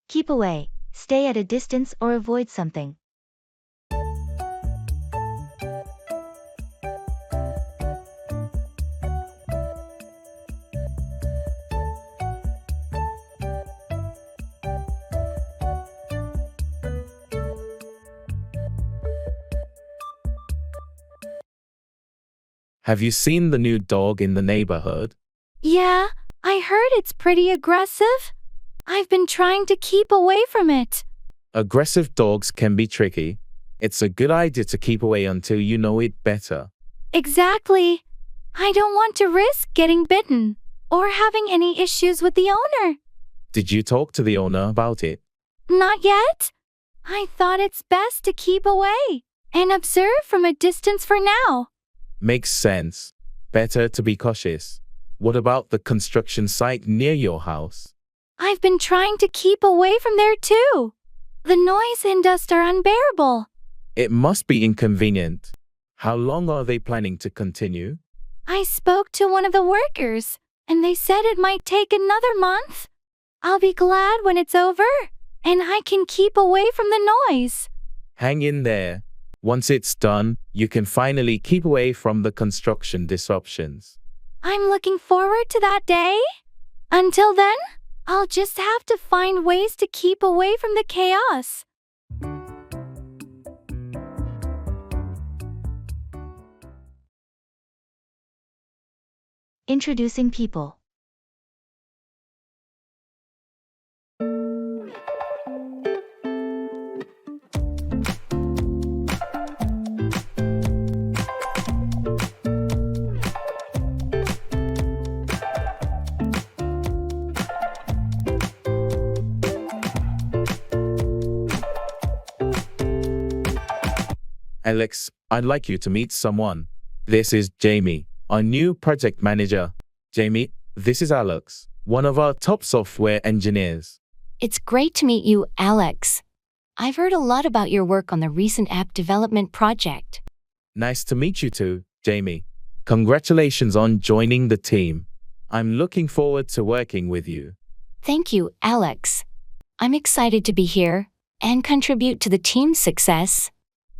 Keep away, stay at a distance or avoid something. Have you seen the new dog in the neighborhood? Yeah, I heard it's pretty aggressive. I've been trying to keep away from it. Aggressive dogs can be tricky. It's a good idea to keep away until you know it better. Exactly. I don't want to risk getting bitten or having any issues with the owner. Did you talk to the owner about it? Not yet. I thought it's best to keep away and observe from a distance for now. Makes sense. Better to be cautious. What about the construction site near your house? I've been trying to keep away from there too. The noise and dust are unbearable. It must be inconvenient. How long are they planning to continue? I spoke to one of the workers, and they said it might take another month. I'll be glad when it's over, and I can keep away from the noise. Hang in there. Once it's done, you can finally keep away from the construction disruptions. I'm looking forward to that day. Until then, I'll just have to find ways to keep away from the chaos. Introducing people. Alex, I'd like you to meet someone. This is Jamie, our new project manager. Jamie, this is Alex, one of our top software engineers. It's great to meet you, Alex. I've heard a lot about your work on the recent app development project. Nice to meet you too, Jamie. Congratulations on joining the team. I'm looking forward to working with you. Thank you, Alex. I'm excited to be here and contribute to the team's success.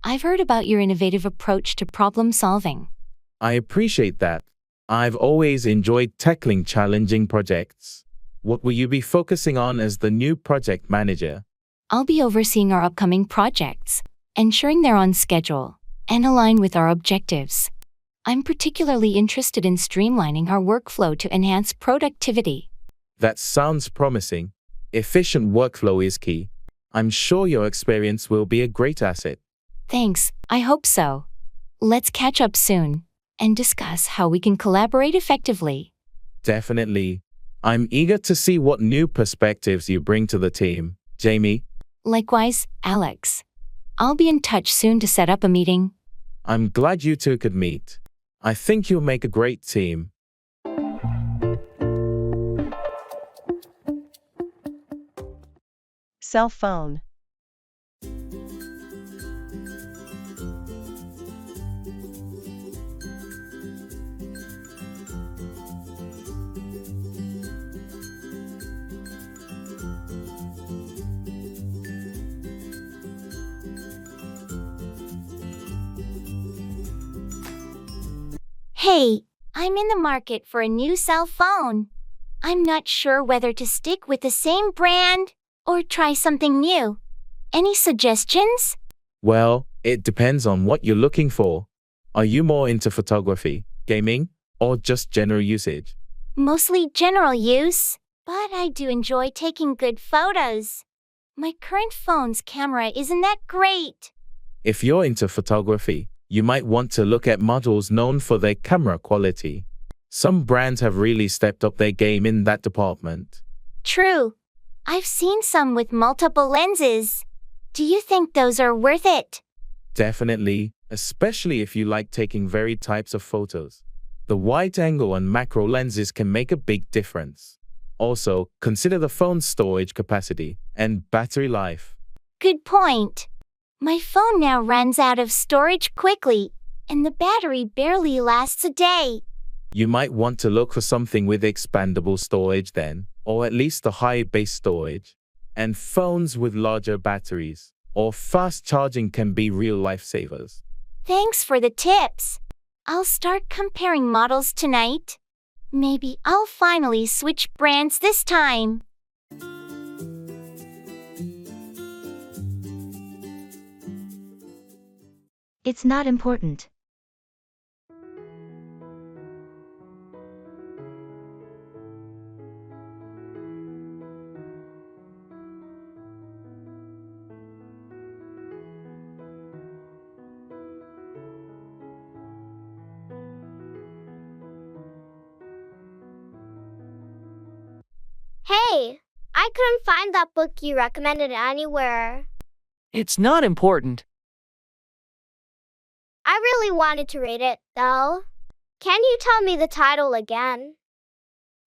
I've heard about your innovative approach to problem solving. I appreciate that. I've always enjoyed tackling challenging projects. What will you be focusing on as the new project manager? I'll be overseeing our upcoming projects, ensuring they're on schedule and align with our objectives. I'm particularly interested in streamlining our workflow to enhance productivity. That sounds promising. Efficient workflow is key. I'm sure your experience will be a great asset. Thanks, I hope so. Let's catch up soon and discuss how we can collaborate effectively. Definitely. I'm eager to see what new perspectives you bring to the team, Jamie. Likewise, Alex. I'll be in touch soon to set up a meeting. I'm glad you two could meet. I think you'll make a great team. Cell phone. Hey, I'm in the market for a new cell phone. I'm not sure whether to stick with the same brand or try something new. Any suggestions? Well, it depends on what you're looking for. Are you more into photography, gaming, or just general usage? Mostly general use, but I do enjoy taking good photos. My current phone's camera isn't that great. If you're into photography, you might want to look at models known for their camera quality. Some brands have really stepped up their game in that department. True. I've seen some with multiple lenses. Do you think those are worth it? Definitely, especially if you like taking varied types of photos. The wide angle and macro lenses can make a big difference. Also, consider the phone's storage capacity and battery life. Good point. My phone now runs out of storage quickly, and the battery barely lasts a day. You might want to look for something with expandable storage then, or at least a high base storage. and phones with larger batteries or fast charging can be real lifesavers. Thanks for the tips. I'll start comparing models tonight. Maybe I'll finally switch brands this time. It's not important. Hey, I couldn't find that book you recommended anywhere. It's not important. I really wanted to read it, though. Can you tell me the title again?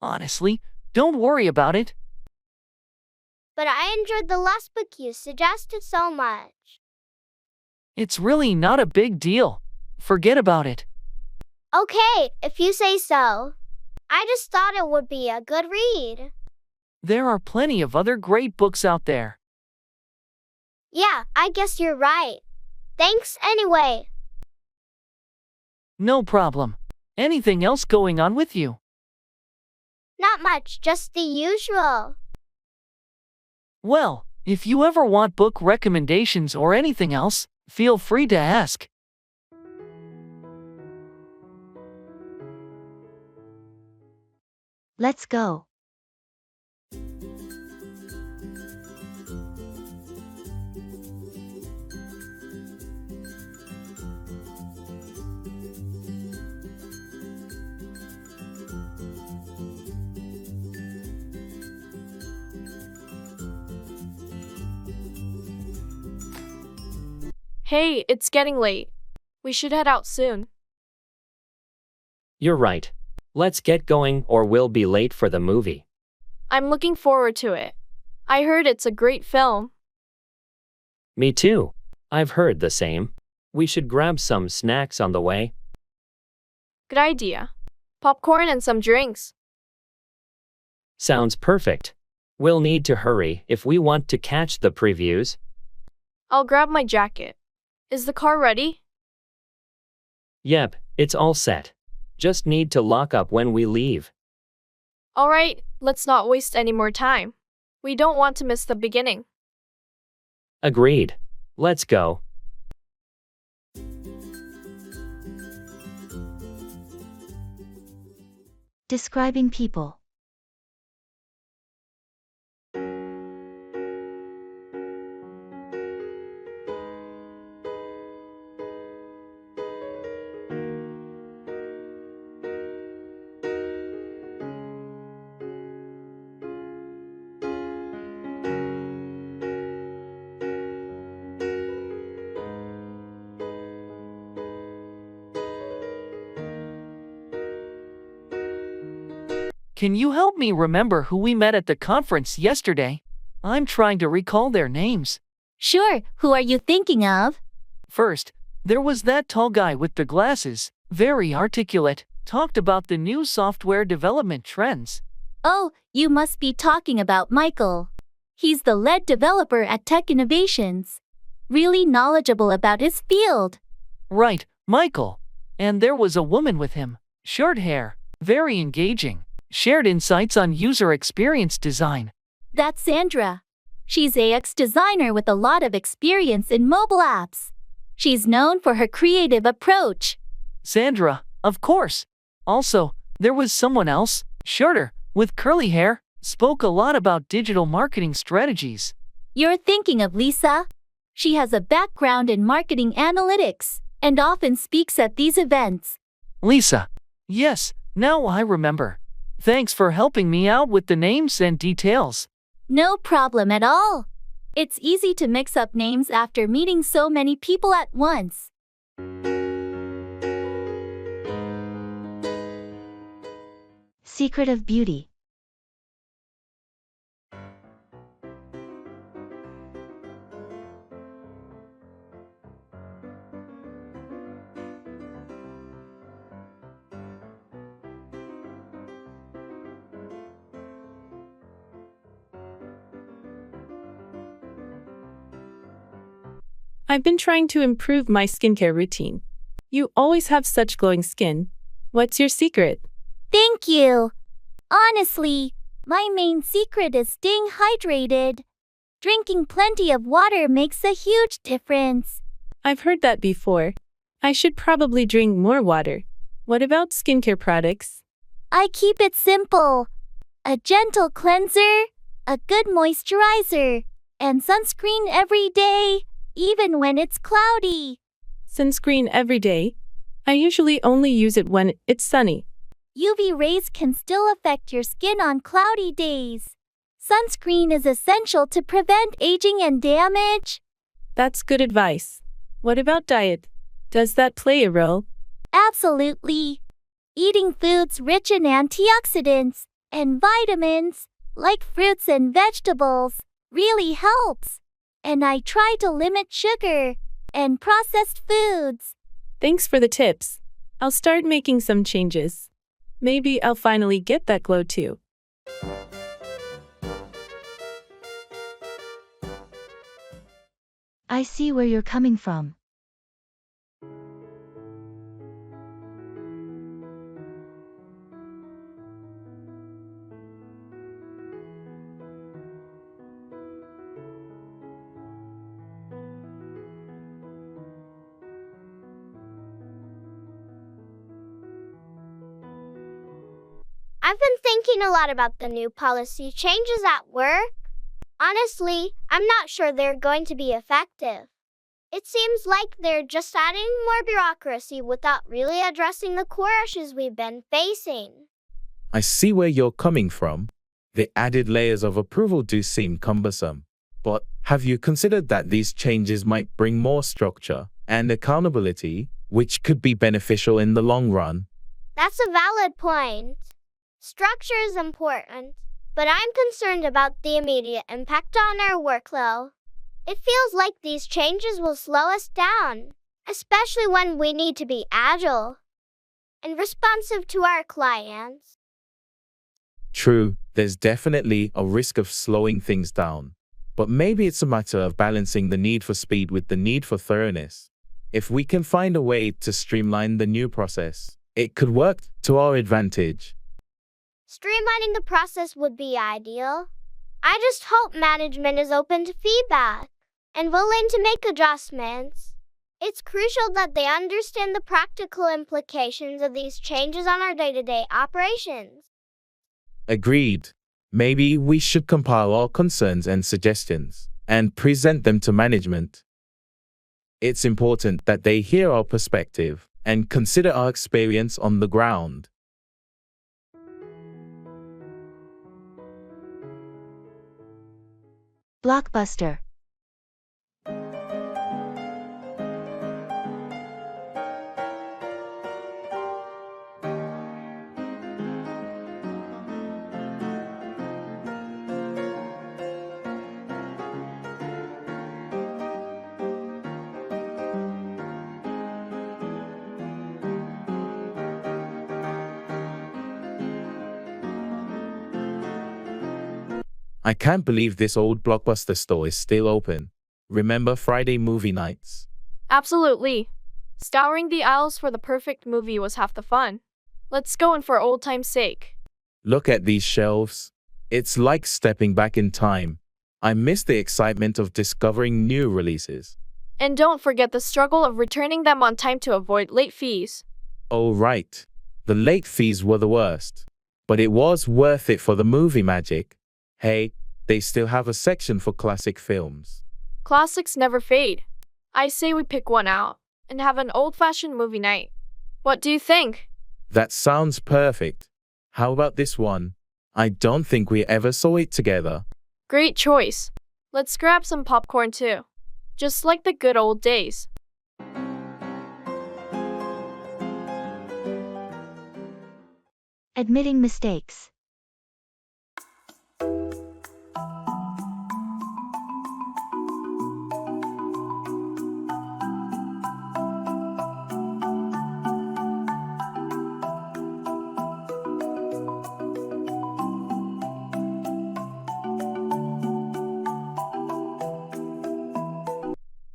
Honestly, don't worry about it. But I enjoyed the last book you suggested so much. It's really not a big deal. Forget about it. Okay, if you say so. I just thought it would be a good read. There are plenty of other great books out there. Yeah, I guess you're right. Thanks anyway. No problem. Anything else going on with you? Not much, just the usual. Well, if you ever want book recommendations or anything else, feel free to ask. Let's go. Hey, it's getting late. We should head out soon. You're right. Let's get going or we'll be late for the movie. I'm looking forward to it. I heard it's a great film. Me too. I've heard the same. We should grab some snacks on the way. Good idea. Popcorn and some drinks. Sounds perfect. We'll need to hurry if we want to catch the previews. I'll grab my jacket. Is the car ready? Yep, it's all set. Just need to lock up when we leave. Alright, let's not waste any more time. We don't want to miss the beginning. Agreed. Let's go. Describing people. Can you help me remember who we met at the conference yesterday? I'm trying to recall their names. Sure, who are you thinking of? First, there was that tall guy with the glasses, very articulate, talked about the new software development trends. Oh, you must be talking about Michael. He's the lead developer at Tech Innovations. Really knowledgeable about his field. Right, Michael. And there was a woman with him, short hair, very engaging, shared insights on user experience design. That's Sandra. She's a UX designer with a lot of experience in mobile apps. She's known for her creative approach. Sandra, of course. Also, there was someone else, shorter, with curly hair, spoke a lot about digital marketing strategies. You're thinking of Lisa? She has a background in marketing analytics and often speaks at these events. Lisa. Yes, now I remember. Thanks for helping me out with the names and details. No problem at all. It's easy to mix up names after meeting so many people at once. Secret of beauty. I've been trying to improve my skincare routine. You always have such glowing skin. What's your secret? Thank you. Honestly, my main secret is staying hydrated. Drinking plenty of water makes a huge difference. I've heard that before. I should probably drink more water. What about skincare products? I keep it simple. A gentle cleanser, a good moisturizer, and sunscreen every day, even when it's cloudy. Sunscreen every day? I usually only use it when it's sunny. UV rays can still affect your skin on cloudy days. Sunscreen is essential to prevent aging and damage. That's good advice. What about diet? Does that play a role? Absolutely. Eating foods rich in antioxidants and vitamins, like fruits and vegetables, really helps. And I try to limit sugar and processed foods. Thanks for the tips. I'll start making some changes. Maybe I'll finally get that glow too. I see where you're coming from. I've been thinking a lot about the new policy changes at work. Honestly, I'm not sure they're going to be effective. It seems like they're just adding more bureaucracy without really addressing the core issues we've been facing. I see where you're coming from. The added layers of approval do seem cumbersome. But have you considered that these changes might bring more structure and accountability, which could be beneficial in the long run? That's a valid point. Structure is important, but I'm concerned about the immediate impact on our workflow. It feels like these changes will slow us down, especially when we need to be agile and responsive to our clients. True, there's definitely a risk of slowing things down. But maybe it's a matter of balancing the need for speed with the need for thoroughness. If we can find a way to streamline the new process, it could work to our advantage. Streamlining the process would be ideal. I just hope management is open to feedback and willing to make adjustments. It's crucial that they understand the practical implications of these changes on our day-to-day operations. Agreed. Maybe we should compile our concerns and suggestions and present them to management. It's important that they hear our perspective and consider our experience on the ground. Blockbuster. I can't believe this old Blockbuster store is still open. Remember Friday movie nights? Absolutely. Scouring the aisles for the perfect movie was half the fun. Let's go in for old time's sake. Look at these shelves. It's like stepping back in time. I miss the excitement of discovering new releases. And don't forget the struggle of returning them on time to avoid late fees. Oh, right. The late fees were the worst. But it was worth it for the movie magic. Hey, they still have a section for classic films. Classics never fade. I say we pick one out and have an old-fashioned movie night. What do you think? That sounds perfect. How about this one? I don't think we ever saw it together. Great choice. Let's grab some popcorn too. Just like the good old days. Admitting mistakes.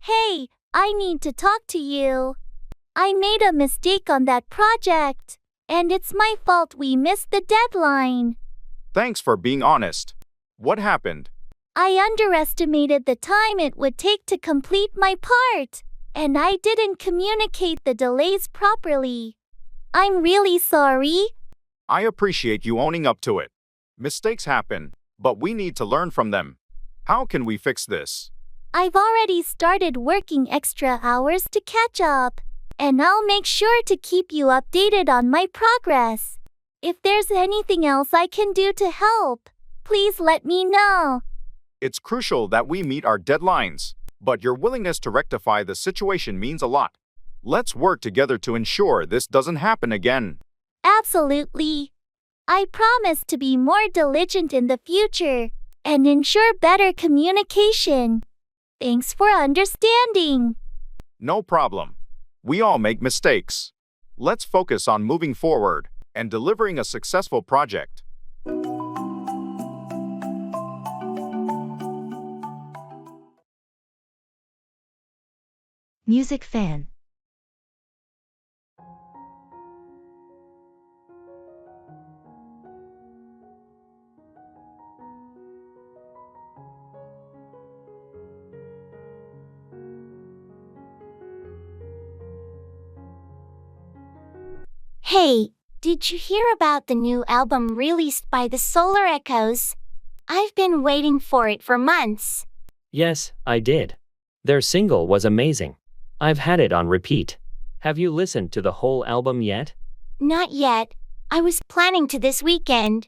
Hey, I need to talk to you. I made a mistake on that project, and it's my fault we missed the deadline. Thanks for being honest. What happened? I underestimated the time it would take to complete my part, and I didn't communicate the delays properly. I'm really sorry. I appreciate you owning up to it. Mistakes happen, but we need to learn from them. How can we fix this? I've already started working extra hours to catch up, and I'll make sure to keep you updated on my progress. If there's anything else I can do to help, please let me know. It's crucial that we meet our deadlines, but your willingness to rectify the situation means a lot. Let's work together to ensure this doesn't happen again. Absolutely. I promise to be more diligent in the future and ensure better communication. Thanks for understanding. No problem. We all make mistakes. Let's focus on moving forward and delivering a successful project. Music fan. Hey, did you hear about the new album released by the Solar Echoes? I've been waiting for it for months. Yes, I did. Their single was amazing. I've had it on repeat. Have you listened to the whole album yet? Not yet. I was planning to this weekend.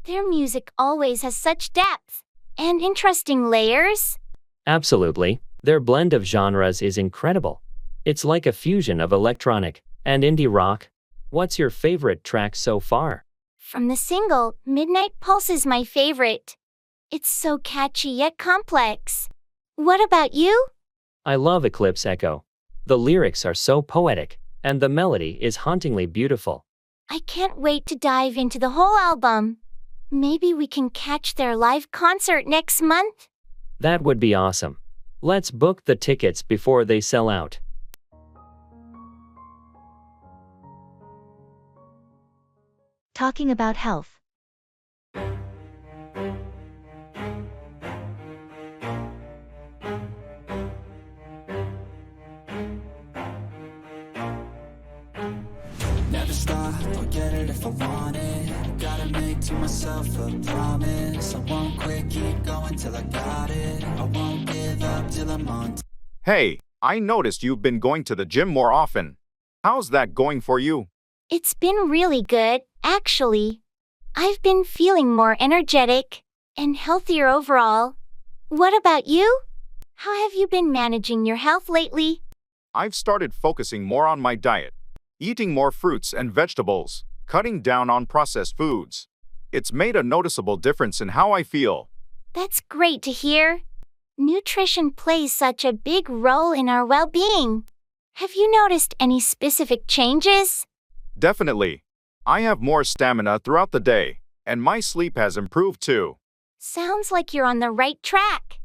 Their music always has such depth and interesting layers. Absolutely. Their blend of genres is incredible. It's like a fusion of electronic and indie rock. What's your favorite track so far? From the single, Midnight Pulse is my favorite. It's so catchy yet complex. What about you? I love Eclipse Echo. The lyrics are so poetic, and the melody is hauntingly beautiful. I can't wait to dive into the whole album. Maybe we can catch their live concert next month? That would be awesome. Let's book the tickets before they sell out. Talking about health. Never stop, I'll get it if I want it. Gotta make to myself a promise. I won't quit, keep going till I got it. I won't give up till I'm on. Hey, I noticed you've been going to the gym more often. How's that going for you? It's been really good, actually. I've been feeling more energetic and healthier overall. What about you? How have you been managing your health lately? I've started focusing more on my diet, eating more fruits and vegetables, cutting down on processed foods. It's made a noticeable difference in how I feel. That's great to hear. Nutrition plays such a big role in our well-being. Have you noticed any specific changes? Definitely. I have more stamina throughout the day, and my sleep has improved too. Sounds like you're on the right track.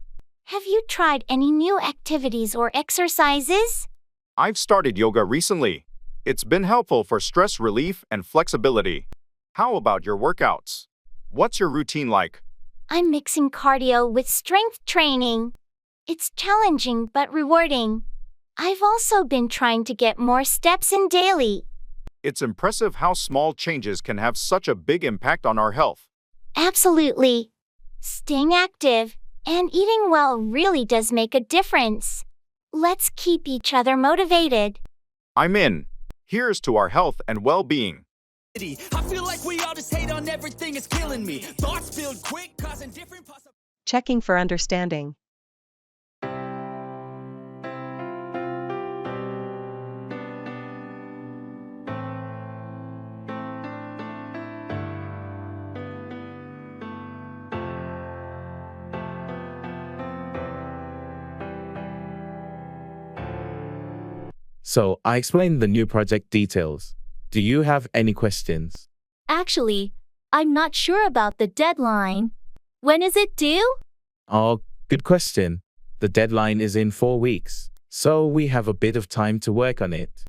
Have you tried any new activities or exercises? I've started yoga recently. It's been helpful for stress relief and flexibility. How about your workouts? What's your routine like? I'm mixing cardio with strength training. It's challenging but rewarding. I've also been trying to get more steps in daily. It's impressive how small changes can have such a big impact on our health. Absolutely. Staying active and eating well really does make a difference. Let's keep each other motivated. I'm in. Here's to our health and well-being. I feel like we all just hate on everything, it's killing me. Thoughts build quick, causing different Checking for understanding. So, I explained the new project details. Do you have any questions? Actually, I'm not sure about the deadline. When is it due? Oh, good question. The deadline is in 4 weeks. So we have a bit of time to work on it.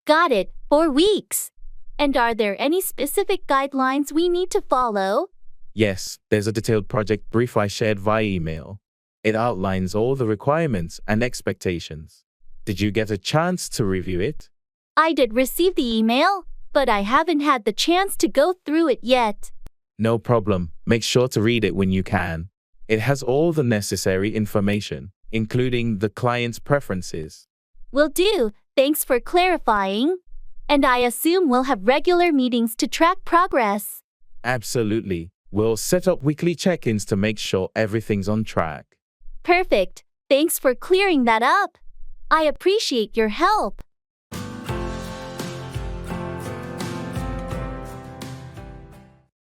Got it, 4 weeks. And are there any specific guidelines we need to follow? Yes, there's a detailed project brief I shared via email. It outlines all the requirements and expectations. Did you get a chance to review it? I did receive the email, but I haven't had the chance to go through it yet. No problem. Make sure to read it when you can. It has all the necessary information, including the client's preferences. Will do. Thanks for clarifying. And I assume we'll have regular meetings to track progress. Absolutely. We'll set up weekly check-ins to make sure everything's on track. Perfect. Thanks for clearing that up. I appreciate your help.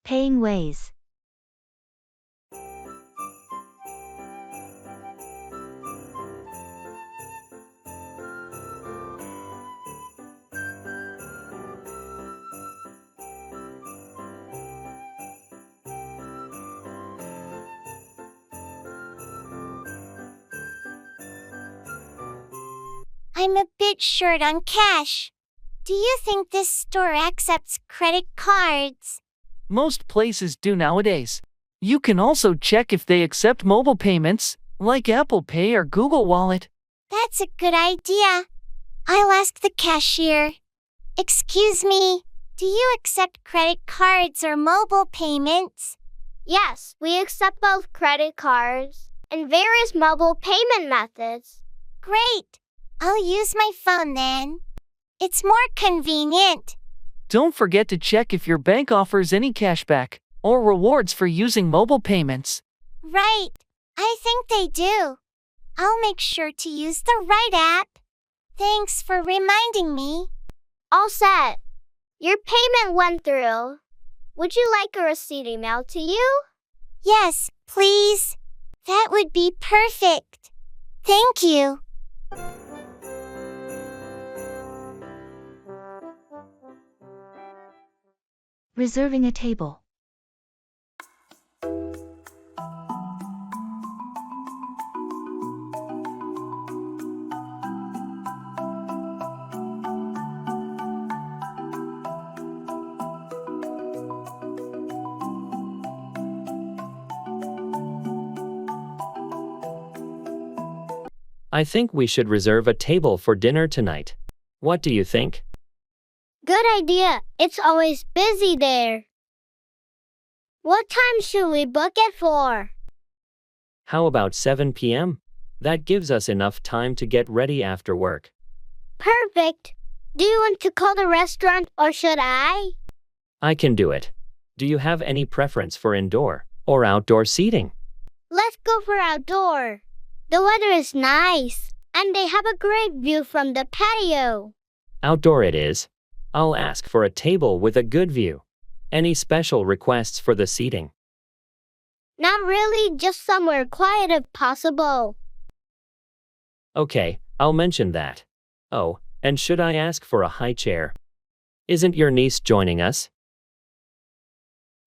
Paying ways. I'm a bit short on cash. Do you think this store accepts credit cards? Most places do nowadays. You can also check if they accept mobile payments, like Apple Pay or Google Wallet. That's a good idea. I'll ask the cashier. Excuse me, do you accept credit cards or mobile payments? Yes, we accept both credit cards and various mobile payment methods. Great. I'll use my phone then. It's more convenient. Don't forget to check if your bank offers any cashback or rewards for using mobile payments. Right. I think they do. I'll make sure to use the right app. Thanks for reminding me. All set. Your payment went through. Would you like a receipt emailed to you? Yes, please. That would be perfect. Thank you. Reserving a table. I think we should reserve a table for dinner tonight. What do you think? Good idea. It's always busy there. What time should we book it for? How about 7 p.m.? That gives us enough time to get ready after work. Perfect. Do you want to call the restaurant or should I? I can do it. Do you have any preference for indoor or outdoor seating? Let's go for outdoor. The weather is nice, and they have a great view from the patio. Outdoor it is. I'll ask for a table with a good view. Any special requests for the seating? Not really, just somewhere quiet if possible. Okay, I'll mention that. Oh, and should I ask for a high chair? Isn't your niece joining us?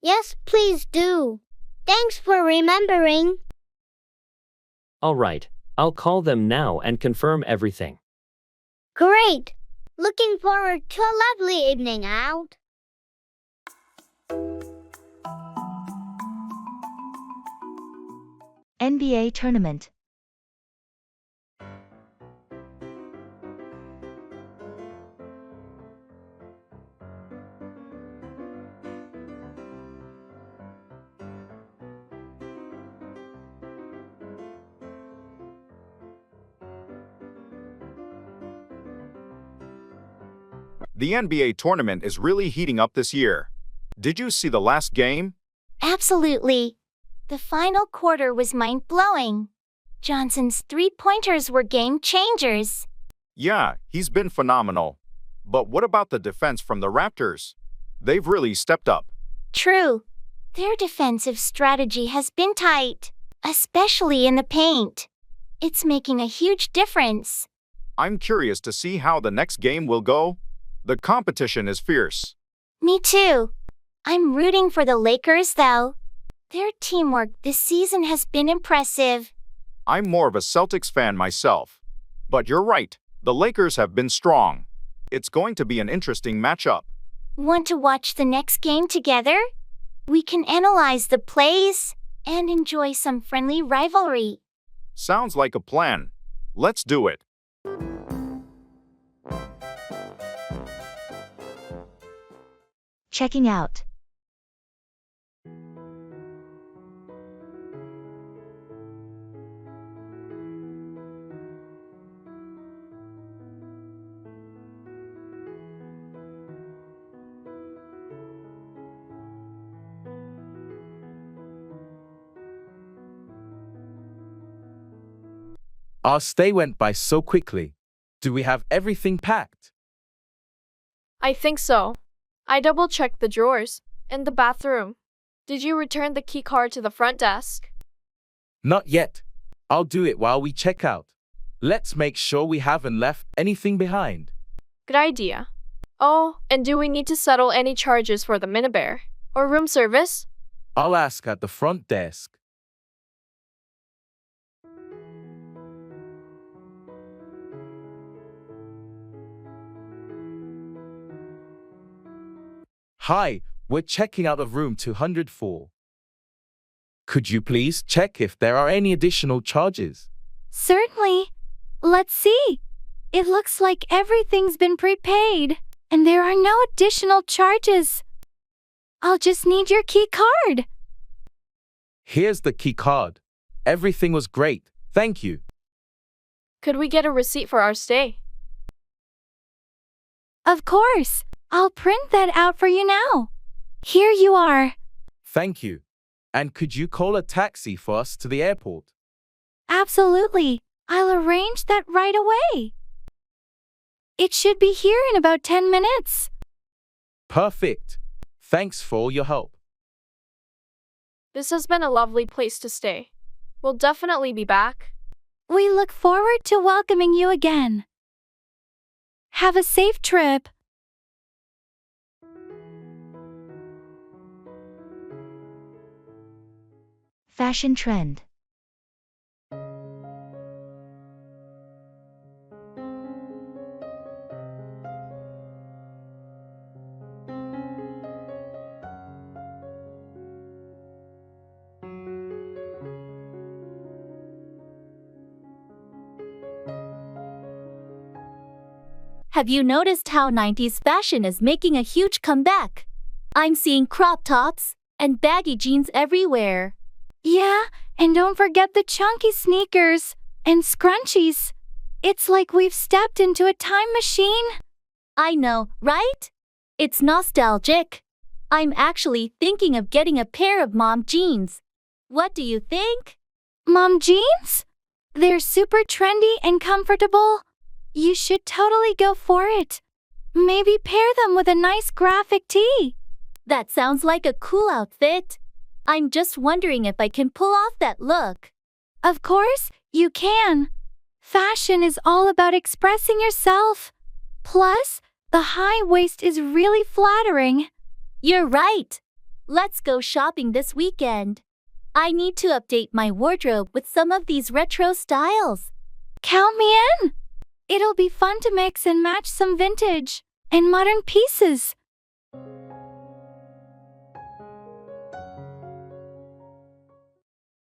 Yes, please do. Thanks for remembering. All right, I'll call them now and confirm everything. Great. Looking forward to a lovely evening out. NBA tournament. The NBA tournament is really heating up this year. Did you see the last game? Absolutely. The final quarter was mind-blowing. Johnson's three-pointers were game changers. Yeah, he's been phenomenal. But what about the defense from the Raptors? They've really stepped up. True. Their defensive strategy has been tight, especially in the paint. It's making a huge difference. I'm curious to see how the next game will go. The competition is fierce. Me too. I'm rooting for the Lakers, though. Their teamwork this season has been impressive. I'm more of a Celtics fan myself. But you're right, the Lakers have been strong. It's going to be an interesting matchup. Want to watch the next game together? We can analyze the plays and enjoy some friendly rivalry. Sounds like a plan. Let's do it. Checking out. Our stay went by so quickly. Do we have everything packed? I think so. I double-checked the drawers and the bathroom. Did you return the key card to the front desk? Not yet. I'll do it while we check out. Let's make sure we haven't left anything behind. Good idea. Oh, and do we need to settle any charges for the minibar or room service? I'll ask at the front desk. Hi, we're checking out of room 204. Could you please check if there are any additional charges? Certainly. Let's see. It looks like everything's been prepaid, and there are no additional charges. I'll just need your key card. Here's the key card. Everything was great. Thank you. Could we get a receipt for our stay? Of course. I'll print that out for you now. Here you are. Thank you. And could you call a taxi for us to the airport? Absolutely. I'll arrange that right away. It should be here in about 10 minutes. Perfect. Thanks for all your help. This has been a lovely place to stay. We'll definitely be back. We look forward to welcoming you again. Have a safe trip. Fashion trend. Have you noticed how 90s fashion is making a huge comeback? I'm seeing crop tops and baggy jeans everywhere. Yeah, and don't forget the chunky sneakers and scrunchies. It's like we've stepped into a time machine. I know, right? It's nostalgic. I'm actually thinking of getting a pair of mom jeans. What do you think? Mom jeans? They're super trendy and comfortable. You should totally go for it. Maybe pair them with a nice graphic tee. That sounds like a cool outfit. I'm just wondering if I can pull off that look. Of course, you can. Fashion is all about expressing yourself. Plus, the high waist is really flattering. You're right. Let's go shopping this weekend. I need to update my wardrobe with some of these retro styles. Count me in. It'll be fun to mix and match some vintage and modern pieces.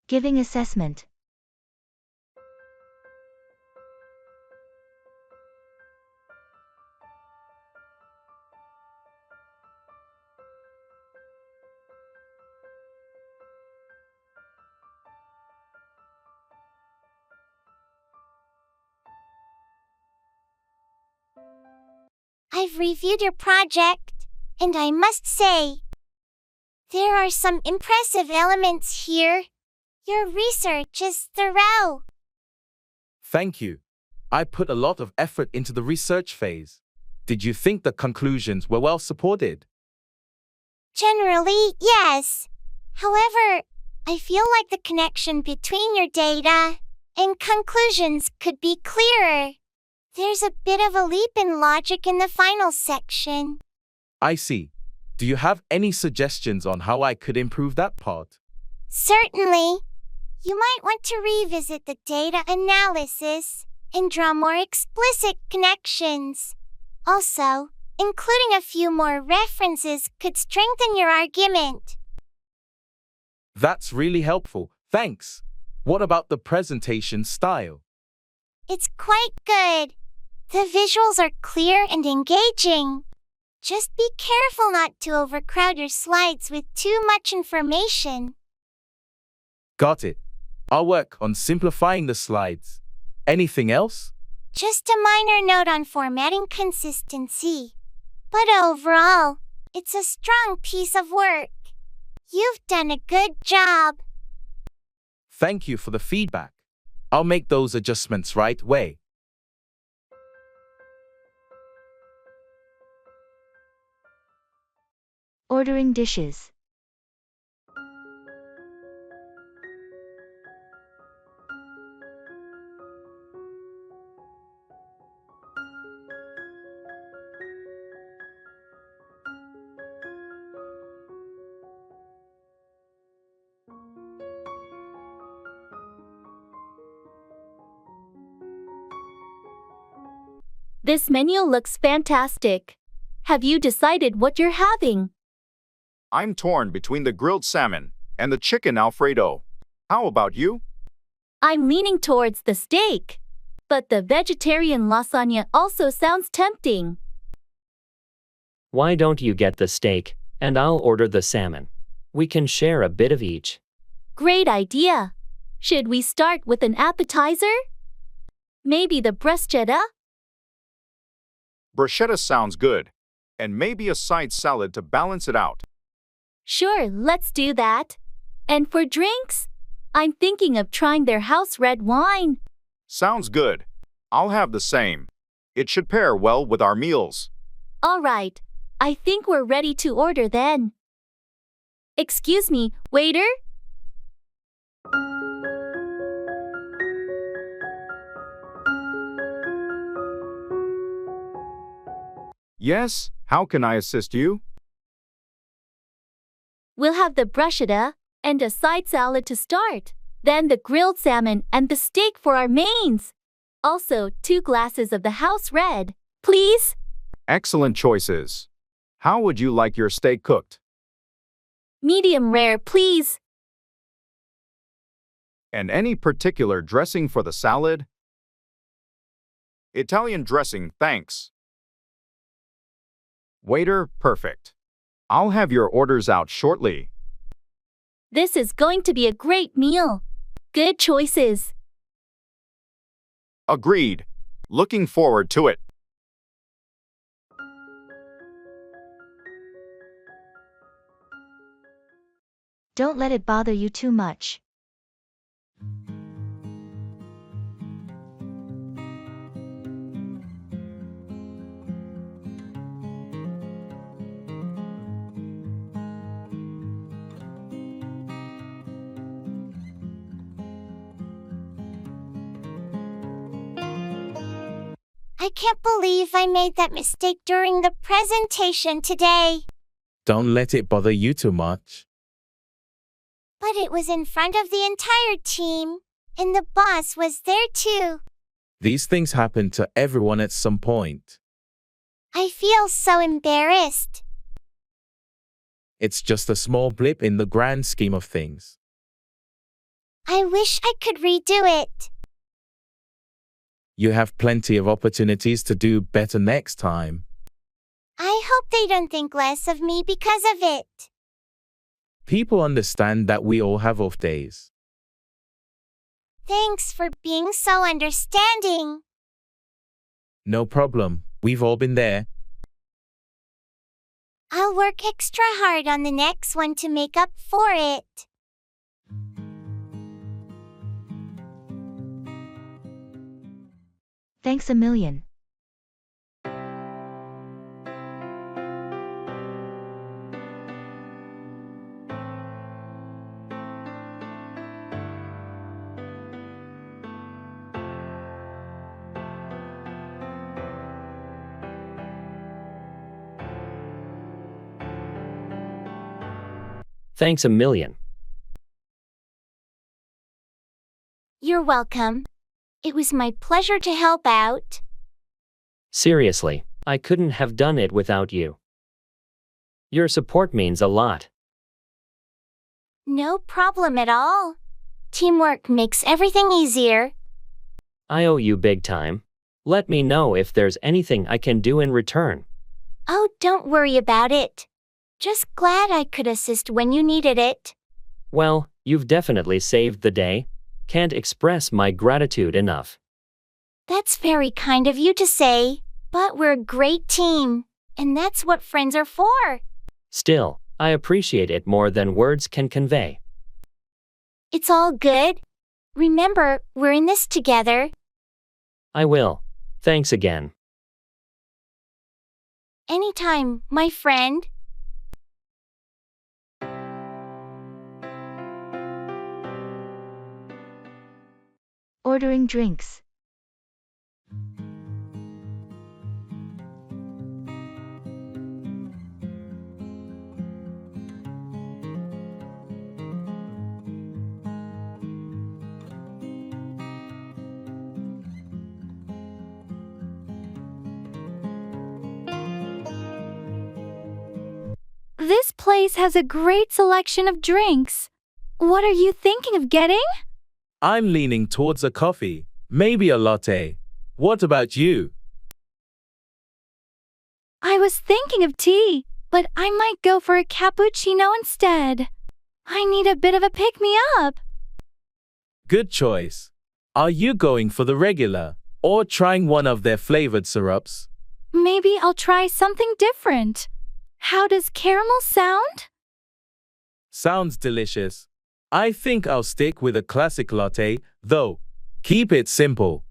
Giving assessment. I've reviewed your project, and I must say, there are some impressive elements here. Your research is thorough. Thank you. I put a lot of effort into the research phase. Did you think the conclusions were well supported? Generally, yes. However, I feel like the connection between your data and conclusions could be clearer. There's a bit of a leap in logic in the final section. I see. Do you have any suggestions on how I could improve that part? Certainly. You might want to revisit the data analysis and draw more explicit connections. Also, including a few more references could strengthen your argument. That's really helpful. Thanks. What about the presentation style? It's quite good. The visuals are clear and engaging. Just be careful not to overcrowd your slides with too much information. Got it. I'll work on simplifying the slides. Anything else? Just a minor note on formatting consistency. But overall, it's a strong piece of work. You've done a good job. Thank you for the feedback. I'll make those adjustments right away. Ordering dishes. This menu looks fantastic. Have you decided what you're having? I'm torn between the grilled salmon and the chicken Alfredo. How about you? I'm leaning towards the steak, but the vegetarian lasagna also sounds tempting. Why don't you get the steak, and I'll order the salmon? We can share a bit of each. Great idea. Should we start with an appetizer? Maybe the bruschetta? Bruschetta sounds good. And maybe a side salad to balance it out. Sure, let's do that. And for drinks? I'm thinking of trying their house red wine. Sounds good. I'll have the same. It should pair well with our meals. All right. I think we're ready to order then. Excuse me, waiter? Yes, how can I assist you? We'll have the bruschetta and a side salad to start. Then the grilled salmon and the steak for our mains. Also, 2 glasses of the house red, please. Excellent choices. How would you like your steak cooked? Medium rare, please. And any particular dressing for the salad? Italian dressing, thanks. Waiter, perfect. I'll have your orders out shortly. This is going to be a great meal. Good choices. Agreed. Looking forward to it. Don't let it bother you too much. I can't believe I made that mistake during the presentation today. Don't let it bother you too much. But it was in front of the entire team, and the boss was there too. These things happen to everyone at some point. I feel so embarrassed. It's just a small blip in the grand scheme of things. I wish I could redo it. You have plenty of opportunities to do better next time. I hope they don't think less of me because of it. People understand that we all have off days. Thanks for being so understanding. No problem. We've all been there. I'll work extra hard on the next one to make up for it. Thanks a million. Thanks a million. You're welcome. It was my pleasure to help out. Seriously, I couldn't have done it without you. Your support means a lot. No problem at all. Teamwork makes everything easier. I owe you big time. Let me know if there's anything I can do in return. Oh, don't worry about it. Just glad I could assist when you needed it. Well, you've definitely saved the day. Can't express my gratitude enough. That's very kind of you to say, but we're a great team, and that's what friends are for. Still, I appreciate it more than words can convey. It's all good. Remember, we're in this together. I will. Thanks again. Anytime, my friend. Ordering drinks. This place has a great selection of drinks. What are you thinking of getting? I'm leaning towards a coffee, maybe a latte. What about you? I was thinking of tea, but I might go for a cappuccino instead. I need a bit of a pick-me-up. Good choice. Are you going for the regular, or trying one of their flavored syrups? Maybe I'll try something different. How does caramel sound? Sounds delicious. I think I'll stick with a classic latte, though. Keep it simple.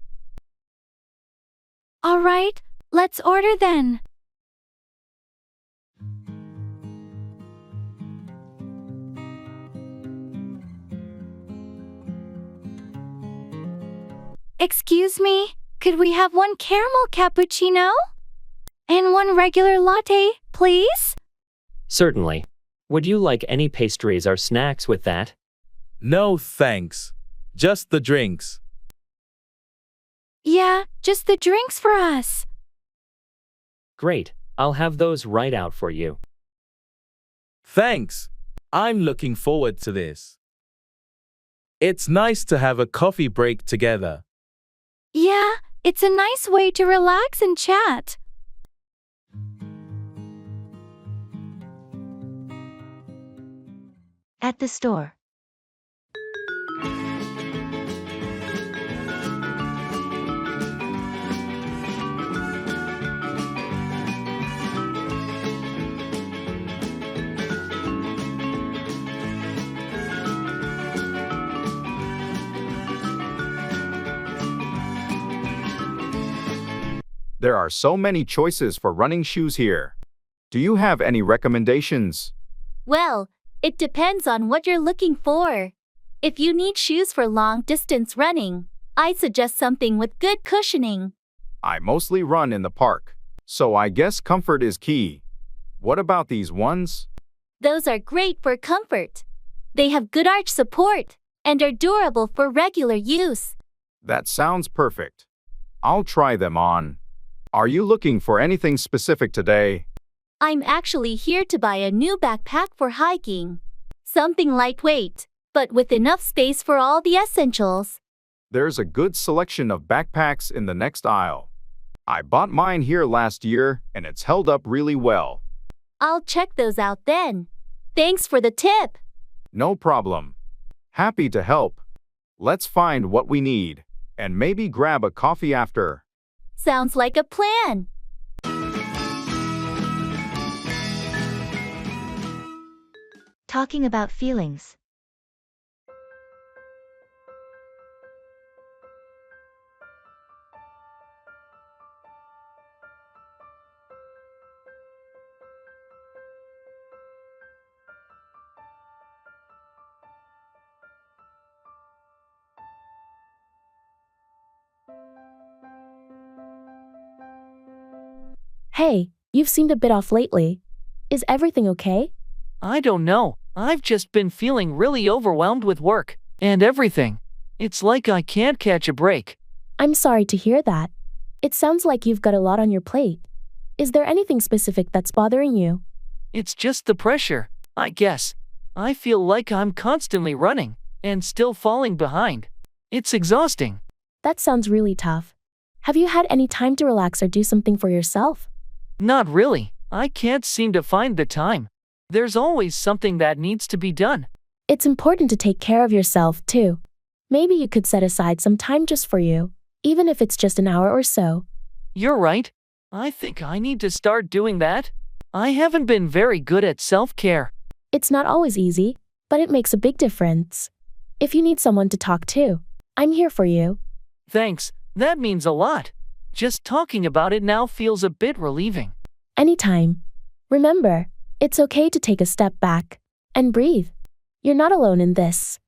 All right, let's order then. Excuse me, could we have one caramel cappuccino? And one regular latte, please? Certainly. Would you like any pastries or snacks with that? No thanks. Just the drinks. Yeah, just the drinks for us. Great, I'll have those right out for you. Thanks. I'm looking forward to this. It's nice to have a coffee break together. Yeah, it's a nice way to relax and chat. At the store. There are so many choices for running shoes here. Do you have any recommendations? Well, it depends on what you're looking for. If you need shoes for long-distance running, I suggest something with good cushioning. I mostly run in the park, so I guess comfort is key. What about these ones? Those are great for comfort. They have good arch support and are durable for regular use. That sounds perfect. I'll try them on. Are you looking for anything specific today? I'm actually here to buy a new backpack for hiking. Something lightweight, but with enough space for all the essentials. There's a good selection of backpacks in the next aisle. I bought mine here last year, and it's held up really well. I'll check those out then. Thanks for the tip. No problem. Happy to help. Let's find what we need, and maybe grab a coffee after. Sounds like a plan. Talking about feelings. Hey, you've seemed a bit off lately. Is everything okay? I don't know. I've just been feeling really overwhelmed with work and everything. It's like I can't catch a break. I'm sorry to hear that. It sounds like you've got a lot on your plate. Is there anything specific that's bothering you? It's just the pressure, I guess. I feel like I'm constantly running and still falling behind. It's exhausting. That sounds really tough. Have you had any time to relax or do something for yourself? Not really. I can't seem to find the time. There's always something that needs to be done. It's important to take care of yourself, too. Maybe you could set aside some time just for you, even if it's just an hour or so. You're right. I think I need to start doing that. I haven't been very good at self-care. It's not always easy, but it makes a big difference. If you need someone to talk to, I'm here for you. Thanks, that means a lot. Just talking about it now feels a bit relieving. Anytime. Remember, it's okay to take a step back and breathe. You're not alone in this.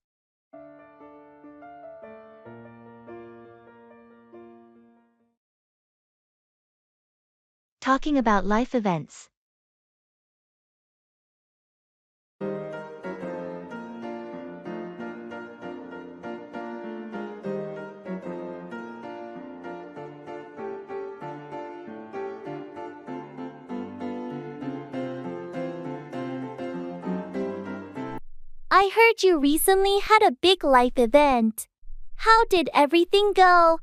Talking about life events. I heard you recently had a big life event. How did everything go?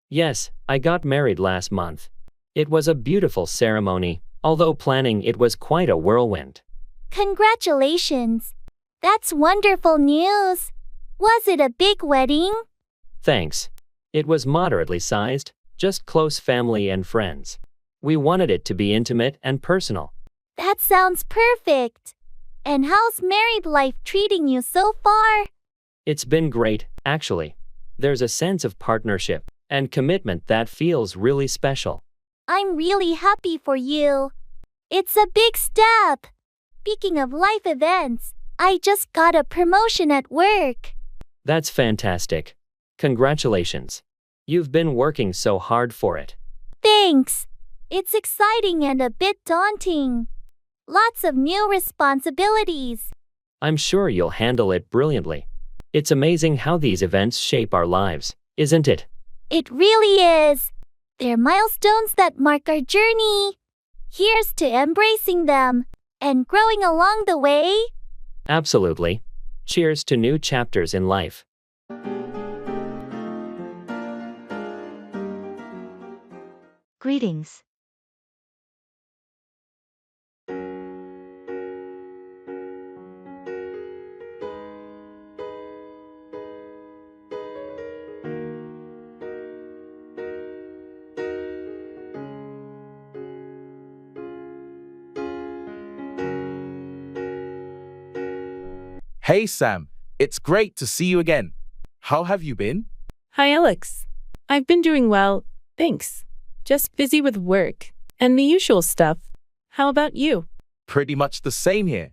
Yes, I got married last month. It was a beautiful ceremony, although planning it was quite a whirlwind. Congratulations. That's wonderful news. Was it a big wedding? Thanks. It was moderately sized, just close family and friends. We wanted it to be intimate and personal. That sounds perfect. And how's married life treating you so far? It's been great, actually. There's a sense of partnership and commitment that feels really special. I'm really happy for you. It's a big step. Speaking of life events, I just got a promotion at work. That's fantastic. Congratulations. You've been working so hard for it. Thanks. It's exciting and a bit daunting. Lots of new responsibilities. I'm sure you'll handle it brilliantly. It's amazing how these events shape our lives, isn't it? It really is. They're milestones that mark our journey. Here's to embracing them and growing along the way. Absolutely. Cheers to new chapters in life. Greetings. Hey Sam, it's great to see you again. How have you been? Hi, Alex. I've been doing well, thanks. Just busy with work and the usual stuff. How about you? Pretty much the same here.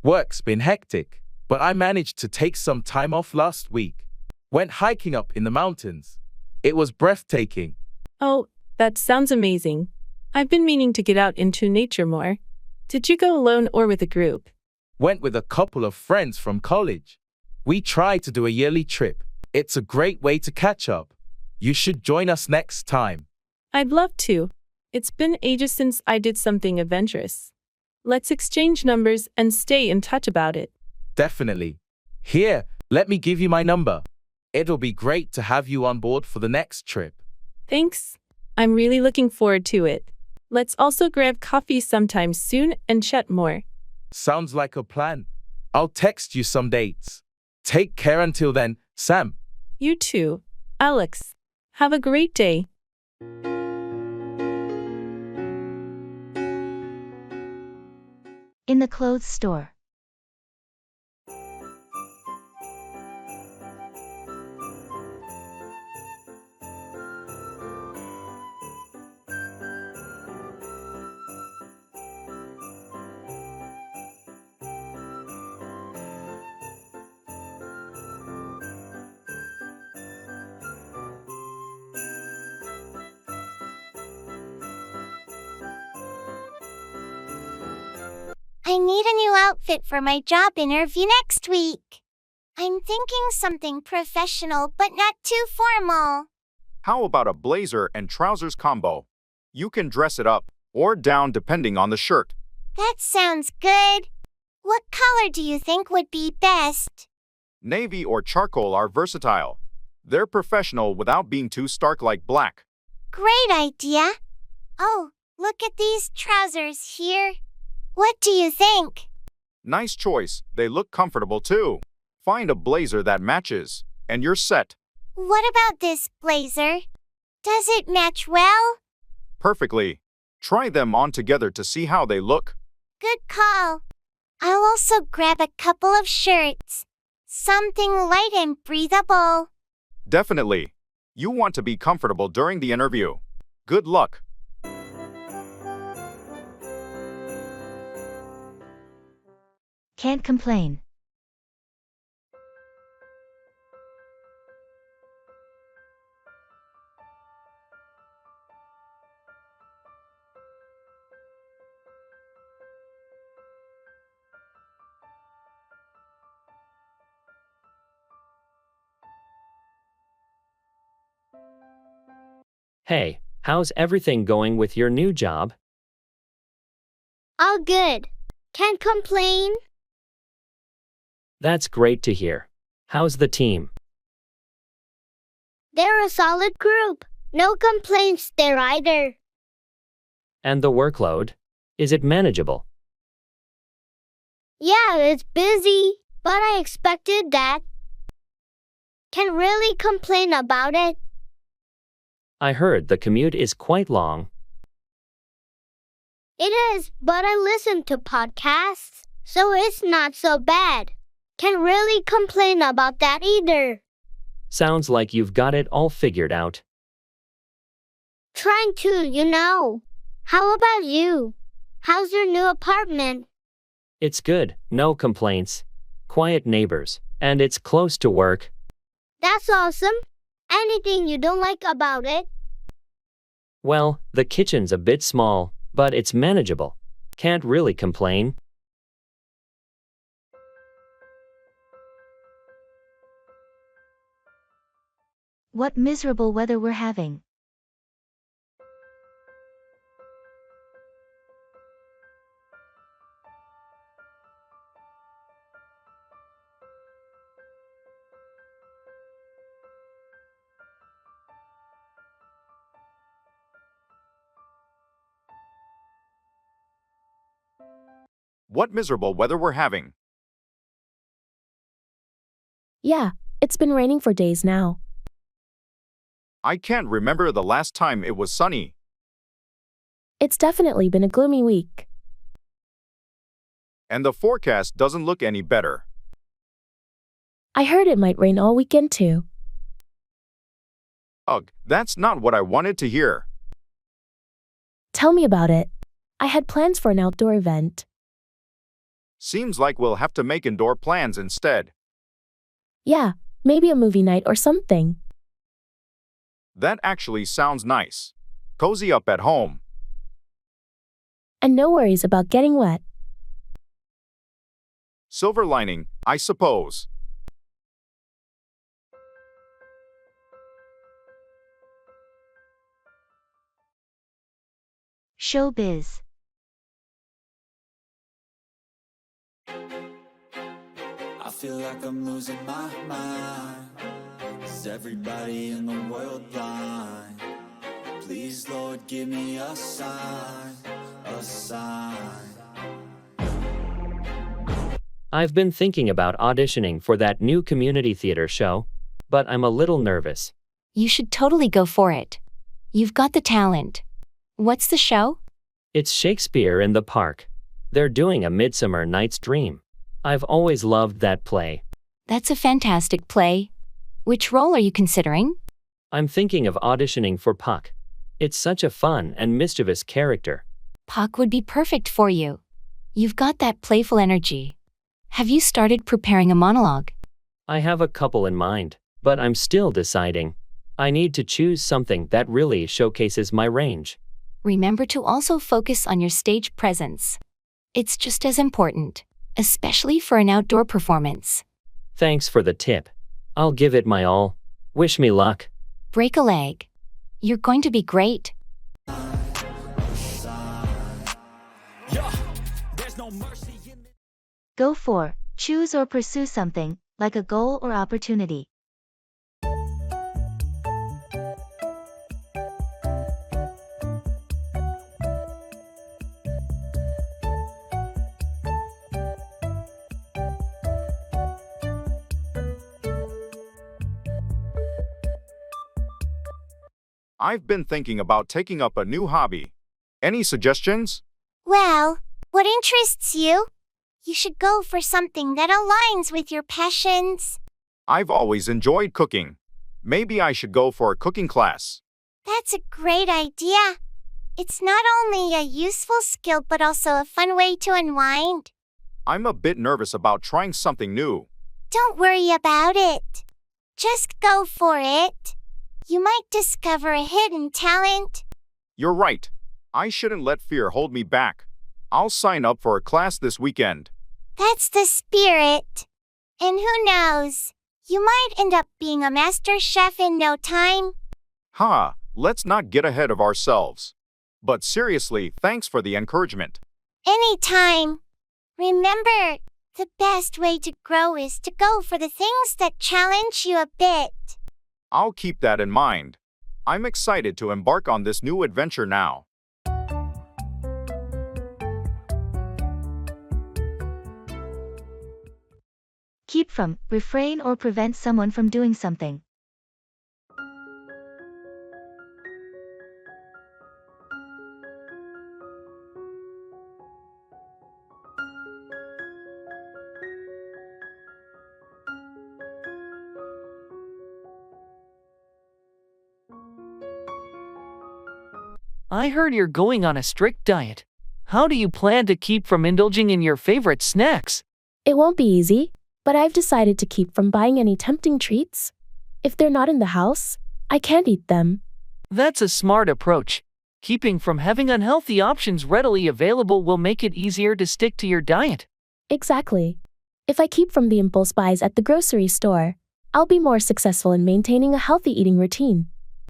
Work's been hectic, but I managed to take some time off last week. Went hiking up in the mountains. It was breathtaking. Oh, that sounds amazing. I've been meaning to get out into nature more. Did you go alone or with a group? Went with a couple of friends from college. We try to do a yearly trip. It's a great way to catch up. You should join us next time. I'd love to. It's been ages since I did something adventurous. Let's exchange numbers and stay in touch about it. Definitely. Here, let me give you my number. It'll be great to have you on board for the next trip. Thanks. I'm really looking forward to it. Let's also grab coffee sometime soon and chat more. Sounds like a plan. I'll text you some dates. Take care until then, Sam. You too, Alex. Have a great day. In the clothes store. I need a new outfit for my job interview next week. I'm thinking something professional but not too formal. How about a blazer and trousers combo? You can dress it up or down depending on the shirt. That sounds good. What color do you think would be best? Navy or charcoal are versatile. They're professional without being too stark like black. Great idea. Oh, look at these trousers here. What do you think? Nice choice. They look comfortable too. Find a blazer that matches, and you're set. What about this blazer? Does it match well? Perfectly. Try them on together to see how they look. Good call. I'll also grab a couple of shirts. Something light and breathable. Definitely. You want to be comfortable during the interview. Good luck. Can't complain. Hey, how's everything going with your new job? All good. Can't complain. That's great to hear. How's the team? They're a solid group. No complaints there either. And the workload? Is it manageable? Yeah, it's busy, but I expected that. Can't really complain about it. I heard the commute is quite long. It is, but I listen to podcasts, so it's not so bad. Can't really complain about that either. Sounds like you've got it all figured out. Trying to. How about you? How's your new apartment? It's good, no complaints. Quiet neighbors, and it's close to work. That's awesome. Anything you don't like about it? Well, the kitchen's a bit small, but it's manageable. Can't really complain. What miserable weather we're having. What miserable weather we're having. Yeah, it's been raining for days now. I can't remember the last time it was sunny. It's definitely been a gloomy week. And the forecast doesn't look any better. I heard it might rain all weekend too. Ugh, that's not what I wanted to hear. Tell me about it. I had plans for an outdoor event. Seems like we'll have to make indoor plans instead. Yeah, maybe a movie night or something. That actually sounds nice. Cozy up at home. And no worries about getting wet. Silver lining, I suppose. Showbiz. I feel like I'm losing my mind. Is everybody in the world blind? Please, Lord, give me a sign, a sign. I've been thinking about auditioning for that new community theater show, but I'm a little nervous. You should totally go for it. You've got the talent. What's the show? It's Shakespeare in the Park. They're doing A Midsummer Night's Dream. I've always loved that play. That's a fantastic play. Which role are you considering? I'm thinking of auditioning for Puck. It's such a fun and mischievous character. Puck would be perfect for you. You've got that playful energy. Have you started preparing a monologue? I have a couple in mind, but I'm still deciding. I need to choose something that really showcases my range. Remember to also focus on your stage presence. It's just as important, especially for an outdoor performance. Thanks for the tip. I'll give it my all. Wish me luck. Break a leg. You're going to be great. Go for, choose or pursue something, like a goal or opportunity. I've been thinking about taking up a new hobby. Any suggestions? Well, what interests you? You should go for something that aligns with your passions. I've always enjoyed cooking. Maybe I should go for a cooking class. That's a great idea. It's not only a useful skill but also a fun way to unwind. I'm a bit nervous about trying something new. Don't worry about it. Just go for it. You might discover a hidden talent. You're right. I shouldn't let fear hold me back. I'll sign up for a class this weekend. That's the spirit. And who knows? You might end up being a master chef in no time. Ha, let's not get ahead of ourselves. But seriously, thanks for the encouragement. Anytime. Remember, the best way to grow is to go for the things that challenge you a bit. I'll keep that in mind. I'm excited to embark on this new adventure now. Keep from, refrain or prevent someone from doing something. I heard you're going on a strict diet. How do you plan to keep from indulging in your favorite snacks? It won't be easy, but I've decided to keep from buying any tempting treats. If they're not in the house, I can't eat them. That's a smart approach. Keeping from having unhealthy options readily available will make it easier to stick to your diet. Exactly. If I keep from the impulse buys at the grocery store, I'll be more successful in maintaining a healthy eating routine.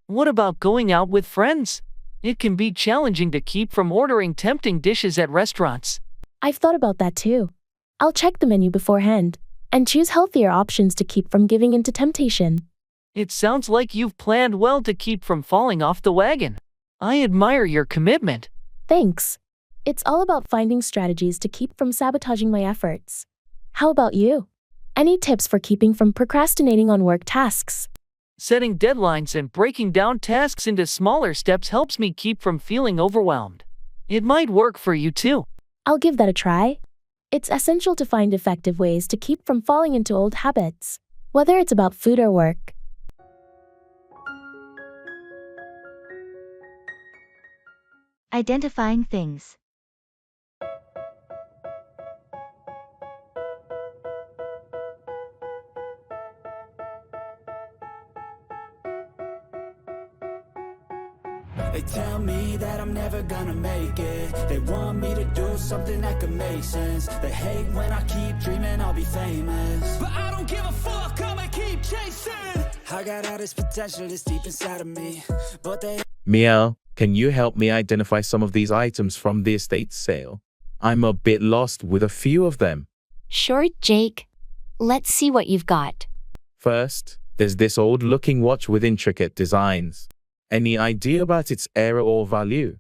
What about going out with friends? It can be challenging to keep from ordering tempting dishes at restaurants. I've thought about that too. I'll check the menu beforehand and choose healthier options to keep from giving in to temptation. It sounds like you've planned well to keep from falling off the wagon. I admire your commitment. Thanks. It's all about finding strategies to keep from sabotaging my efforts. How about you? Any tips for keeping from procrastinating on work tasks? Setting deadlines and breaking down tasks into smaller steps helps me keep from feeling overwhelmed. It might work for you too. I'll give that a try. It's essential to find effective ways to keep from falling into old habits, whether it's about food or work. Identifying things. They tell me that I'm never gonna make it. They want me to do something that could make sense. They hate when I keep dreaming I'll be famous, but I don't give a fuck, I'ma keep chasing. I got all this potential that's deep inside of me, but they... Meow, can you help me identify some of these items from the estate sale? I'm a bit lost with a few of them. Sure, Jake. Let's see what you've got. First, there's this old-looking watch with intricate designs. Any idea about its era or value?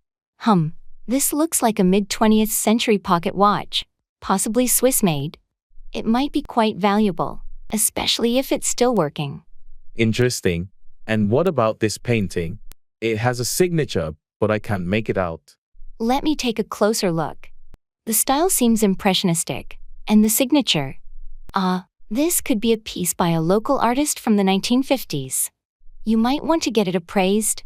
This looks like a mid-20th century pocket watch, possibly Swiss-made. It might be quite valuable, especially if it's still working. Interesting. And what about this painting? It has a signature, but I can't make it out. Let me take a closer look. The style seems impressionistic, and the signature. This could be a piece by a local artist from the 1950s. You might want to get it appraised.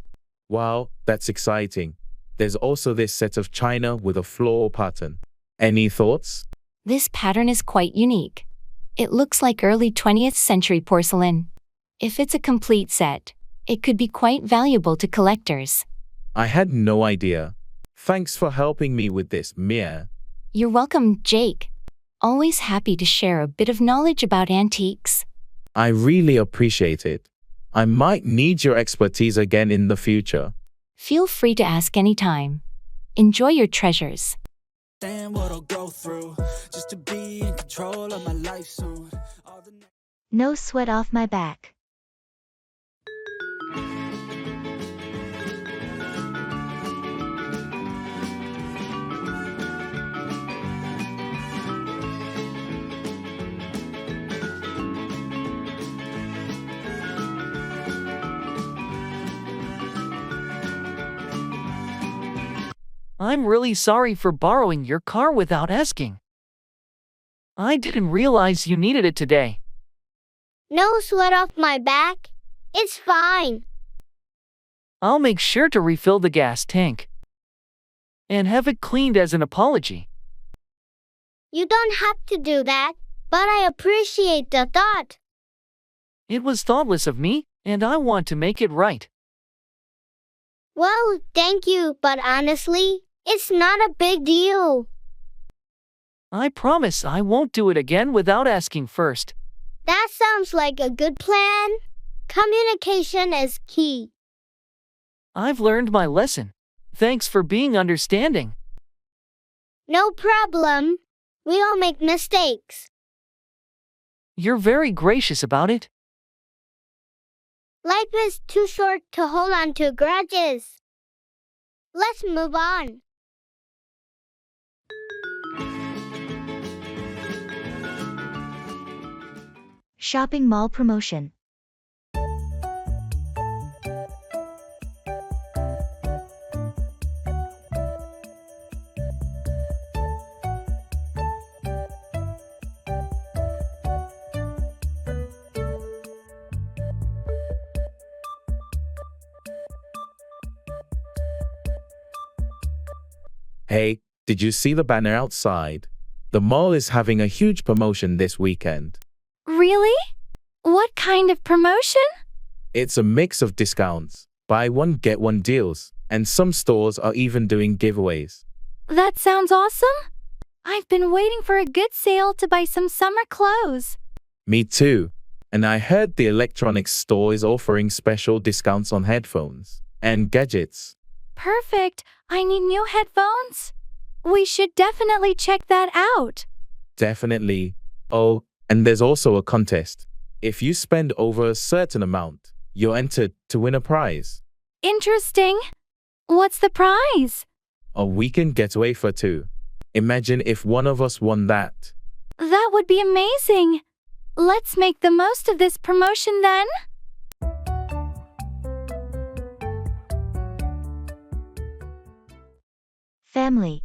Wow, that's exciting. There's also this set of china with a floral pattern. Any thoughts? This pattern is quite unique. It looks like early 20th century porcelain. If it's a complete set, it could be quite valuable to collectors. I had no idea. Thanks for helping me with this, Mia. You're welcome, Jake. Always happy to share a bit of knowledge about antiques. I really appreciate it. I might need your expertise again in the future. Feel free to ask anytime. Enjoy your treasures. Understand what I'll go through just to be in control of my life soon. No sweat off my back. I'm really sorry for borrowing your car without asking. I didn't realize you needed it today. No sweat off my back. It's fine. I'll make sure to refill the gas tank and have it cleaned as an apology. You don't have to do that, but I appreciate the thought. It was thoughtless of me, and I want to make it right. Well, thank you, but honestly, it's not a big deal. I promise I won't do it again without asking first. That sounds like a good plan. Communication is key. I've learned my lesson. Thanks for being understanding. No problem. We all make mistakes. You're very gracious about it. Life is too short to hold on to grudges. Let's move on. Shopping mall promotion. Hey, did you see the banner outside? The mall is having a huge promotion this weekend. Really? What kind of promotion? It's a mix of discounts, buy one get one deals, and some stores are even doing giveaways. That sounds awesome. I've been waiting for a good sale to buy some summer clothes. Me too. And I heard the electronics store is offering special discounts on headphones and gadgets. Perfect. I need new headphones. We should definitely check that out. Definitely. Oh, and there's also a contest. If you spend over a certain amount, you're entered to win a prize. Interesting. What's the prize? A weekend getaway for two. Imagine if one of us won that. That would be amazing. Let's make the most of this promotion then. Family.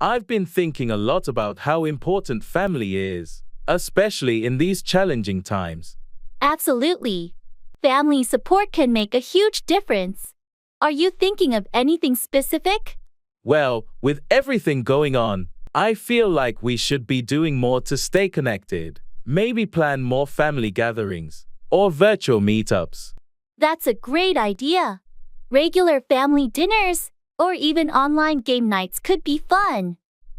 I've been thinking a lot about how important family is, especially in these challenging times. Absolutely. Family support can make a huge difference. Are you thinking of anything specific? Well, with everything going on, I feel like we should be doing more to stay connected. Maybe plan more family gatherings or virtual meetups. That's a great idea. Regular family dinners or even online game nights could be fun.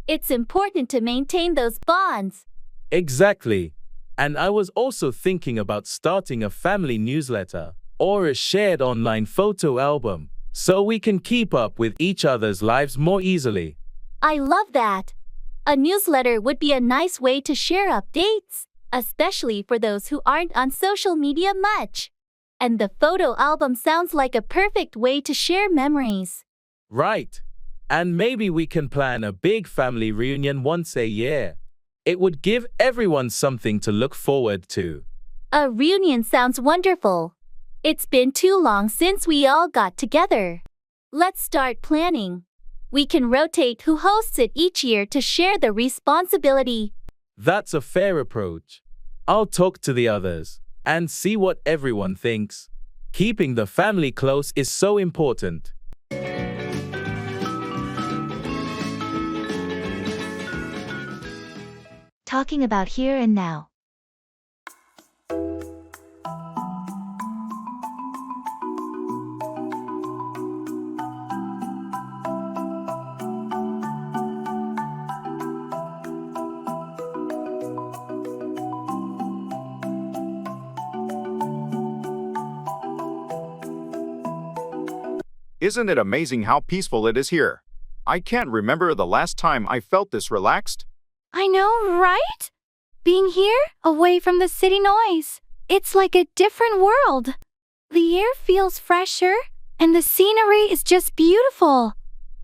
It's important to maintain those bonds. Exactly. And I was also thinking about starting a family newsletter or a shared online photo album so we can keep up with each other's lives more easily. I love that. A newsletter would be a nice way to share updates, especially for those who aren't on social media much. And the photo album sounds like a perfect way to share memories. Right. And maybe we can plan a big family reunion once a year. It would give everyone something to look forward to. A reunion sounds wonderful. It's been too long since we all got together. Let's start planning. We can rotate who hosts it each year to share the responsibility. That's a fair approach. I'll talk to the others and see what everyone thinks. Keeping the family close is so important. talking about here and now. Isn't it amazing how peaceful it is here? I can't remember the last time I felt this relaxed. I know, right? Being here, away from the city noise, it's like a different world. The air feels fresher, and the scenery is just beautiful.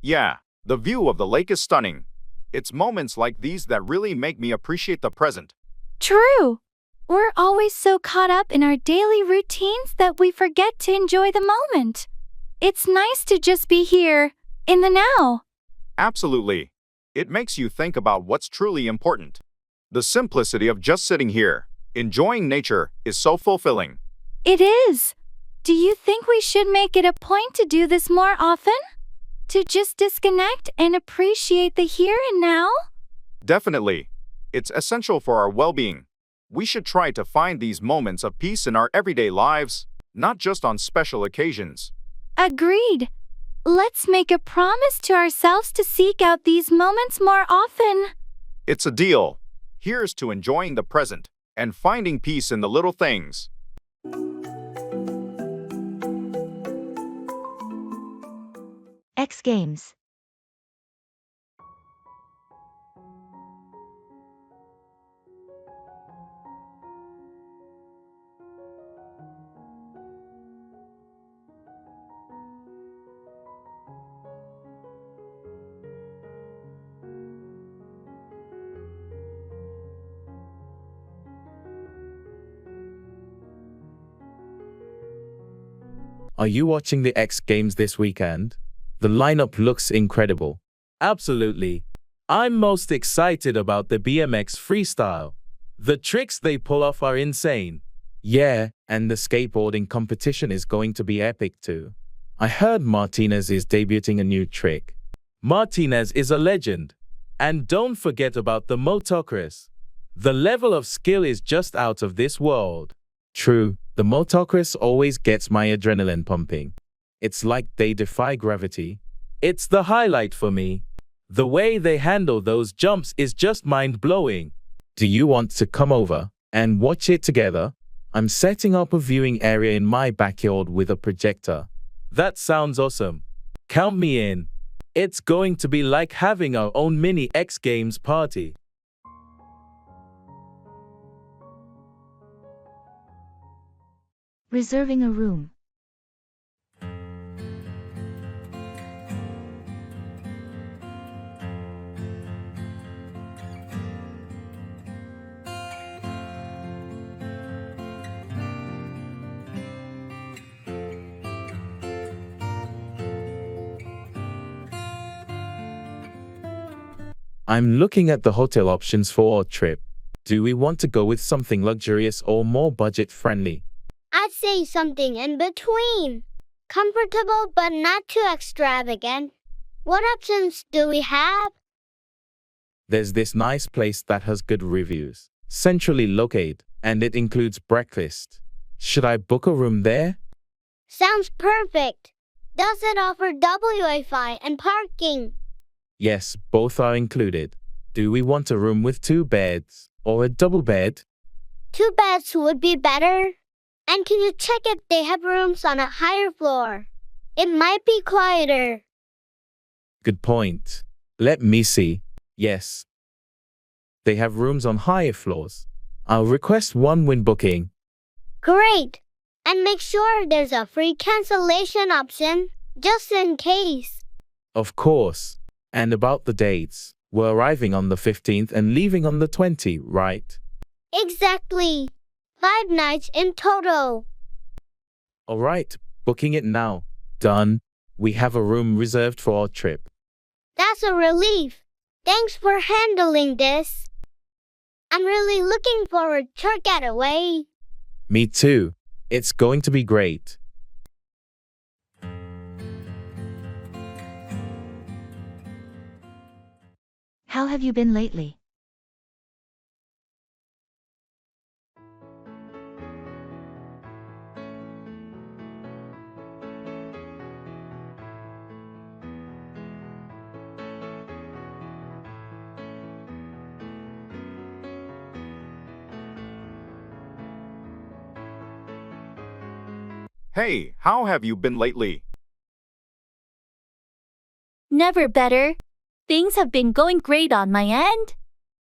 Yeah, the view of the lake is stunning. It's moments like these that really make me appreciate the present. True. We're always so caught up in our daily routines that we forget to enjoy the moment. It's nice to just be here, in the now. Absolutely. It makes you think about what's truly important. The simplicity of just sitting here, enjoying nature, is so fulfilling. It is. Do you think we should make it a point to do this more often? To just disconnect and appreciate the here and now? Definitely. It's essential for our well-being. We should try to find these moments of peace in our everyday lives, not just on special occasions. Agreed. Let's make a promise to ourselves to seek out these moments more often. It's a deal. Here's to enjoying the present and finding peace in the little things. X Games. Are you watching the X Games this weekend? The lineup looks incredible. Absolutely. I'm most excited about the BMX freestyle. The tricks they pull off are insane. Yeah, and the skateboarding competition is going to be epic too. I heard Martinez is debuting a new trick. Martinez is a legend. And don't forget about the motocross. The level of skill is just out of this world. True, the motocross always gets my adrenaline pumping. It's like they defy gravity. It's the highlight for me. The way they handle those jumps is just mind-blowing. Do you want to come over and watch it together? I'm setting up a viewing area in my backyard with a projector. That sounds awesome. Count me in. It's going to be like having our own mini X Games party. Reserving a room. I'm looking at the hotel options for our trip. Do we want to go with something luxurious or more budget-friendly? I'd say something in between. Comfortable but not too extravagant. What options do we have? There's this nice place that has good reviews, centrally located, and it includes breakfast. Should I book a room there? Sounds perfect. Does it offer Wi-Fi and parking? Yes, both are included. Do we want a room with 2 beds or a double bed? 2 beds would be better. And can you check if they have rooms on a higher floor? It might be quieter. Good point. Let me see. Yes. They have rooms on higher floors. I'll request one when booking. Great. And make sure there's a free cancellation option, just in case. Of course. And about the dates. We're arriving on the 15th and leaving on the 20th, right? Exactly. 5 nights in total. All right, booking it now. Done. We have a room reserved for our trip. That's a relief. Thanks for handling this. I'm really looking forward to our getaway. Me too. It's going to be great. How have you been lately? Hey, how have you been lately? Never better. Things have been going great on my end.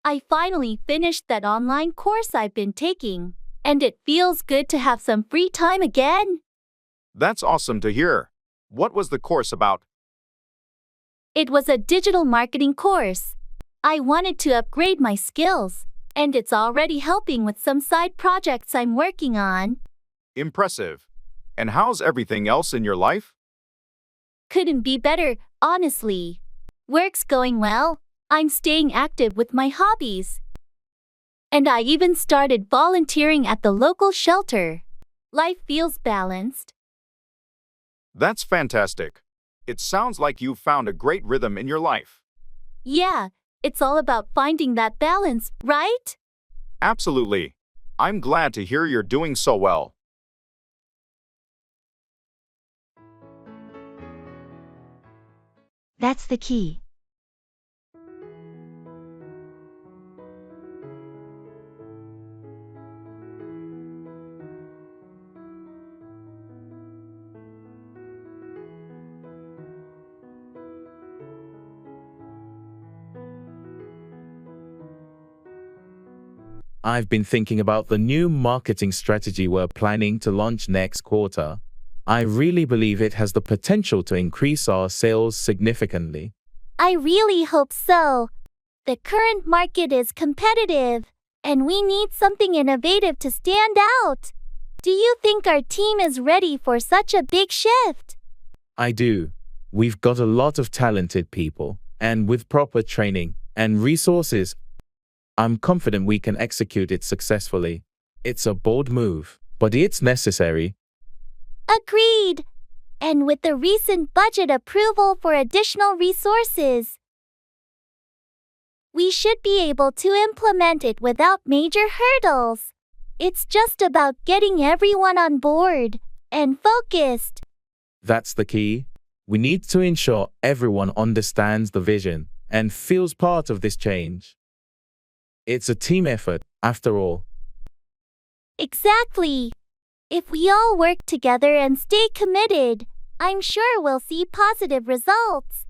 I finally finished that online course I've been taking, and it feels good to have some free time again. That's awesome to hear. What was the course about? It was a digital marketing course. I wanted to upgrade my skills, and it's already helping with some side projects I'm working on. Impressive. And how's everything else in your life? Couldn't be better, honestly. Work's going well. I'm staying active with my hobbies. And I even started volunteering at the local shelter. Life feels balanced. That's fantastic. It sounds like you've found a great rhythm in your life. Yeah, it's all about finding that balance, right? Absolutely. I'm glad to hear you're doing so well. That's the key. I've been thinking about the new marketing strategy we're planning to launch next quarter. I really believe it has the potential to increase our sales significantly. I really hope so. The current market is competitive, and we need something innovative to stand out. Do you think our team is ready for such a big shift? I do. We've got a lot of talented people, and with proper training and resources, I'm confident we can execute it successfully. It's a bold move, but it's necessary. Agreed. And with the recent budget approval for additional resources, we should be able to implement it without major hurdles. It's just about getting everyone on board and focused. That's the key. We need to ensure everyone understands the vision and feels part of this change. It's a team effort, after all. Exactly. If we all work together and stay committed, I'm sure we'll see positive results.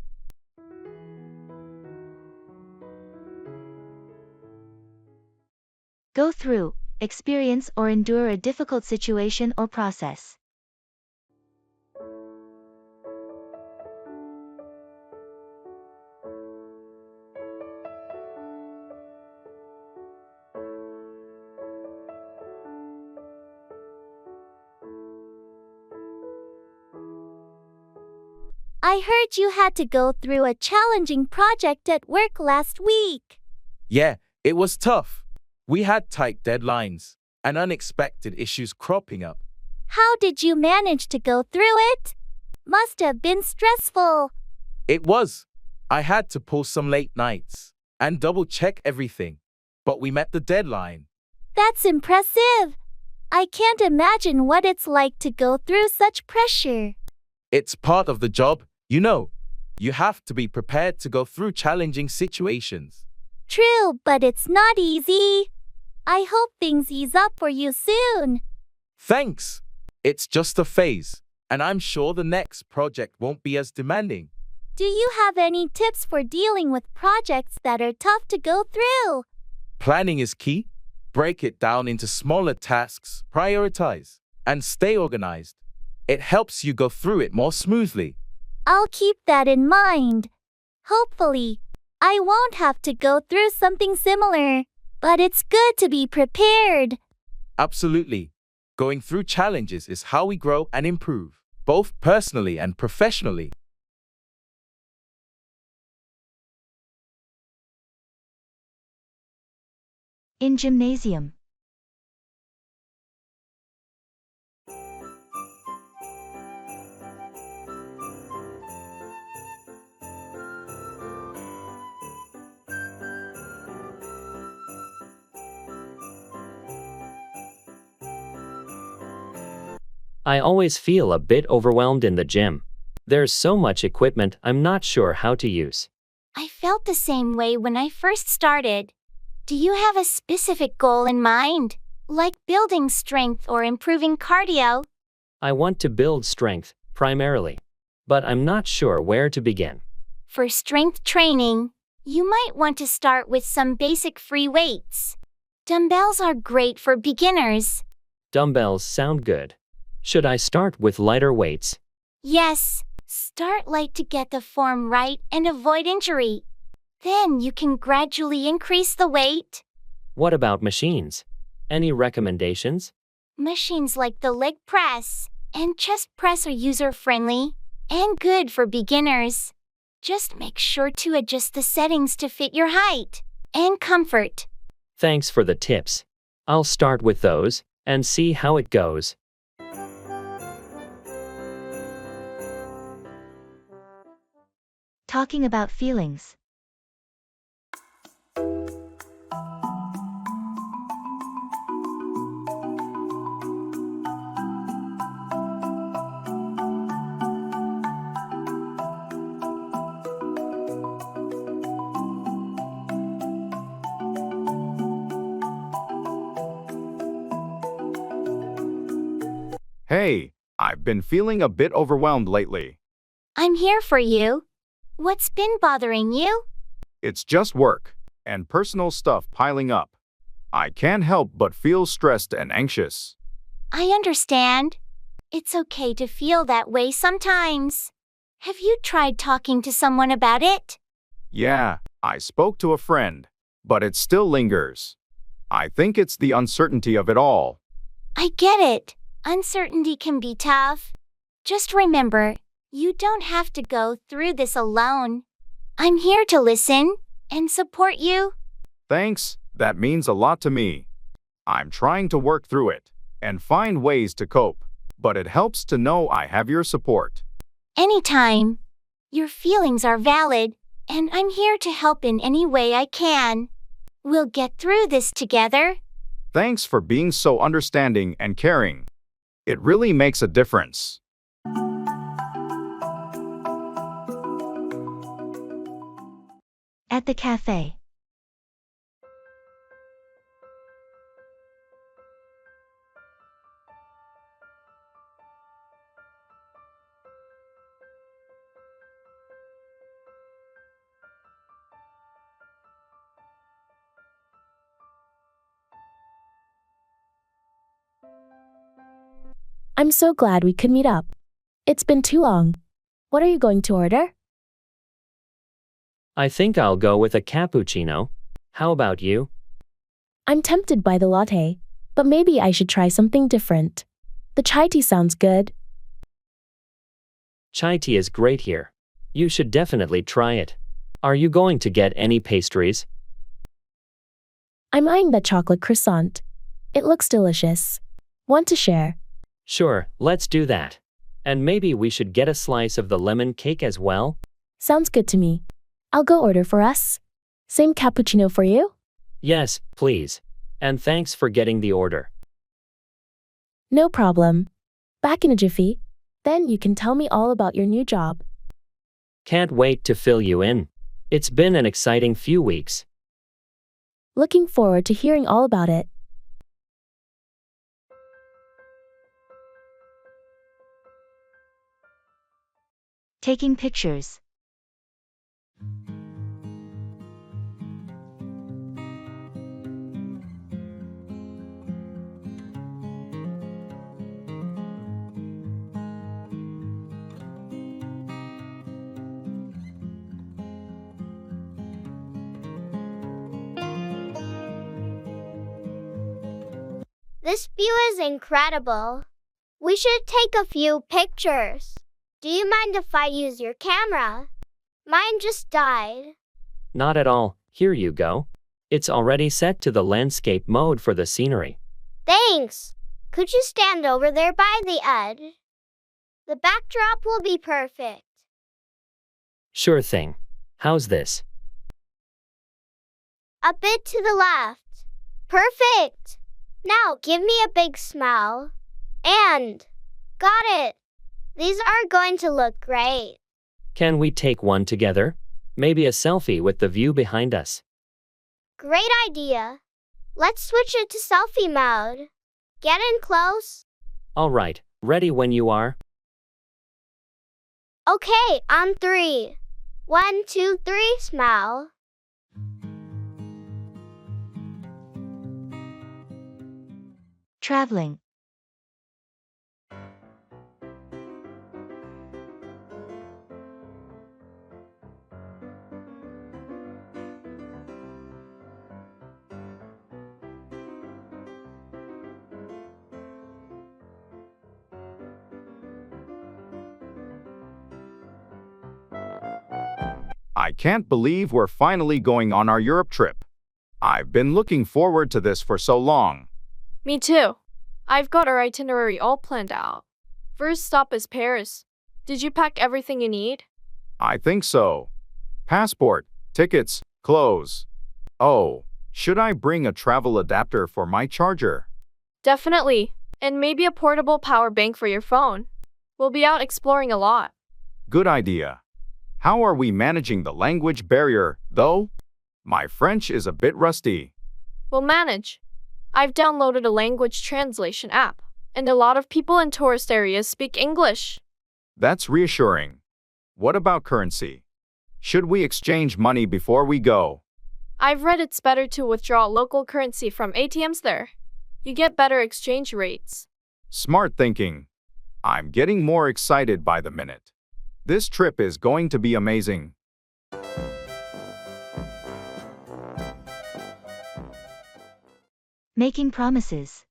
Go through, experience or endure a difficult situation or process. I heard you had to go through a challenging project at work last week. Yeah, it was tough. We had tight deadlines and unexpected issues cropping up. How did you manage to go through it? Must have been stressful. It was. I had to pull some late nights and double-check everything, but we met the deadline. That's impressive. I can't imagine what it's like to go through such pressure. It's part of the job, you know. You have to be prepared to go through challenging situations. True, but it's not easy. I hope things ease up for you soon. Thanks. It's just a phase, and I'm sure the next project won't be as demanding. Do you have any tips for dealing with projects that are tough to go through? Planning is key. Break it down into smaller tasks, prioritize, and stay organized. It helps you go through it more smoothly. I'll keep that in mind. Hopefully, I won't have to go through something similar, but it's good to be prepared. Absolutely. Going through challenges is how we grow and improve, both personally and professionally. In gymnasium. I always feel a bit overwhelmed in the gym. There's so much equipment I'm not sure how to use. I felt the same way when I first started. Do you have a specific goal in mind, like building strength or improving cardio? I want to build strength, primarily. But I'm not sure where to begin. For strength training, you might want to start with some basic free weights. Dumbbells are great for beginners. Dumbbells sound good. Should I start with lighter weights? Yes, start light to get the form right and avoid injury. Then you can gradually increase the weight. What about machines? Any recommendations? Machines like the leg press and chest press are user-friendly and good for beginners. Just make sure to adjust the settings to fit your height and comfort. Thanks for the tips. I'll start with those and see how it goes. Talking about feelings. Hey, I've been feeling a bit overwhelmed lately. I'm here for you. What's been bothering you? It's just work and personal stuff piling up. I can't help but feel stressed and anxious. I understand. It's okay to feel that way sometimes. Have you tried talking to someone about it? Yeah, I spoke to a friend, but it still lingers. I think it's the uncertainty of it all. I get it. Uncertainty can be tough. Just remember, you don't have to go through this alone. I'm here to listen and support you. Thanks, that means a lot to me. I'm trying to work through it and find ways to cope, but it helps to know I have your support. Anytime. Your feelings are valid, and I'm here to help in any way I can. We'll get through this together. Thanks for being so understanding and caring. It really makes a difference. At the cafe. I'm so glad we could meet up. It's been too long. What are you going to order? I think I'll go with a cappuccino. How about you? I'm tempted by the latte, but maybe I should try something different. The chai tea sounds good. Chai tea is great here. You should definitely try it. Are you going to get any pastries? I'm eyeing that chocolate croissant. It looks delicious. Want to share? Sure, let's do that. And maybe we should get a slice of the lemon cake as well? Sounds good to me. I'll go order for us. Same cappuccino for you? Yes, please. And thanks for getting the order. No problem. Back in a jiffy. Then you can tell me all about your new job. Can't wait to fill you in. It's been an exciting few weeks. Looking forward to hearing all about it. Taking pictures. This view is incredible. We should take a few pictures. Do you mind if I use your camera? Mine just died. Not at all. Here you go. It's already set to the landscape mode for the scenery. Thanks. Could you stand over there by the edge? The backdrop will be perfect. Sure thing. How's this? A bit to the left. Perfect. Now give me a big smile. And got it. These are going to look great. Can we take one together? Maybe a selfie with the view behind us. Great idea. Let's switch it to selfie mode. Get in close. All right, Ready when you are? Okay, on 3. 1, 2, 3, smile. Traveling. I can't believe we're finally going on our Europe trip. I've been looking forward to this for so long. Me too. I've got our itinerary all planned out. First stop is Paris. Did you pack everything you need? I think so. Passport, tickets, clothes. Oh, should I bring a travel adapter for my charger? Definitely. And maybe a portable power bank for your phone. We'll be out exploring a lot. Good idea. How are we managing the language barrier, though? My French is a bit rusty. We'll manage. I've downloaded a language translation app, and a lot of people in tourist areas speak English. That's reassuring. What about currency? Should we exchange money before we go? I've read it's better to withdraw local currency from ATMs there. You get better exchange rates. Smart thinking. I'm getting more excited by the minute. This trip is going to be amazing. Making promises.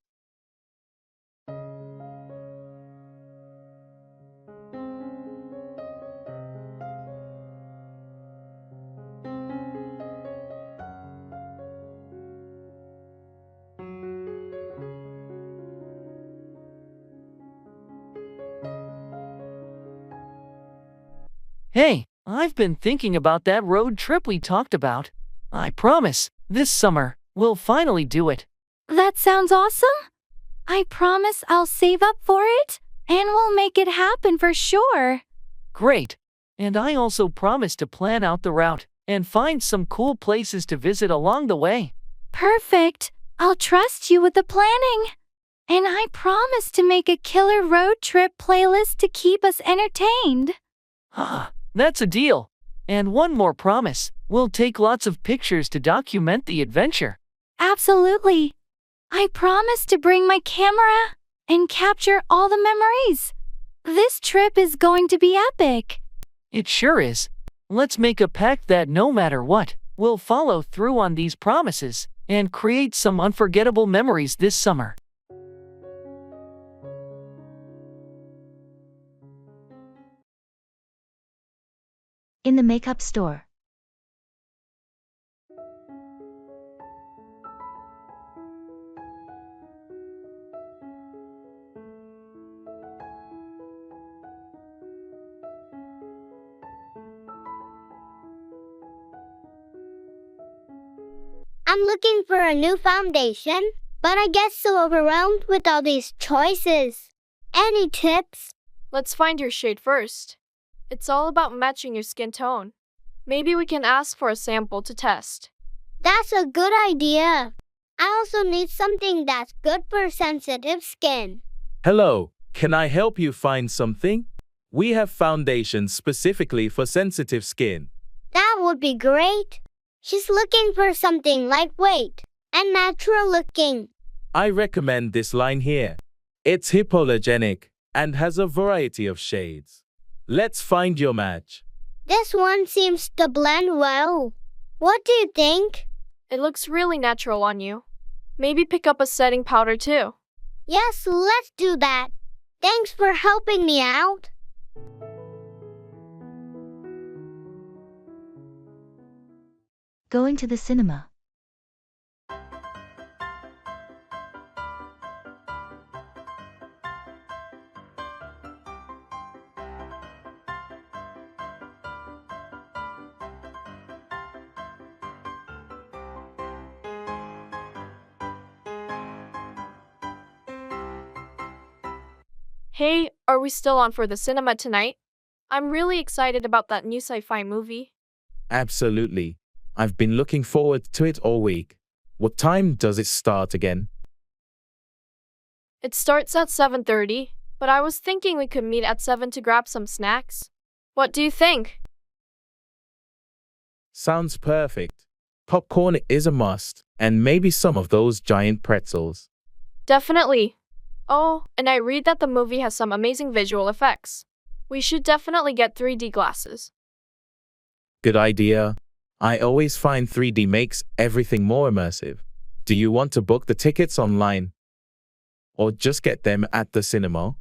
Hey, I've been thinking about that road trip we talked about. I promise, this summer, we'll finally do it. That sounds awesome. I promise I'll save up for it, and we'll make it happen for sure. Great. And I also promise to plan out the route and find some cool places to visit along the way. Perfect. I'll trust you with the planning. And I promise to make a killer road trip playlist to keep us entertained. That's a deal. And one more promise. We'll take lots of pictures to document the adventure. Absolutely. I promise to bring my camera and capture all the memories. This trip is going to be epic. It sure is. Let's make a pact that no matter what, we'll follow through on these promises and create some unforgettable memories this summer. In the makeup store. I'm looking for a new foundation, but I get so overwhelmed with all these choices. Any tips? Let's find your shade first. It's all about matching your skin tone. Maybe we can ask for a sample to test. That's a good idea. I also need something that's good for sensitive skin. Hello, can I help you find something? We have foundations specifically for sensitive skin. That would be great. She's looking for something lightweight and natural looking. I recommend this line here. It's hypoallergenic and has a variety of shades. Let's find your match. This one seems to blend well. What do you think? It looks really natural on you. Maybe pick up a setting powder too. Yes, let's do that. Thanks for helping me out. Going to the cinema. Hey, are we still on for the cinema tonight? I'm really excited about that new sci-fi movie. Absolutely. I've been looking forward to it all week. What time does it start again? It starts at 7:30. but I was thinking we could meet at 7 to grab some snacks. What do you think? Sounds perfect. Popcorn is a must, and maybe some of those giant pretzels. Definitely. Oh, and I read that the movie has some amazing visual effects. We should definitely get 3D glasses. Good idea. I always find 3D makes everything more immersive. Do you want to book the tickets online? Or just get them at the cinema?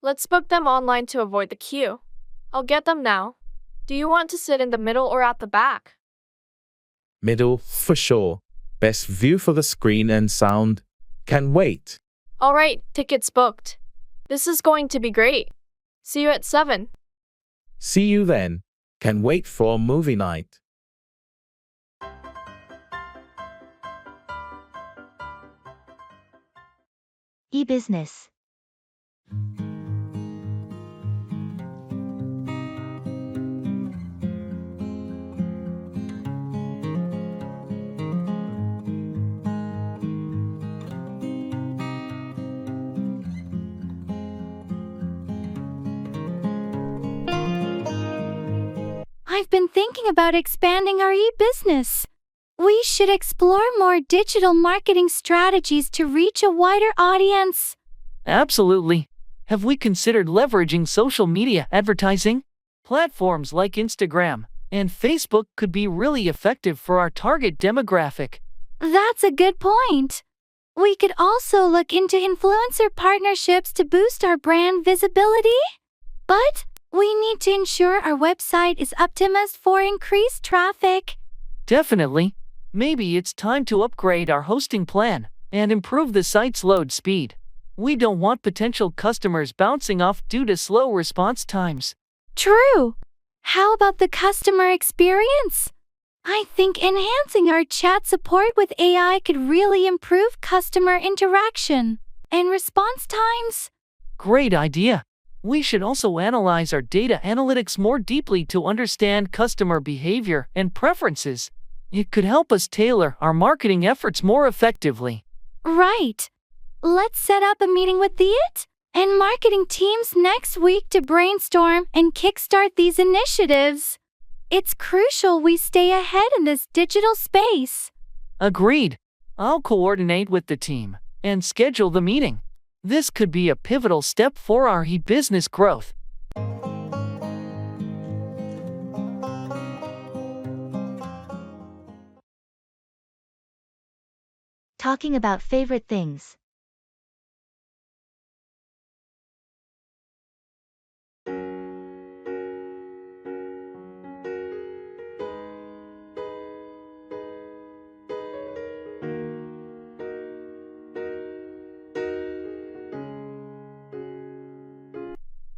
Let's book them online to avoid the queue. I'll get them now. Do you want to sit in the middle or at the back? Middle, for sure. Best view for the screen and sound. Can wait. Alright, tickets booked. This is going to be great. See you at 7. See you then. Can wait for movie night. E-business. I've been thinking about expanding our e-business. We should explore more digital marketing strategies to reach a wider audience. Absolutely. Have we considered leveraging social media advertising? Platforms like Instagram and Facebook could be really effective for our target demographic. That's a good point. We could also look into influencer partnerships to boost our brand visibility. But we need to ensure our website is optimized for increased traffic. Definitely. Maybe it's time to upgrade our hosting plan and improve the site's load speed. We don't want potential customers bouncing off due to slow response times. True. How about the customer experience? I think enhancing our chat support with AI could really improve customer interaction and response times. Great idea. We should also analyze our data analytics more deeply to understand customer behavior and preferences. It could help us tailor our marketing efforts more effectively. Right. Let's set up a meeting with the IT and marketing teams next week to brainstorm and kickstart these initiatives. It's crucial we stay ahead in this digital space. Agreed. I'll coordinate with the team and schedule the meeting. This could be a pivotal step for our e-business growth. Talking about favorite things.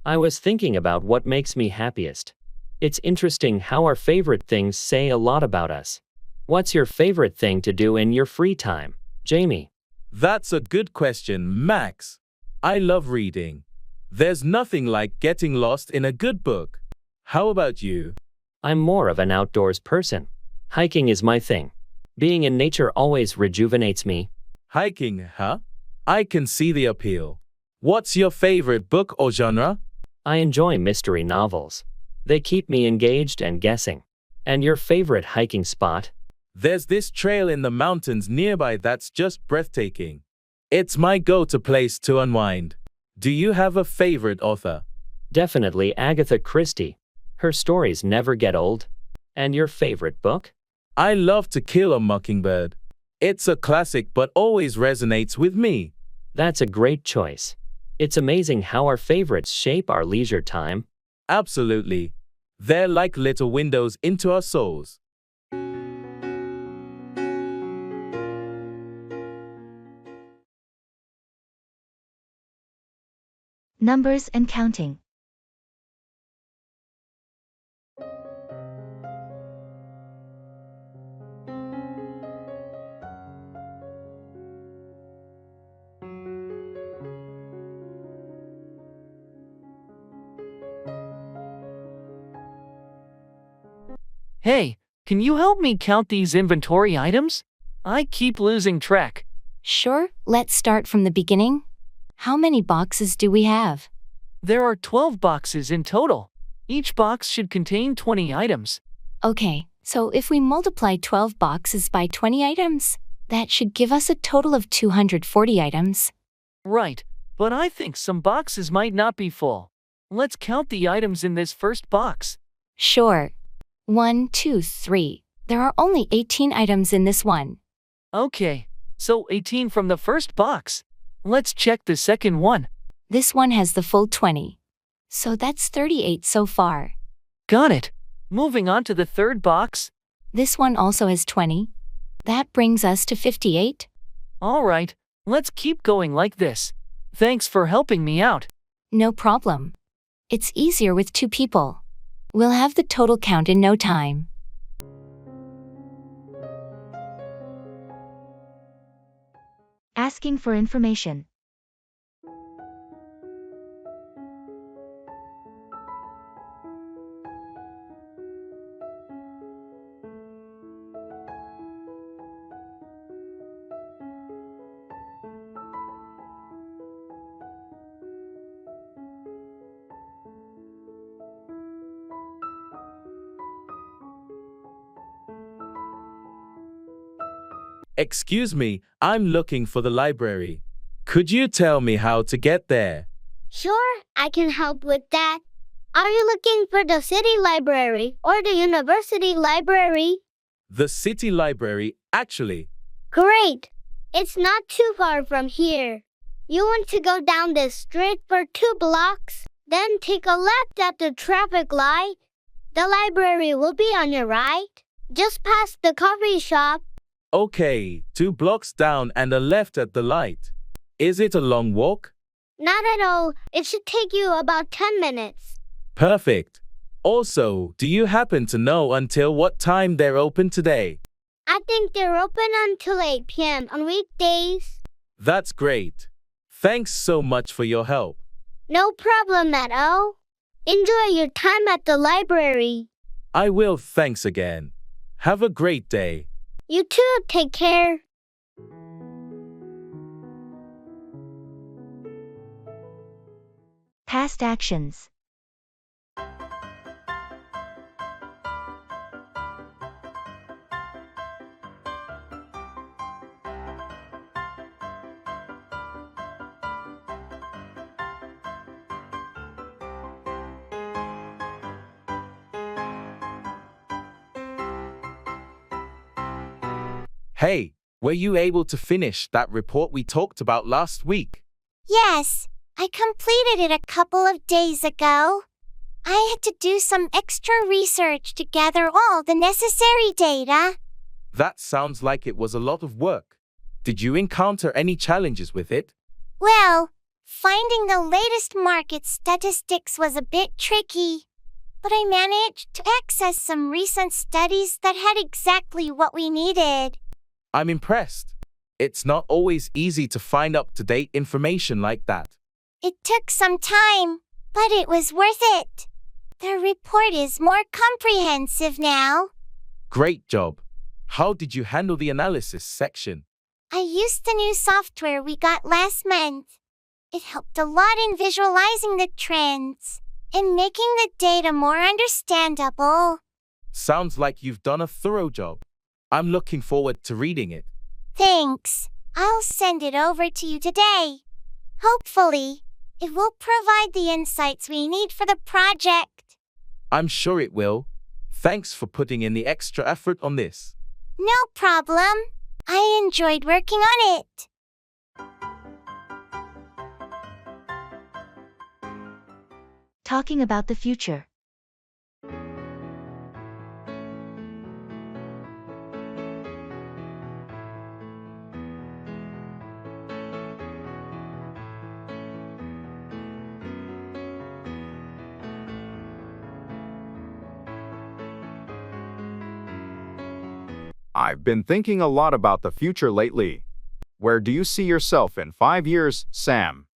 I was thinking about what makes me happiest. It's interesting how our favorite things say a lot about us. What's your favorite thing to do in your free time, Jamie? That's a good question, Max. I love reading. There's nothing like getting lost in a good book. How about you? I'm more of an outdoors person. Hiking is my thing. Being in nature always rejuvenates me. Hiking, huh? I can see the appeal. What's your favorite book or genre? I enjoy mystery novels. They keep me engaged and guessing. And your favorite hiking spot? There's this trail in the mountains nearby that's just breathtaking. It's my go-to place to unwind. Do you have a favorite author? Definitely Agatha Christie. Her stories never get old. And your favorite book? I love To Kill a Mockingbird. It's a classic but always resonates with me. That's a great choice. It's amazing how our favorites shape our leisure time. Absolutely. They're like little windows into our souls. Numbers and counting. Hey, can you help me count these inventory items? I keep losing track. Sure, let's start from the beginning. How many boxes do we have? There are 12 boxes in total. Each box should contain 20 items. Okay, so if we multiply 12 boxes by 20 items, that should give us a total of 240 items. Right, but I think some boxes might not be full. Let's count the items in this first box. Sure. 1, 2, 3. There are only 18 items in this one. Okay, so 18 from the first box. Let's check the second one. This one has the full 20. So that's 38 so far. Got it. Moving on to the third box. This one also has 20. That brings us to 58. All right, let's keep going like this. Thanks for helping me out. No problem. It's easier with 2 people. We'll have the total count in no time. Asking for information. Excuse me, I'm looking for the library. Could you tell me how to get there? Sure, I can help with that. Are you looking for the city library or the university library? The city library, actually. Great! It's not too far from here. You want to go down this street for 2 blocks, then take a left at the traffic light. The library will be on your right, just past the coffee shop. Okay, 2 blocks down and a left at the light. Is it a long walk? Not at all. It should take you about 10 minutes. Perfect. Also, do you happen to know until what time they're open today? I think they're open until 8 p.m. on weekdays. That's great. Thanks so much for your help. No problem at all. Enjoy your time at the library. I will, thanks again. Have a great day. You too, take care. Past actions. Hey, were you able to finish that report we talked about last week? Yes, I completed it a couple of days ago. I had to do some extra research to gather all the necessary data. That sounds like it was a lot of work. Did you encounter any challenges with it? Well, finding the latest market statistics was a bit tricky, but I managed to access some recent studies that had exactly what we needed. I'm impressed. It's not always easy to find up-to-date information like that. It took some time, but it was worth it. The report is more comprehensive now. Great job. How did you handle the analysis section? I used the new software we got last month. It helped a lot in visualizing the trends and making the data more understandable. Sounds like you've done a thorough job. I'm looking forward to reading it. Thanks. I'll send it over to you today. Hopefully, it will provide the insights we need for the project. I'm sure it will. Thanks for putting in the extra effort on this. No problem. I enjoyed working on it. Talking about the future. I've been thinking a lot about the future lately. Where do you see yourself in 5 years, Sam?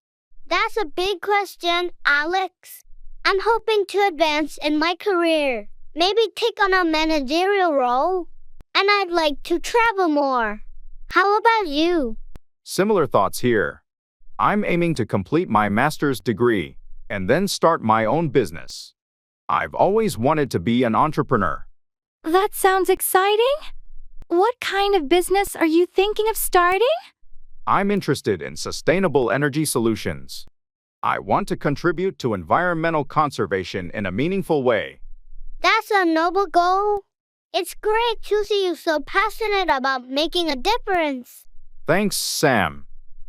That's a big question, Alex. I'm hoping to advance in my career, maybe take on a managerial role, and I'd like to travel more. How about you? Similar thoughts here. I'm aiming to complete my master's degree and then start my own business. I've always wanted to be an entrepreneur. That sounds exciting. What kind of business are you thinking of starting? I'm interested in sustainable energy solutions. I want to contribute to environmental conservation in a meaningful way. That's a noble goal. It's great to see you so passionate about making a difference. Thanks, Sam.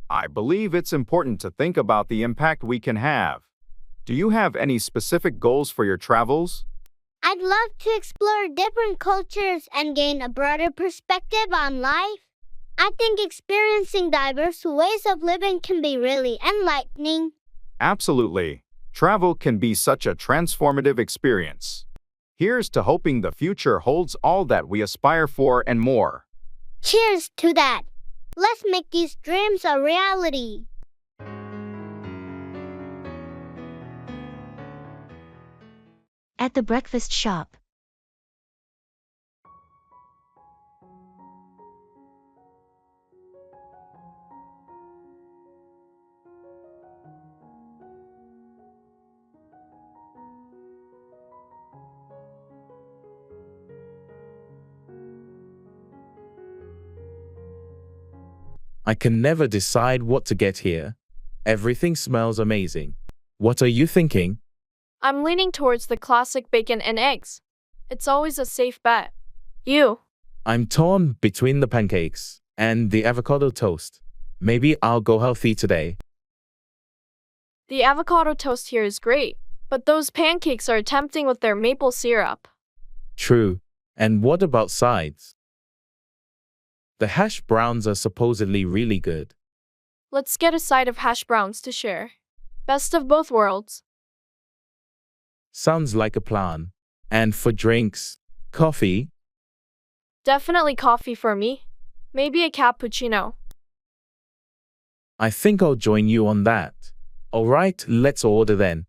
I believe it's important to think about the impact we can have. Do you have any specific goals for your travels? I'd love to explore different cultures and gain a broader perspective on life. I think experiencing diverse ways of living can be really enlightening. Absolutely. Travel can be such a transformative experience. Here's to hoping the future holds all that we aspire for and more. Cheers to that. Let's make these dreams a reality. At the breakfast shop. I can never decide what to get here. Everything smells amazing. What are you thinking? I'm leaning towards the classic bacon and eggs. It's always a safe bet. You? I'm torn between the pancakes and the avocado toast. Maybe I'll go healthy today. The avocado toast here is great, but those pancakes are tempting with their maple syrup. True. And what about sides? The hash browns are supposedly really good. Let's get a side of hash browns to share. Best of both worlds. Sounds like a plan. And for drinks, coffee? Definitely coffee for me. Maybe a cappuccino. I think I'll join you on that. All right, let's order then.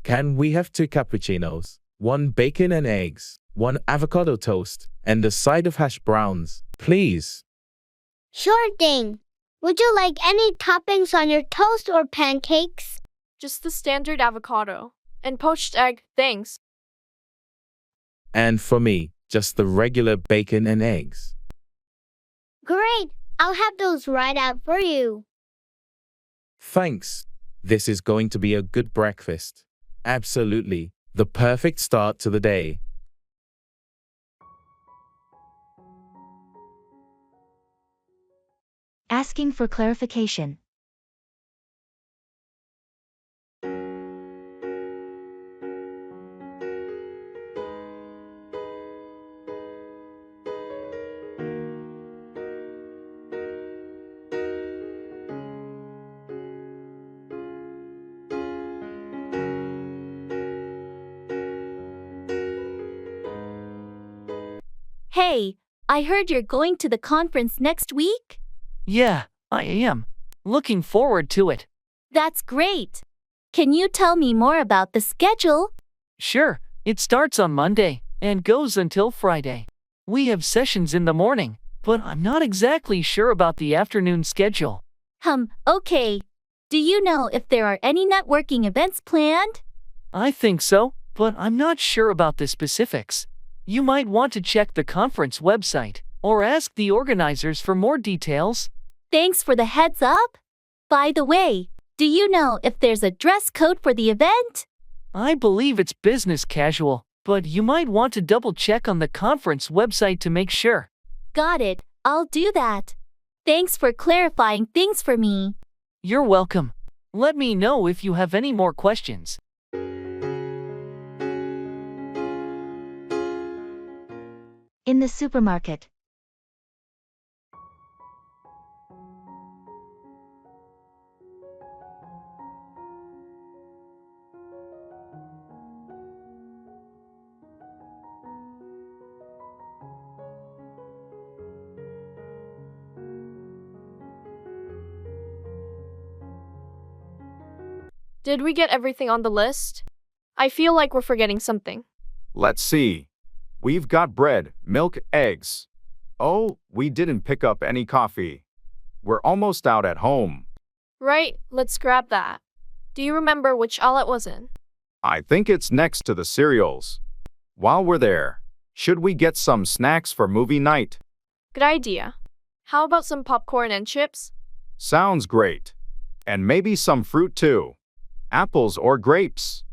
Can we have 2 cappuccinos, 1 bacon and eggs, 1 avocado toast, and a side of hash browns, please? Sure thing. Would you like any toppings on your toast or pancakes? Just the standard avocado. And poached egg, thanks. And for me, just the regular bacon and eggs. Great. I'll have those right out for you. Thanks. This is going to be a good breakfast. Absolutely. The perfect start to the day. Asking for clarification. Hey, I heard you're going to the conference next week? Yeah, I am. Looking forward to it. That's great. Can you tell me more about the schedule? Sure, it starts on Monday and goes until Friday. We have sessions in the morning, but I'm not exactly sure about the afternoon schedule. Okay. Do you know if there are any networking events planned? I think so, but I'm not sure about the specifics. You might want to check the conference website or ask the organizers for more details. Thanks for the heads up. By the way, do you know if there's a dress code for the event? I believe it's business casual, but you might want to double check on the conference website to make sure. Got it. I'll do that. Thanks for clarifying things for me. You're welcome. Let me know if you have any more questions. In the supermarket. Did we get everything on the list? I feel like we're forgetting something. Let's see. We've got bread, milk, eggs. Oh, we didn't pick up any coffee. We're almost out at home. Right, let's grab that. Do you remember which aisle it was in? I think it's next to the cereals. While we're there, should we get some snacks for movie night? Good idea. How about some popcorn and chips? Sounds great. And maybe some fruit too. Apples or grapes?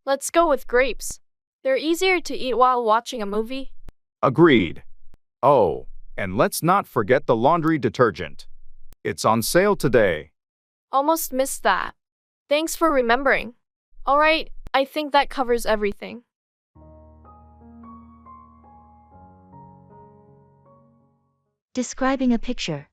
Let's go with grapes. They're easier to eat while watching a movie. Agreed. Oh, and let's not forget the laundry detergent. It's on sale today. Almost missed that. Thanks for remembering. Alright, I think that covers everything. Describing a picture.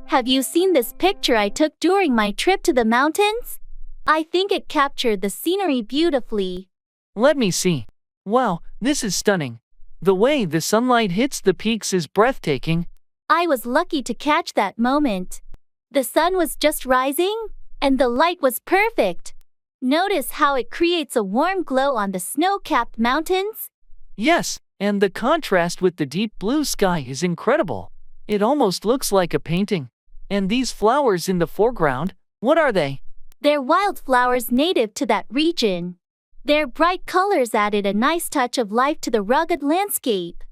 Have you seen this picture I took during my trip to the mountains? I think it captured the scenery beautifully. Let me see. Wow, this is stunning. The way the sunlight hits the peaks is breathtaking. I was lucky to catch that moment. The sun was just rising, and the light was perfect. Notice how it creates a warm glow on the snow-capped mountains? Yes, and the contrast with the deep blue sky is incredible. It almost looks like a painting. And these flowers in the foreground, what are they? They're wildflowers native to that region. Their bright colors added a nice touch of life to the rugged landscape.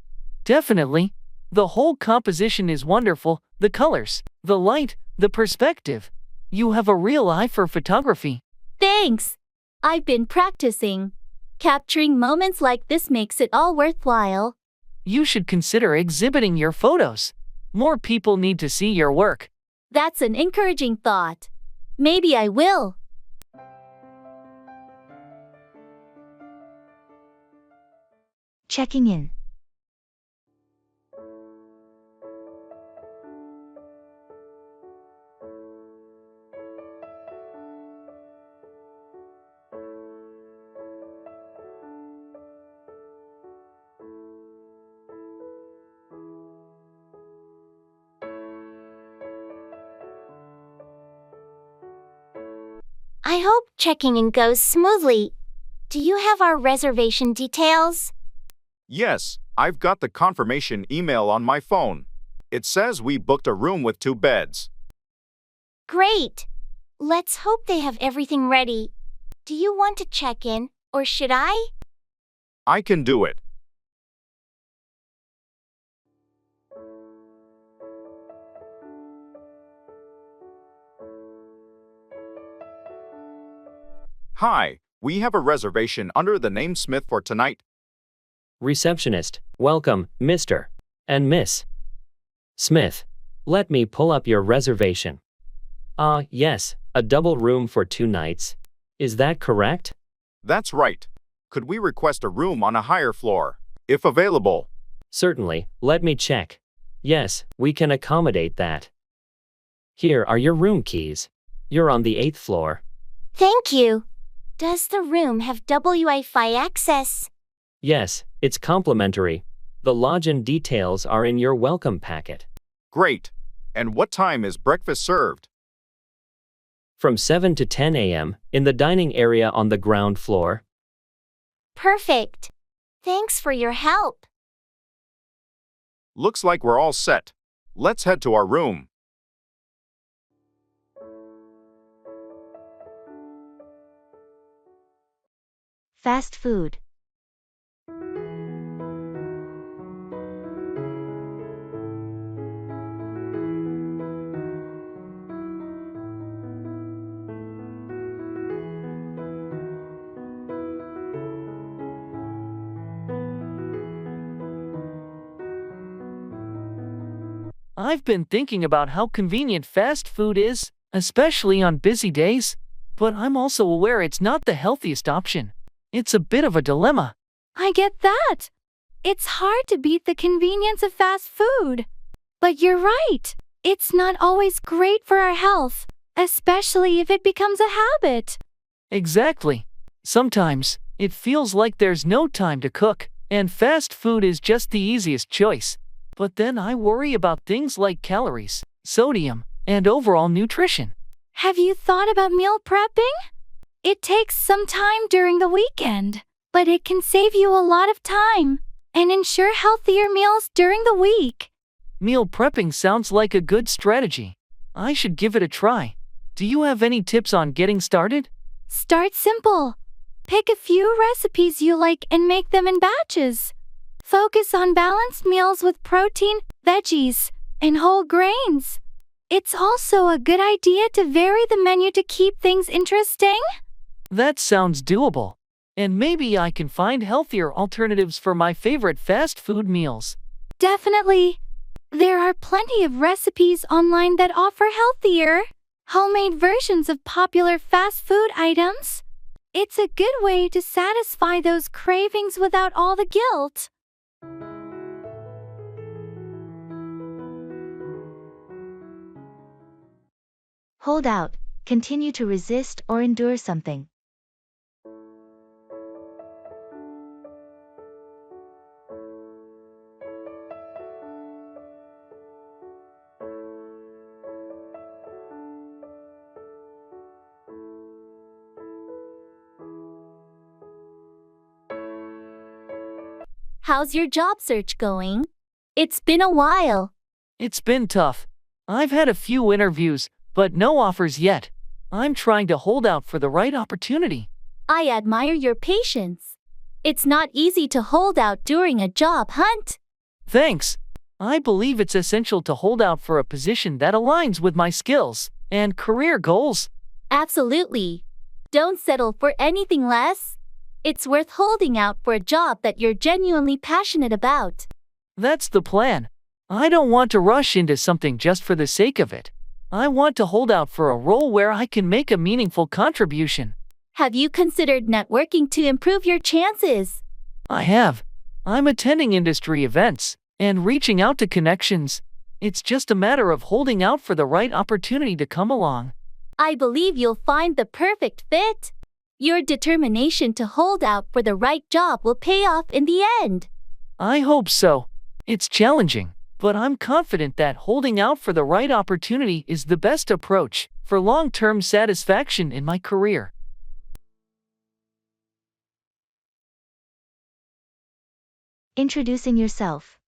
Definitely. The whole composition is wonderful. The colors, the light, the perspective. You have a real eye for photography. Thanks. I've been practicing. Capturing moments like this makes it all worthwhile. You should consider exhibiting your photos. More people need to see your work. That's an encouraging thought. Maybe I will. Checking in. I hope checking in goes smoothly. Do you have our reservation details? Yes, I've got the confirmation email on my phone. It says we booked a room with 2 beds. Great. Let's hope they have everything ready. Do you want to check in, or should I? I can do it. Hi, we have a reservation under the name Smith for tonight. Receptionist, welcome, Mr. and Miss Smith. Let me pull up your reservation. Yes, a double room for 2 nights. Is that correct? That's right. Could we request a room on a higher floor, if available? Certainly, let me check. Yes, we can accommodate that. Here are your room keys. You're on the 8th floor. Thank you. Does the room have Wi-Fi access? Yes, it's complimentary. The lodging details are in your welcome packet. Great. And what time is breakfast served? From 7 to 10 a.m. in the dining area on the ground floor. Perfect. Thanks for your help. Looks like we're all set. Let's head to our room. Fast food. I've been thinking about how convenient fast food is, especially on busy days. But I'm also aware it's not the healthiest option. It's a bit of a dilemma. I get that. It's hard to beat the convenience of fast food. But you're right. It's not always great for our health. especially if it becomes a habit. Exactly. Sometimes, it feels like there's no time to cook, and fast food is just the easiest choice. But then I worry about things like calories, sodium, and overall nutrition. Have you thought about meal prepping? It takes some time during the weekend, but it can save you a lot of time and ensure healthier meals during the week. Meal prepping sounds like a good strategy. I should give it a try. Do you have any tips on getting started? Start simple. Pick a few recipes you like and make them in batches. Focus on balanced meals with protein, veggies, and whole grains. It's also a good idea to vary the menu to keep things interesting. That sounds doable. And maybe I can find healthier alternatives for my favorite fast food meals. Definitely. There are plenty of recipes online that offer healthier, homemade versions of popular fast food items. It's a good way to satisfy those cravings without all the guilt. Hold out, continue to resist or endure something. How's your job search going? It's been a while. It's been tough. I've had a few interviews, but no offers yet. I'm trying to hold out for the right opportunity. I admire your patience. It's not easy to hold out during a job hunt. Thanks. I believe it's essential to hold out for a position that aligns with my skills and career goals. Absolutely. Don't settle for anything less. It's worth holding out for a job that you're genuinely passionate about. That's the plan. I don't want to rush into something just for the sake of it. I want to hold out for a role where I can make a meaningful contribution. Have you considered networking to improve your chances? I have. I'm attending industry events and reaching out to connections. It's just a matter of holding out for the right opportunity to come along. I believe you'll find the perfect fit. Your determination to hold out for the right job will pay off in the end. I hope so. It's challenging, but I'm confident that holding out for the right opportunity is the best approach for long-term satisfaction in my career. Introducing yourself.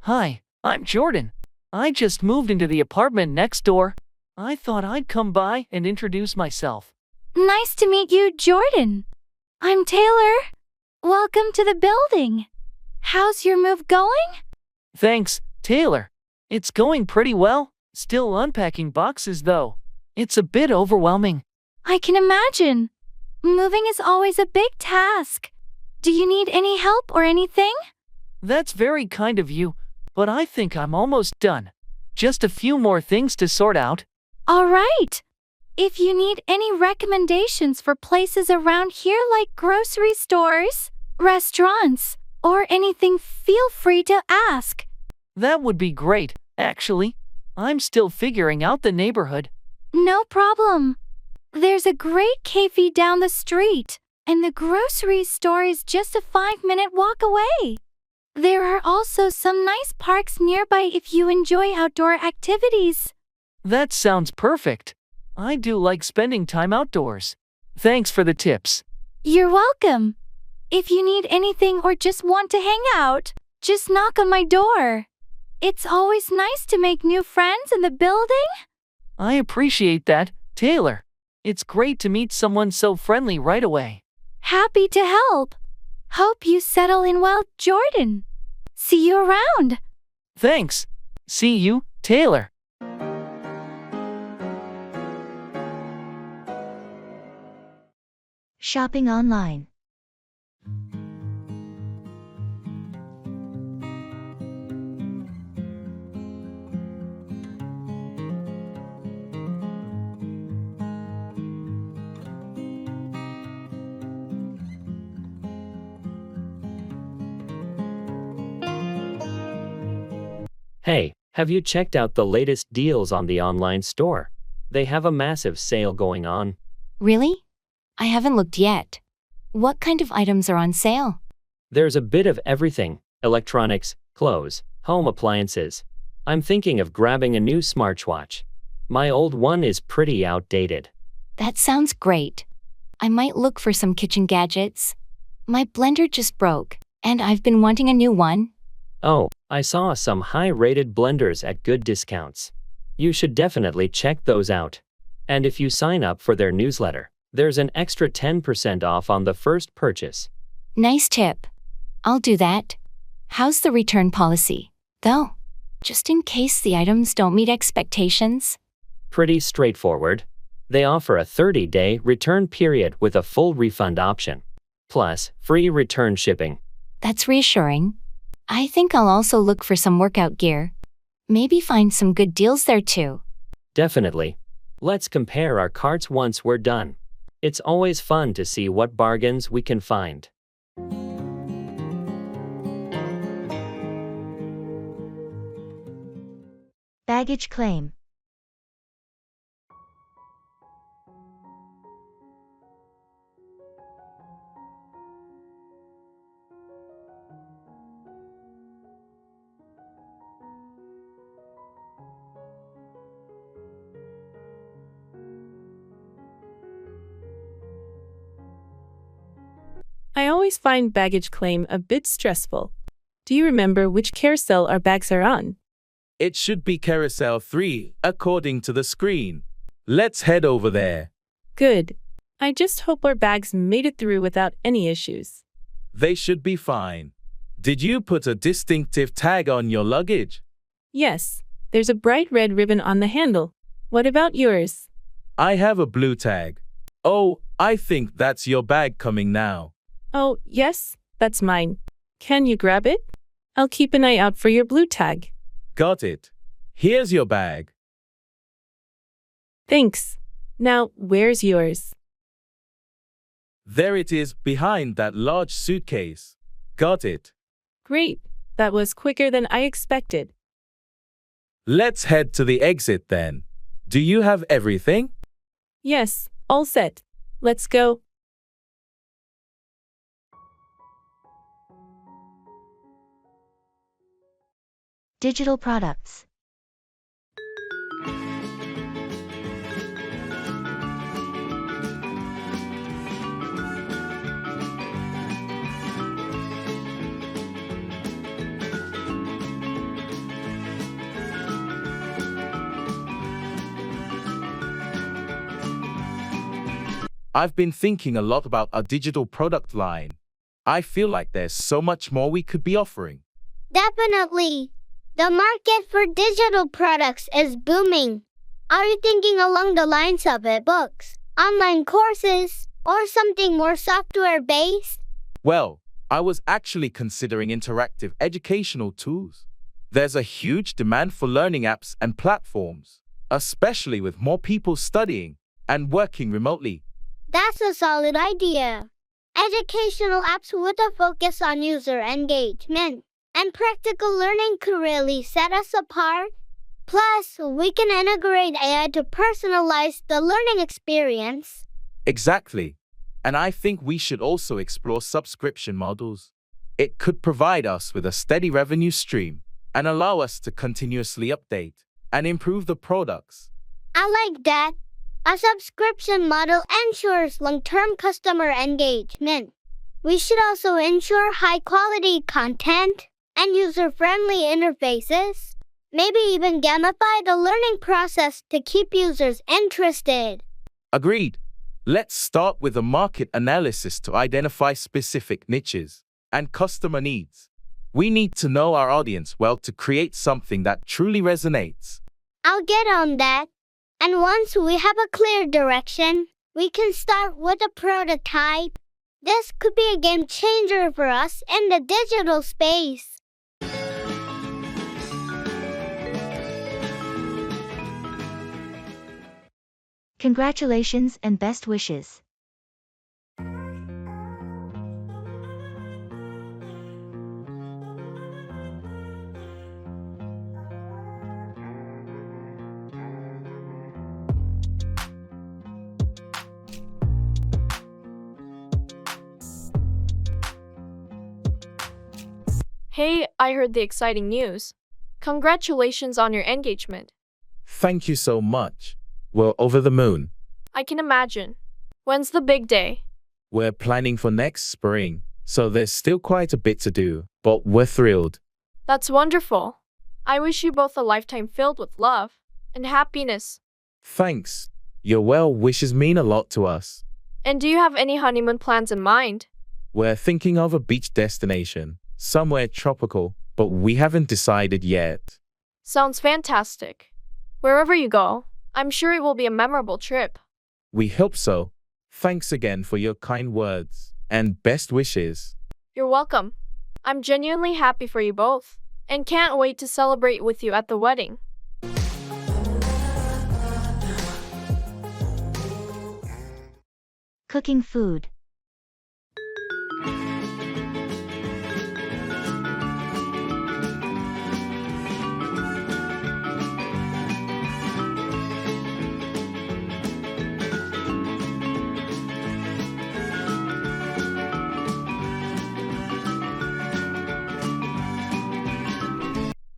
Hi, I'm Jordan. I just moved into the apartment next door. I thought I'd come by and introduce myself. Nice to meet you, Jordan. I'm Taylor. Welcome to the building. How's your move going? Thanks, Taylor. It's going pretty well. Still unpacking boxes though. It's a bit overwhelming. I can imagine. Moving is always a big task. Do you need any help or anything? That's very kind of you, but I think I'm almost done. Just a few more things to sort out. All right. If you need any recommendations for places around here like grocery stores, restaurants, or anything, feel free to ask. That would be great, actually. I'm still figuring out the neighborhood. No problem. There's a great cafe down the street, and the grocery store is just a 5-minute walk away. There are also some nice parks nearby if you enjoy outdoor activities. That sounds perfect. I do like spending time outdoors. Thanks for the tips. You're welcome. If you need anything or just want to hang out, just knock on my door. It's always nice to make new friends in the building. I appreciate that, Taylor. It's great to meet someone so friendly right away. Happy to help. Hope you settle in well, Jordan. See you around. Thanks. See you, Taylor. Shopping online. Hey, have you checked out the latest deals on the online store? They have a massive sale going on. Really? I haven't looked yet. What kind of items are on sale? There's a bit of everything: electronics, clothes, home appliances. I'm thinking of grabbing a new smartwatch. My old one is pretty outdated. That sounds great. I might look for some kitchen gadgets. My blender just broke, and I've been wanting a new one. Oh, I saw some high-rated blenders at good discounts. You should definitely check those out. And if you sign up for their newsletter, there's an extra 10% off on the first purchase. Nice tip. I'll do that. How's the return policy, though? Just in case the items don't meet expectations? Pretty straightforward. They offer a 30-day return period with a full refund option, plus free return shipping. That's reassuring. I think I'll also look for some workout gear. Maybe find some good deals there too. Definitely. Let's compare our carts once we're done. It's always fun to see what bargains we can find. Baggage claim. I always find baggage claim a bit stressful. Do you remember which carousel our bags are on? It should be Carousel 3, according to the screen. Let's head over there. Good. I just hope our bags made it through without any issues. They should be fine. Did you put a distinctive tag on your luggage? Yes, there's a bright red ribbon on the handle. What about yours? I have a blue tag. Oh, I think that's your bag coming now. Oh, yes, that's mine. Can you grab it? I'll keep an eye out for your blue tag. Got it. Here's your bag. Thanks. Now, where's yours? There it is, behind that large suitcase. Got it. Great. That was quicker than I expected. Let's head to the exit then. Do you have everything? Yes, all set. Let's go. Digital products. I've been thinking a lot about our digital product line. I feel like there's so much more we could be offering. Definitely. The market for digital products is booming. Are you thinking along the lines of e-books, online courses, or something more software-based? Well, I was actually considering interactive educational tools. There's a huge demand for learning apps and platforms, especially with more people studying and working remotely. That's a solid idea. Educational apps with a focus on user engagement and practical learning could really set us apart. Plus, we can integrate AI to personalize the learning experience. Exactly. And I think we should also explore subscription models. It could provide us with a steady revenue stream and allow us to continuously update and improve the products. I like that. A subscription model ensures long-term customer engagement. We should also ensure high-quality content and user-friendly interfaces. Maybe even gamify the learning process to keep users interested. Agreed. Let's start with a market analysis to identify specific niches and customer needs. We need to know our audience well to create something that truly resonates. I'll get on that. And once we have a clear direction, we can start with a prototype. This could be a game changer for us in the digital space. Congratulations and best wishes. Hey, I heard the exciting news. Congratulations on your engagement. Thank you so much. We're over the moon. I can imagine. When's the big day? We're planning for next spring, so there's still quite a bit to do, but we're thrilled. That's wonderful. I wish you both a lifetime filled with love and happiness. Thanks. Your well wishes mean a lot to us. And do you have any honeymoon plans in mind? We're thinking of a beach destination, somewhere tropical, but we haven't decided yet. Sounds fantastic. Wherever you go, I'm sure it will be a memorable trip. We hope so. Thanks again for your kind words and best wishes. You're welcome. I'm genuinely happy for you both and can't wait to celebrate with you at the wedding. Cooking food.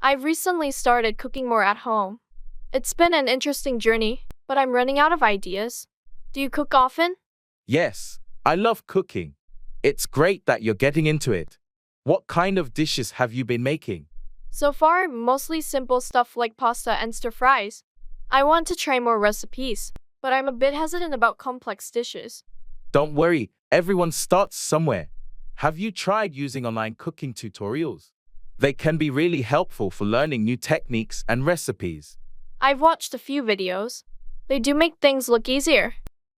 I've recently started cooking more at home. It's been an interesting journey, but I'm running out of ideas. Do you cook often? Yes, I love cooking. It's great that you're getting into it. What kind of dishes have you been making? So far, mostly simple stuff like pasta and stir fries. I want to try more recipes, but I'm a bit hesitant about complex dishes. Don't worry, everyone starts somewhere. Have you tried using online cooking tutorials? They can be really helpful for learning new techniques and recipes. I've watched a few videos. They do make things look easier.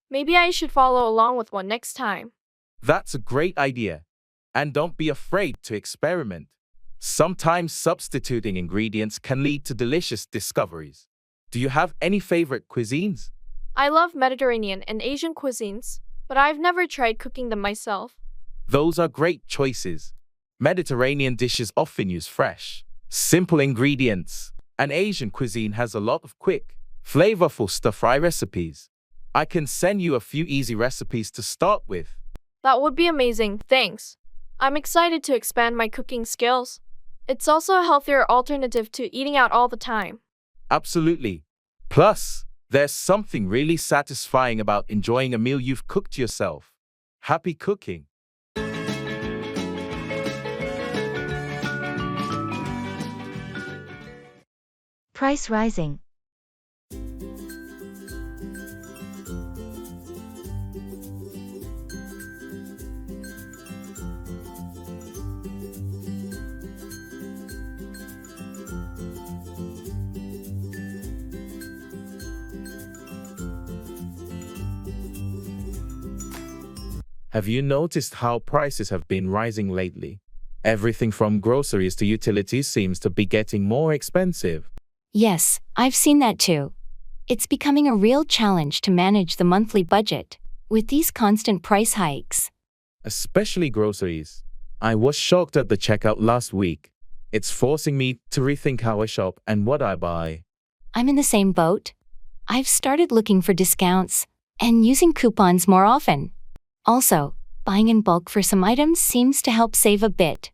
Maybe I should follow along with one next time. That's a great idea. And don't be afraid to experiment. Sometimes substituting ingredients can lead to delicious discoveries. Do you have any favorite cuisines? I love Mediterranean and Asian cuisines, but I've never tried cooking them myself. Those are great choices. Mediterranean dishes often use fresh, simple ingredients, and Asian cuisine has a lot of quick, flavorful stir-fry recipes. I can send you a few easy recipes to start with. That would be amazing, thanks. I'm excited to expand my cooking skills. It's also a healthier alternative to eating out all the time. Absolutely. Plus, there's something really satisfying about enjoying a meal you've cooked yourself. Happy cooking! Price rising. Have you noticed how prices have been rising lately? Everything from groceries to utilities seems to be getting more expensive. Yes, I've seen that too. It's becoming a real challenge to manage the monthly budget with these constant price hikes. Especially groceries. I was shocked at the checkout last week. It's forcing me to rethink how I shop and what I buy. I'm in the same boat. I've started looking for discounts and using coupons more often. Also, buying in bulk for some items seems to help save a bit.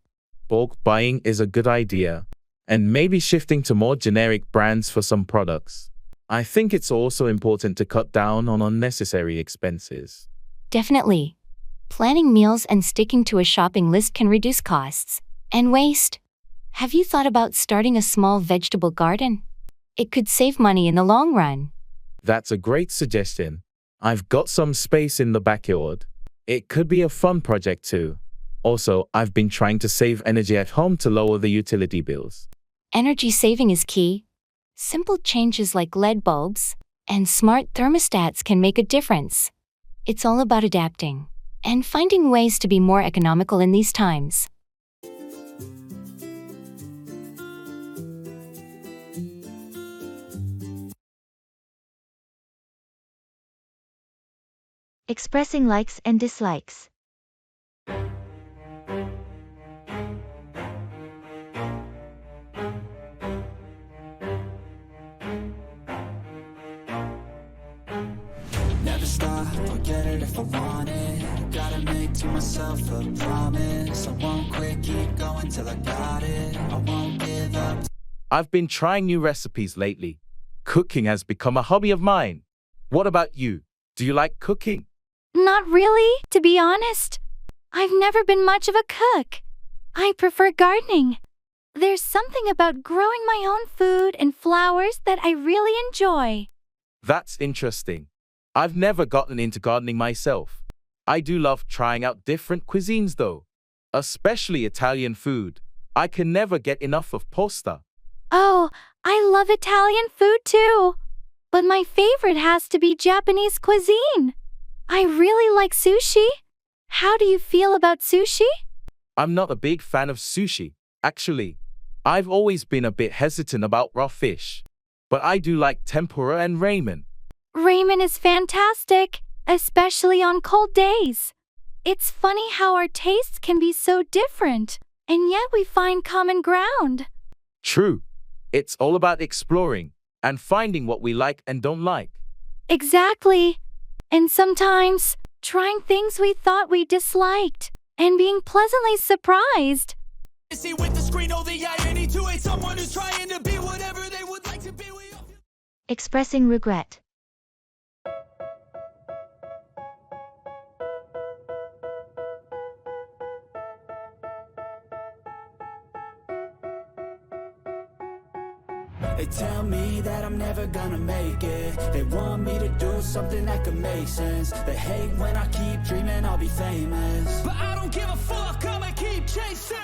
Bulk buying is a good idea, and maybe shifting to more generic brands for some products. I think it's also important to cut down on unnecessary expenses. Definitely. Planning meals and sticking to a shopping list can reduce costs and waste. Have you thought about starting a small vegetable garden? It could save money in the long run. That's a great suggestion. I've got some space in the backyard. It could be a fun project too. Also, I've been trying to save energy at home to lower the utility bills. Energy saving is key. Simple changes like LED bulbs and smart thermostats can make a difference. It's all about adapting and finding ways to be more economical in these times. Expressing likes and dislikes. Never stop, I'll get it if I want it. Gotta make to myself a promise. I won't quit, keep going till I got it. I won't give up. I've been trying new recipes lately. Cooking has become a hobby of mine. What about you? Do you like cooking? Not really, to be honest. I've never been much of a cook. I prefer gardening. There's something about growing my own food and flowers that I really enjoy. That's interesting. I've never gotten into gardening myself. I do love trying out different cuisines though, especially Italian food. I can never get enough of pasta. Oh, I love Italian food too. But my favorite has to be Japanese cuisine. I really like sushi. How do you feel about sushi? I'm not a big fan of sushi, actually. I've always been a bit hesitant about raw fish. But I do like tempura and ramen. Ramen is fantastic, especially on cold days. It's funny how our tastes can be so different, and yet we find common ground. True. It's all about exploring and finding what we like and don't like. Exactly. And sometimes, trying things we thought we disliked and being pleasantly surprised. See with the screen, oh, the irony to it. Someone who's trying to be whatever they would like to be. Expressing regret. They tell me that I'm never gonna make it. They want me to do something that could make sense. They hate when I keep dreaming I'll be famous, but I don't give a fuck, I'ma keep chasing.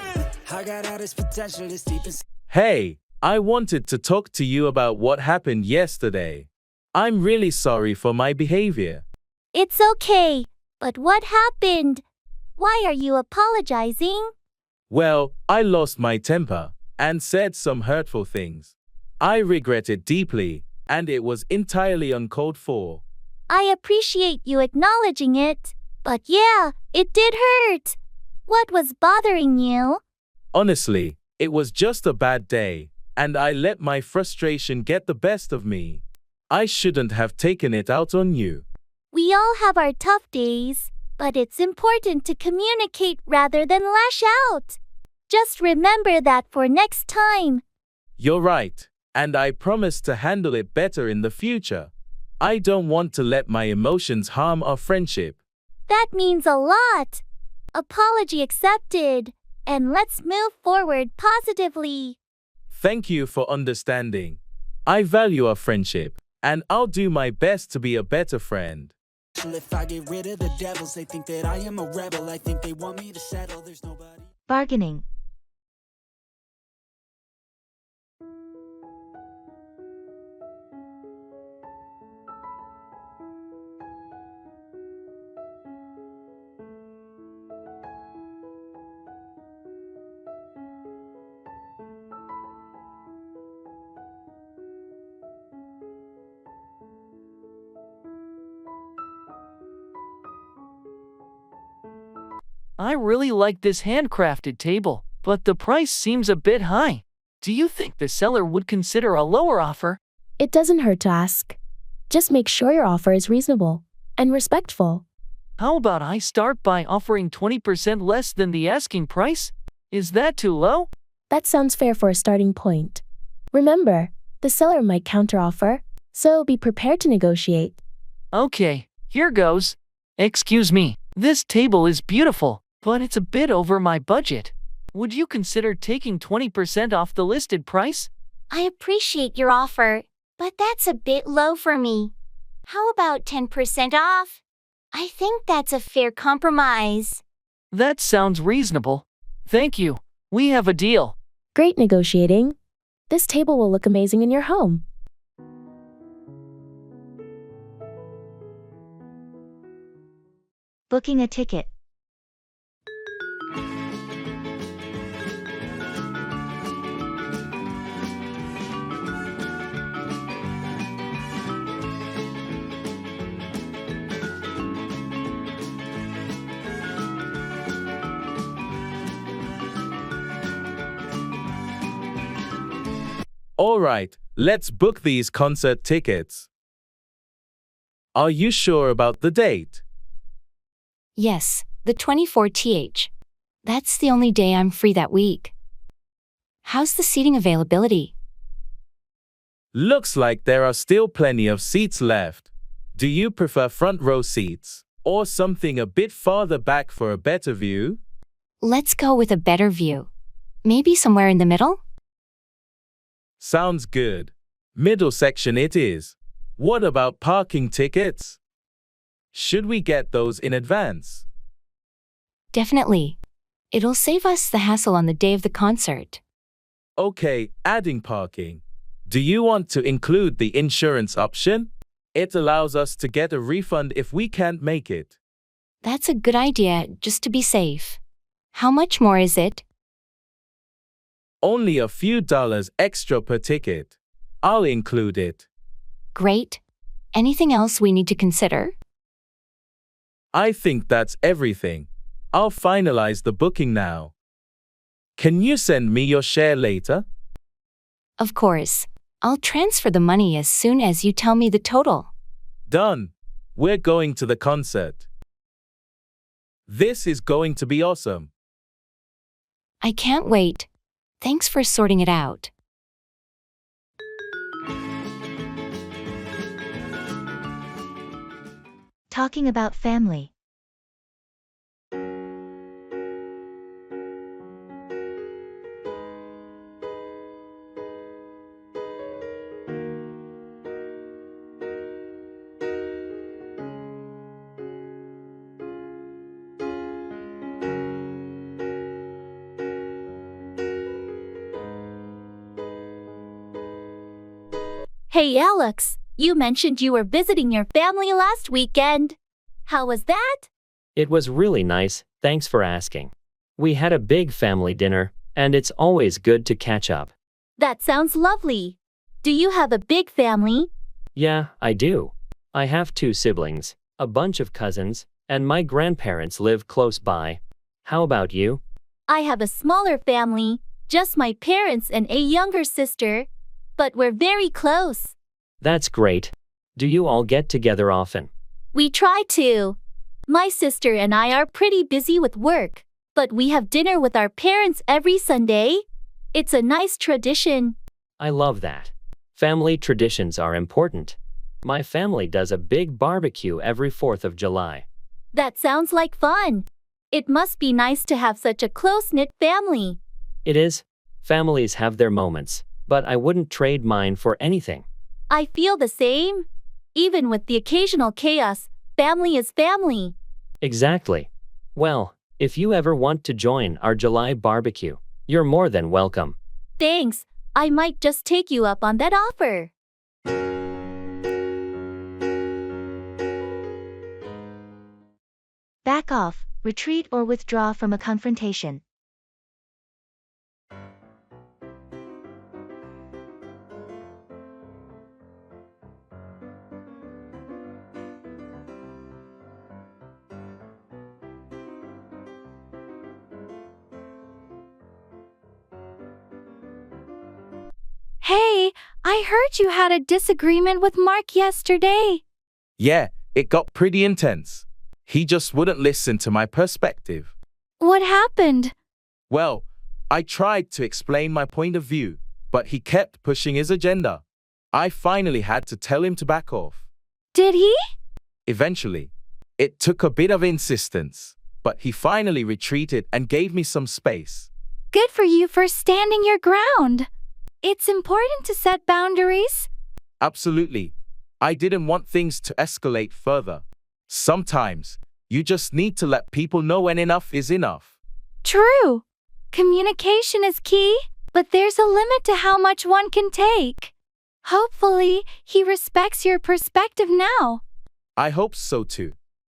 I got all this potential that's deep inside. Hey, I wanted to talk to you about what happened yesterday. I'm really sorry for my behavior. It's okay. But what happened? Why are you apologizing? Well, I lost my temper and said some hurtful things. I regret it deeply, and it was entirely uncalled for. I appreciate you acknowledging it. But yeah, it did hurt. What was bothering you? Honestly, it was just a bad day, and I let my frustration get the best of me. I shouldn't have taken it out on you. We all have our tough days, but it's important to communicate rather than lash out. Just remember that for next time. You're right, and I promise to handle it better in the future. I don't want to let my emotions harm our friendship. That means a lot. Apology accepted, and let's move forward positively. Thank you for understanding. I value our friendship, and I'll do my best to be a better friend. If I get rid of the devils, they think that I am a rebel. I think they want me to settle. There's nobody. Bargaining. I really like this handcrafted table, but the price seems a bit high. Do you think the seller would consider a lower offer? It doesn't hurt to ask. Just make sure your offer is reasonable and respectful. How about I start by offering 20% less than the asking price? Is that too low? That sounds fair for a starting point. Remember, the seller might counteroffer, so be prepared to negotiate. Okay, here goes. Excuse me, this table is beautiful, but it's a bit over my budget. Would you consider taking 20% off the listed price? I appreciate your offer, but that's a bit low for me. How about 10% off? I think that's a fair compromise. That sounds reasonable. Thank you. We have a deal. Great negotiating. This table will look amazing in your home. Booking a ticket. All right, let's book these concert tickets. Are you sure about the date? Yes, the 24th. That's the only day I'm free that week. How's the seating availability? Looks like there are still plenty of seats left. Do you prefer front row seats or something a bit farther back for a better view? Let's go with a better view. Maybe somewhere in the middle? Sounds good. Middle section it is. What about parking tickets? Should we get those in advance? Definitely. It'll save us the hassle on the day of the concert. Okay, adding parking. Do you want to include the insurance option? It allows us to get a refund if we can't make it. That's a good idea, just to be safe. How much more is it? Only a few dollars extra per ticket. I'll include it. Great. Anything else we need to consider? I think that's everything. I'll finalize the booking now. Can you send me your share later? Of course. I'll transfer the money as soon as you tell me the total. Done. We're going to the concert. This is going to be awesome. I can't wait. Thanks for sorting it out. Talking about family. Hey Alex, you mentioned you were visiting your family last weekend. How was that? It was really nice, thanks for asking. We had a big family dinner, and it's always good to catch up. That sounds lovely. Do you have a big family? Yeah, I do. I have 2 siblings, a bunch of cousins, and my grandparents live close by. How about you? I have a smaller family, just my parents and a younger sister. But we're very close. That's great. Do you all get together often? We try to. My sister and I are pretty busy with work, but we have dinner with our parents every Sunday. It's a nice tradition. I love that. Family traditions are important. My family does a big barbecue every 4th of July. That sounds like fun. It must be nice to have such a close-knit family. It is. Families have their moments, but I wouldn't trade mine for anything. I feel the same. Even with the occasional chaos, family is family. Exactly. Well, if you ever want to join our July barbecue, you're more than welcome. Thanks. I might just take you up on that offer. Back off, retreat or withdraw from a confrontation. Hey, I heard you had a disagreement with Mark yesterday. Yeah, it got pretty intense. He just wouldn't listen to my perspective. What happened? Well, I tried to explain my point of view, but he kept pushing his agenda. I finally had to tell him to back off. Did he? Eventually, it took a bit of insistence, but he finally retreated and gave me some space. Good for you for standing your ground. It's important to set boundaries. Absolutely. I didn't want things to escalate further. Sometimes, you just need to let people know when enough is enough. True. Communication is key, but there's a limit to how much one can take. Hopefully, he respects your perspective now. I hope so too.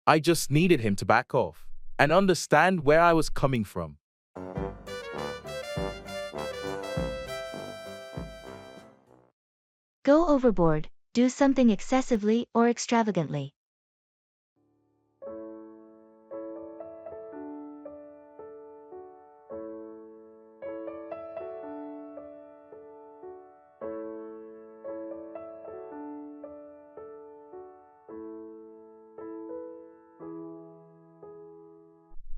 I just needed him to back off and understand where I was coming from. Go overboard, do something excessively or extravagantly.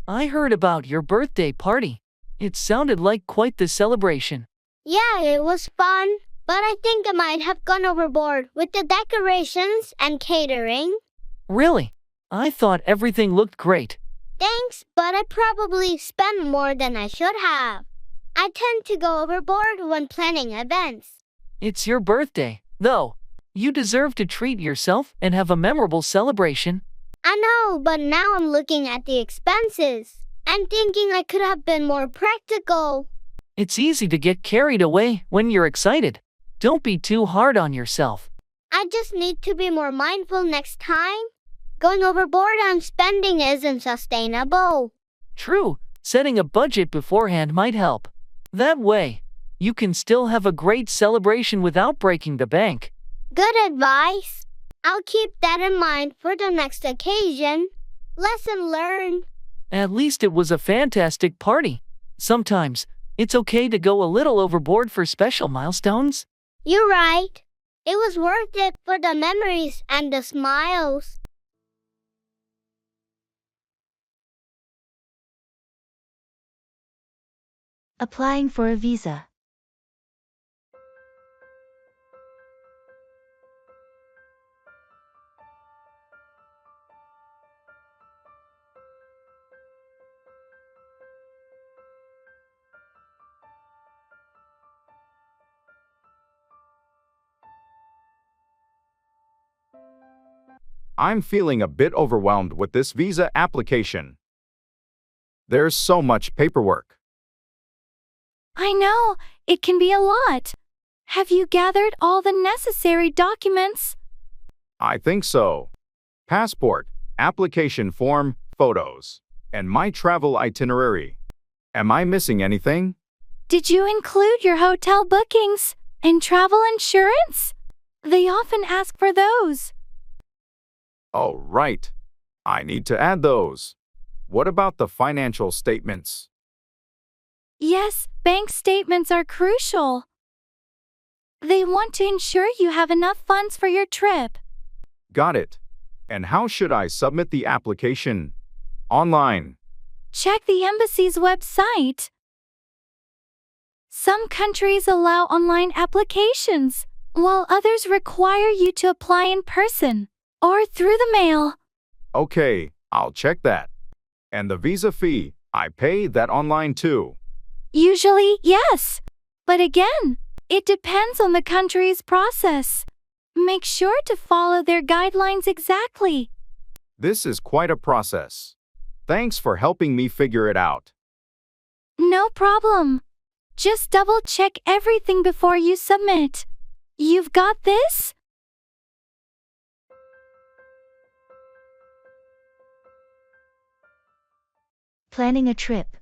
I heard about your birthday party. It sounded like quite the celebration. Yeah, it was fun, but I think I might have gone overboard with the decorations and catering. Really? I thought everything looked great. Thanks, but I probably spent more than I should have. I tend to go overboard when planning events. It's your birthday, though. You deserve to treat yourself and have a memorable celebration. I know, but now I'm looking at the expenses and thinking I could have been more practical. It's easy to get carried away when you're excited. Don't be too hard on yourself. I just need to be more mindful next time. Going overboard on spending isn't sustainable. True, setting a budget beforehand might help. That way, you can still have a great celebration without breaking the bank. Good advice. I'll keep that in mind for the next occasion. Lesson learned. At least it was a fantastic party. Sometimes, it's okay to go a little overboard for special milestones. You're right. It was worth it for the memories and the smiles. Applying for a visa. I'm feeling a bit overwhelmed with this visa application. There's so much paperwork. I know, it can be a lot. Have you gathered all the necessary documents? I think so. Passport, application form, photos, and my travel itinerary. Am I missing anything? Did you include your hotel bookings and travel insurance? They often ask for those. Oh, right. I need to add those. What about the financial statements? Yes, bank statements are crucial. They want to ensure you have enough funds for your trip. Got it. And how should I submit the application? Online. Check the embassy's website. Some countries allow online applications, while others require you to apply in person or through the mail. Okay, I'll check that. And the visa fee, I pay that online too. Usually, yes. But again, it depends on the country's process. Make sure to follow their guidelines exactly. This is quite a process. Thanks for helping me figure it out. No problem. Just double check everything before you submit. You've got this? Planning a trip.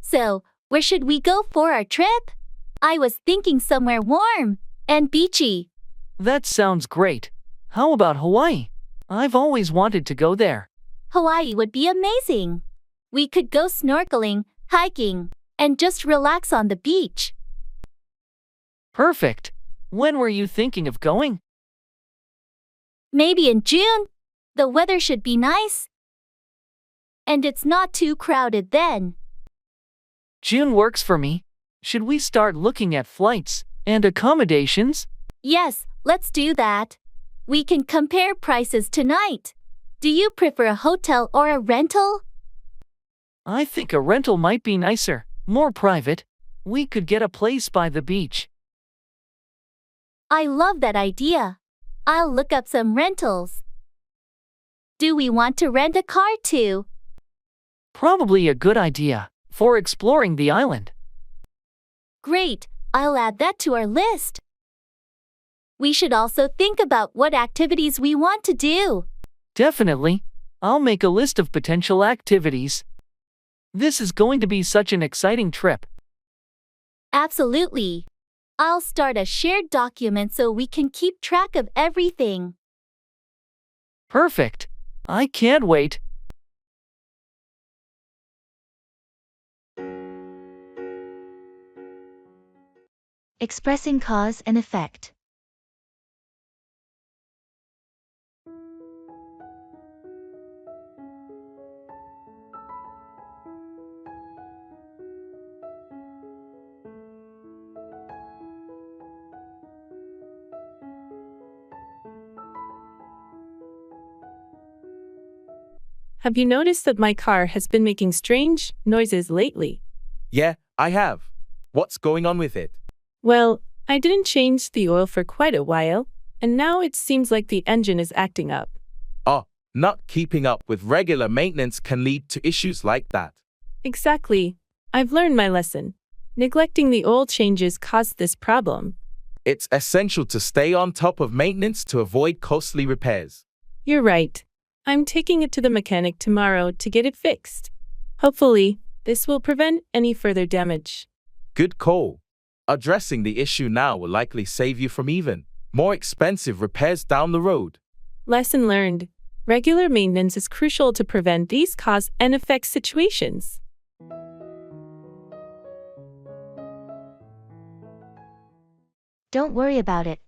So, where should we go for our trip? I was thinking somewhere warm and beachy. That sounds great. How about Hawaii? I've always wanted to go there. Hawaii would be amazing. We could go snorkeling, hiking, and just relax on the beach. Perfect. When were you thinking of going? Maybe in June. The weather should be nice. And it's not too crowded then. June works for me. Should we start looking at flights and accommodations? Yes, let's do that. We can compare prices tonight. Do you prefer a hotel or a rental? I think a rental might be nicer, more private. We could get a place by the beach. I love that idea. I'll look up some rentals. Do we want to rent a car too? Probably a good idea for exploring the island. Great, I'll add that to our list. We should also think about what activities we want to do. Definitely. I'll make a list of potential activities. This is going to be such an exciting trip. Absolutely. I'll start a shared document so we can keep track of everything. Perfect. I can't wait. Expressing cause and effect. Have you noticed that my car has been making strange noises lately? Yeah, I have. What's going on with it? Well, I didn't change the oil for quite a while, and now it seems like the engine is acting up. Oh, not keeping up with regular maintenance can lead to issues like that. Exactly. I've learned my lesson. Neglecting the oil changes caused this problem. It's essential to stay on top of maintenance to avoid costly repairs. You're right. I'm taking it to the mechanic tomorrow to get it fixed. Hopefully, this will prevent any further damage. Good call. Addressing the issue now will likely save you from even more expensive repairs down the road. Lesson learned. Regular maintenance is crucial to prevent these cause and effect situations. Don't worry about it.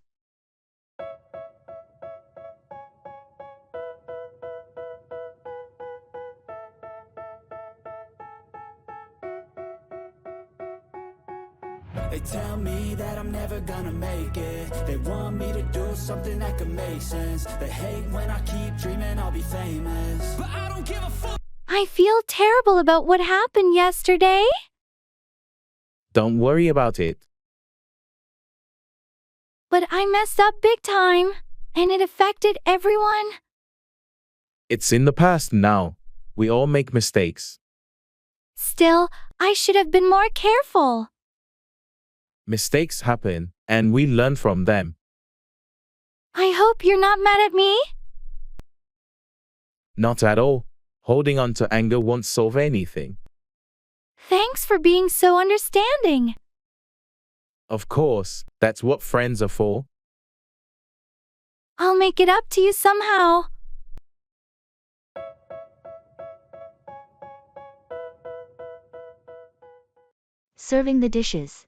They tell me that I'm never gonna make it. They want me to do something that could make sense. They hate when I keep dreaming I'll be famous, but I don't give a fuck. I feel terrible about what happened yesterday. Don't worry about it. But I messed up big time, and it affected everyone. It's in the past now. We all make mistakes. Still, I should have been more careful. Mistakes happen, and we learn from them. I hope you're not mad at me. Not at all. Holding on to anger won't solve anything. Thanks for being so understanding. Of course, that's what friends are for. I'll make it up to you somehow. Serving the dishes.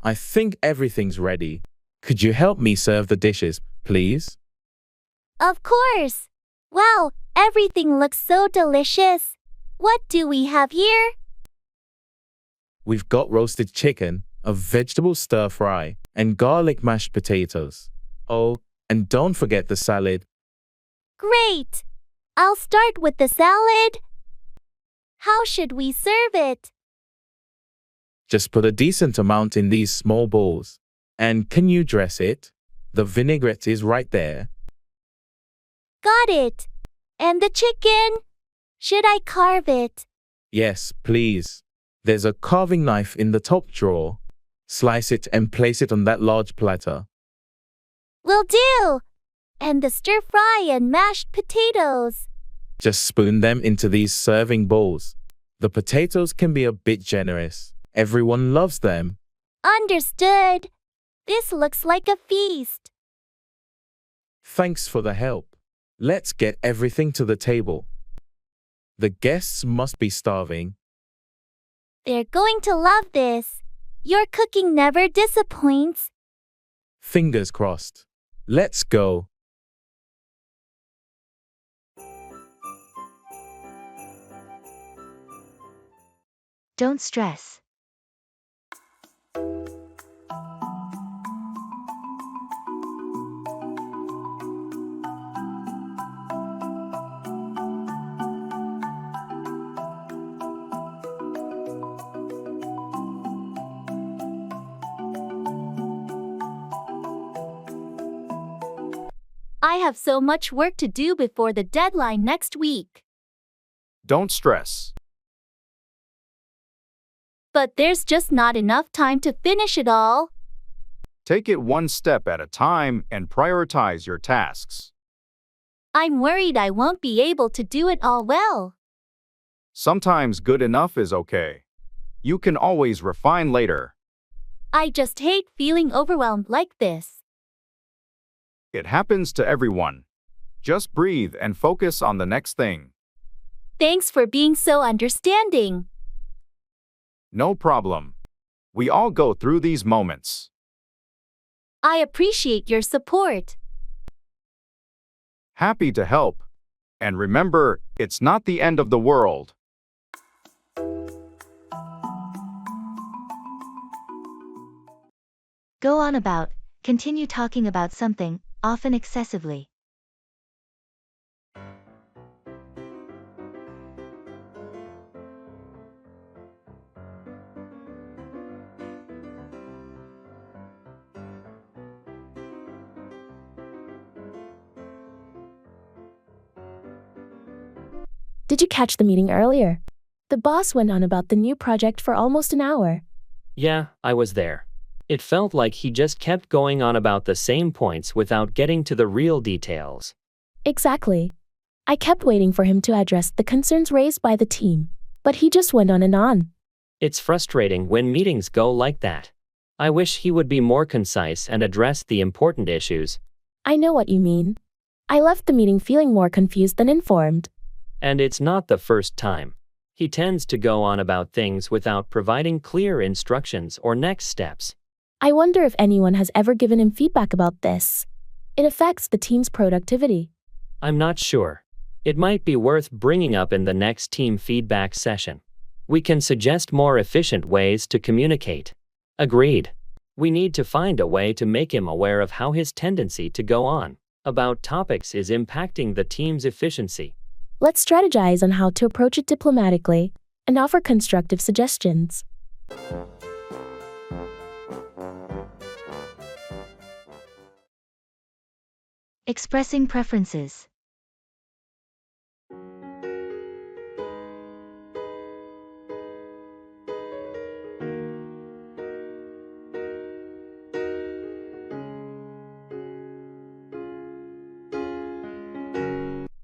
I think everything's ready. Could you help me serve the dishes, please? Of course. Wow, everything looks so delicious. What do we have here? We've got roasted chicken, a vegetable stir fry, and garlic mashed potatoes. Oh, and don't forget the salad. Great. I'll start with the salad. How should we serve it? Just put a decent amount in these small bowls. And can you dress it? The vinaigrette is right there. Got it. And the chicken? Should I carve it? Yes, please. There's a carving knife in the top drawer. Slice it and place it on that large platter. Will do. And the stir fry and mashed potatoes. Just spoon them into these serving bowls. The potatoes can be a bit generous. Everyone loves them. Understood. This looks like a feast. Thanks for the help. Let's get everything to the table. The guests must be starving. They're going to love this. Your cooking never disappoints. Fingers crossed. Let's go. Don't stress. I have so much work to do before the deadline next week. Don't stress. But there's just not enough time to finish it all. Take it one step at a time and prioritize your tasks. I'm worried I won't be able to do it all well. Sometimes good enough is okay. You can always refine later. I just hate feeling overwhelmed like this. It happens to everyone. Just breathe and focus on the next thing. Thanks for being so understanding. No problem. We all go through these moments. I appreciate your support. Happy to help. And remember, it's not the end of the world. Go on about, continue talking about something, often excessively. Did you catch the meeting earlier? The boss went on about the new project for almost an hour. Yeah, I was there. It felt like he just kept going on about the same points without getting to the real details. Exactly. I kept waiting for him to address the concerns raised by the team, but he just went on and on. It's frustrating when meetings go like that. I wish he would be more concise and address the important issues. I know what you mean. I left the meeting feeling more confused than informed. And it's not the first time. He tends to go on about things without providing clear instructions or next steps. I wonder if anyone has ever given him feedback about this. It affects the team's productivity. I'm not sure. It might be worth bringing up in the next team feedback session. We can suggest more efficient ways to communicate. Agreed. We need to find a way to make him aware of how his tendency to go on about topics is impacting the team's efficiency. Let's strategize on how to approach it diplomatically and offer constructive suggestions. Expressing preferences.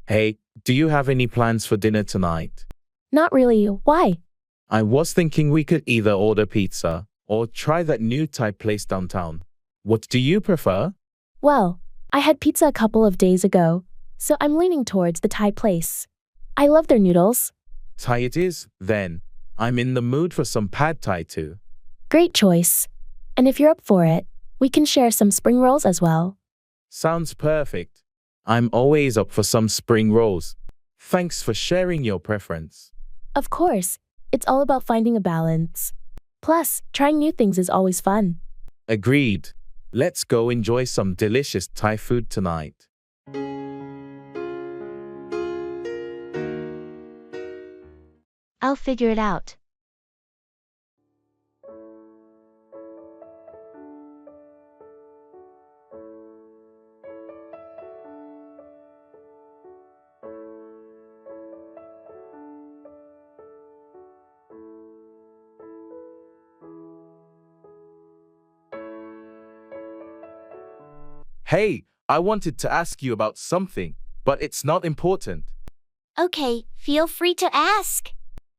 Hey, do you have any plans for dinner tonight? Not really. Why? I was thinking we could either order pizza or try that new Thai place downtown. What do you prefer? Well, I had pizza a couple of days ago, so I'm leaning towards the Thai place. I love their noodles. Thai it is, then. I'm in the mood for some pad Thai too. Great choice. And if you're up for it, we can share some spring rolls as well. Sounds perfect. I'm always up for some spring rolls. Thanks for sharing your preference. Of course, it's all about finding a balance. Plus, trying new things is always fun. Agreed. Let's go enjoy some delicious Thai food tonight. I'll figure it out. Hey, I wanted to ask you about something, but it's not important. Okay, feel free to ask.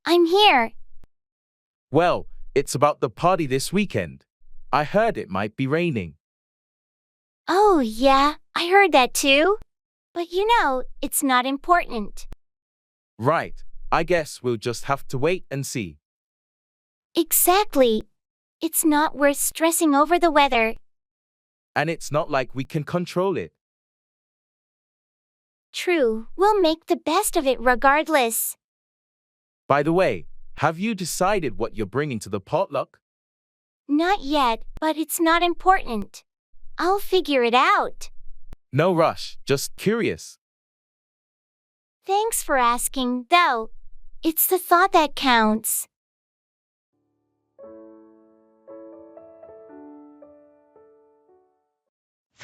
I'm here. Well, it's about the party this weekend. I heard it might be raining. Oh, yeah, I heard that too. But you know, it's not important. Right, I guess we'll just have to wait and see. Exactly. It's not worth stressing over the weather. And it's not like we can control it. True, we'll make the best of it regardless. By the way, have you decided what you're bringing to the potluck? Not yet, but it's not important. I'll figure it out. No rush, just curious. Thanks for asking, though. It's the thought that counts.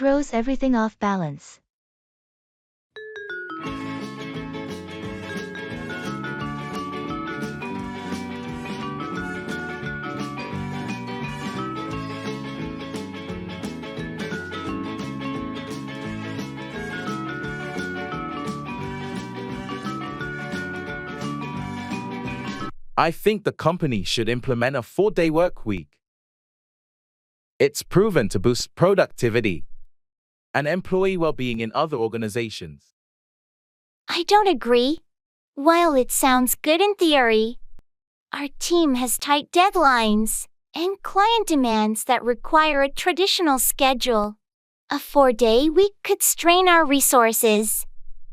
Throws everything off balance. I think the company should implement a 4-day work week. It's proven to boost productivity and employee well-being in other organizations. I don't agree. While it sounds good in theory, our team has tight deadlines and client demands that require a traditional schedule. A 4-day week could strain our resources.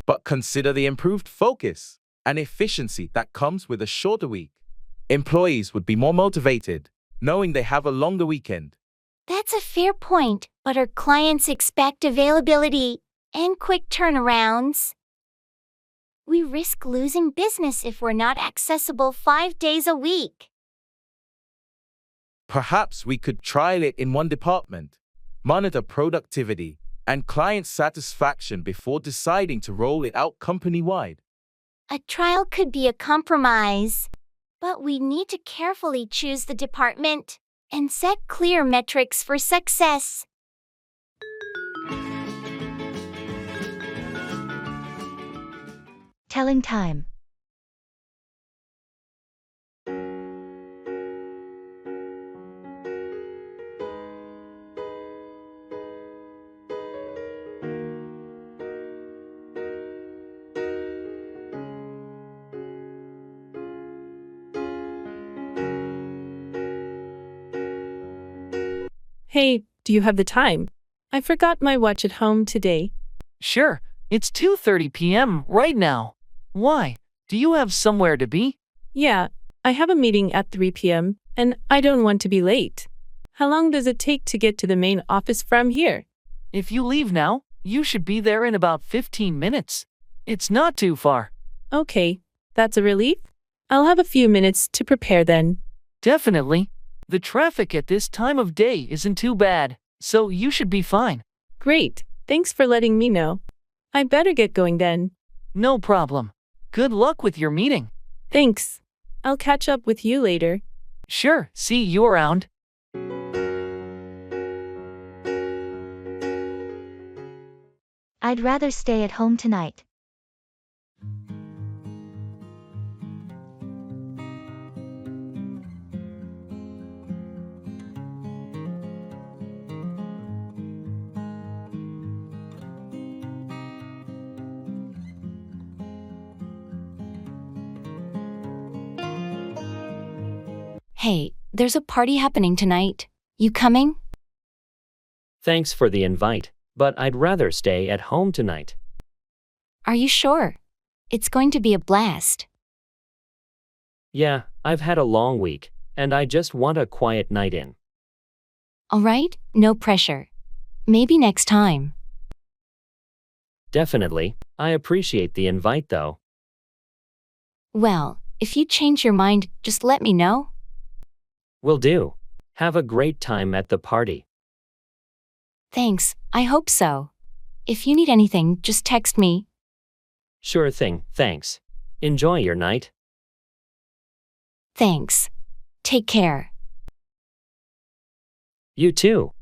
But consider the improved focus and efficiency that comes with a shorter week. Employees would be more motivated, knowing they have a longer weekend. That's a fair point, but our clients expect availability and quick turnarounds. We risk losing business if we're not accessible 5 days a week. Perhaps we could trial it in one department, monitor productivity and client satisfaction before deciding to roll it out company-wide. A trial could be a compromise, but we need to carefully choose the department and set clear metrics for success. Telling time. Hey, do you have the time? I forgot my watch at home today. Sure, it's 2:30 p.m. right now. Why? Do you have somewhere to be? Yeah, I have a meeting at 3 p.m., and I don't want to be late. How long does it take to get to the main office from here? If you leave now, you should be there in about 15 minutes. It's not too far. Okay, that's a relief. I'll have a few minutes to prepare then. Definitely. The traffic at this time of day isn't too bad, so you should be fine. Great, thanks for letting me know. I better get going then. No problem. Good luck with your meeting. Thanks. I'll catch up with you later. Sure, see you around. I'd rather stay at home tonight. Hey, there's a party happening tonight. You coming? Thanks for the invite, but I'd rather stay at home tonight. Are you sure? It's going to be a blast. Yeah, I've had a long week, and I just want a quiet night in. All right, no pressure. Maybe next time. Definitely, I appreciate the invite though. Well, if you change your mind, just let me know. Will do. Have a great time at the party. Thanks, I hope so. If you need anything, just text me. Sure thing, thanks. Enjoy your night. Thanks. Take care. You too.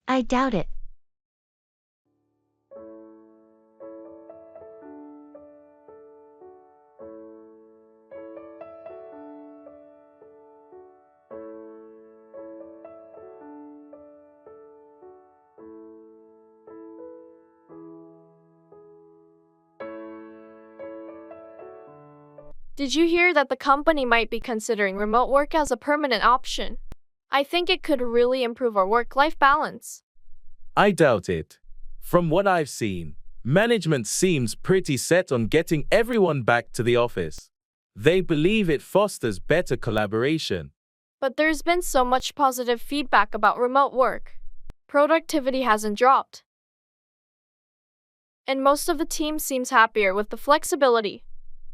I doubt it. Did you hear that the company might be considering remote work as a permanent option? I think it could really improve our work-life balance. I doubt it. From what I've seen, management seems pretty set on getting everyone back to the office. They believe it fosters better collaboration. But there's been so much positive feedback about remote work. Productivity hasn't dropped. And most of the team seems happier with the flexibility.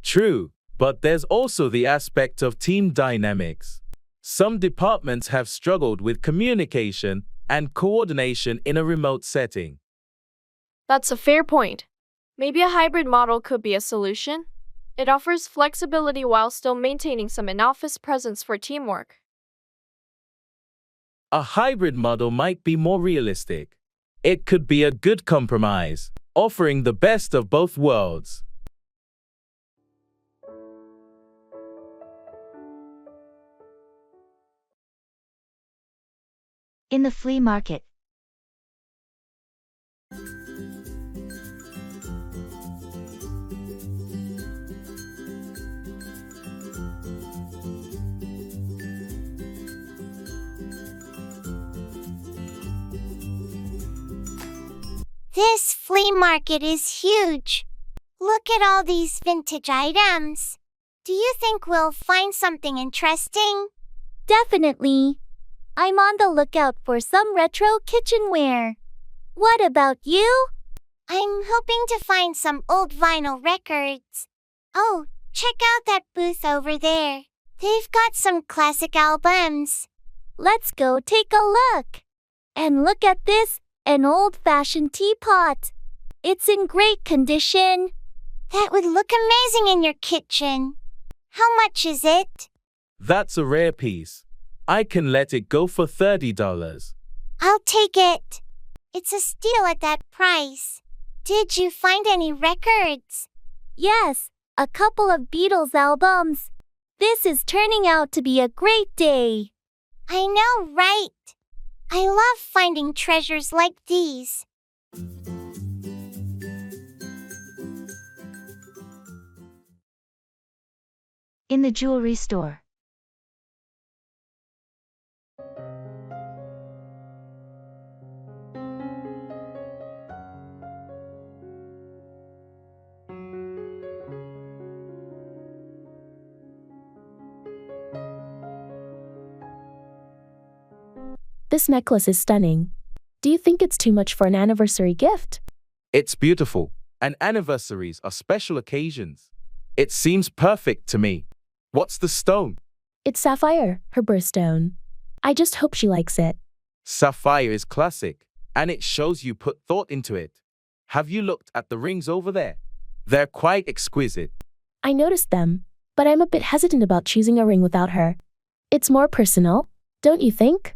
True, but there's also the aspect of team dynamics. Some departments have struggled with communication and coordination in a remote setting. That's a fair point. Maybe a hybrid model could be a solution. It offers flexibility while still maintaining some in-office presence for teamwork. A hybrid model might be more realistic. It could be a good compromise, offering the best of both worlds. In the flea market. This flea market is huge. Look at all these vintage items. Do you think we'll find something interesting? Definitely. I'm on the lookout for some retro kitchenware. What about you? I'm hoping to find some old vinyl records. Oh, check out that booth over there. They've got some classic albums. Let's go take a look. And look at this, an old-fashioned teapot. It's in great condition. That would look amazing in your kitchen. How much is it? That's a rare piece. I can let it go for $30. I'll take it. It's a steal at that price. Did you find any records? Yes, a couple of Beatles albums. This is turning out to be a great day. I know, right? I love finding treasures like these. In the jewelry store. This necklace is stunning. Do you think it's too much for an anniversary gift? It's beautiful, and anniversaries are special occasions. It seems perfect to me. What's the stone? It's sapphire, her birthstone. I just hope she likes it. Sapphire is classic, and it shows you put thought into it. Have you looked at the rings over there? They're quite exquisite. I noticed them, but I'm a bit hesitant about choosing a ring without her. It's more personal, don't you think?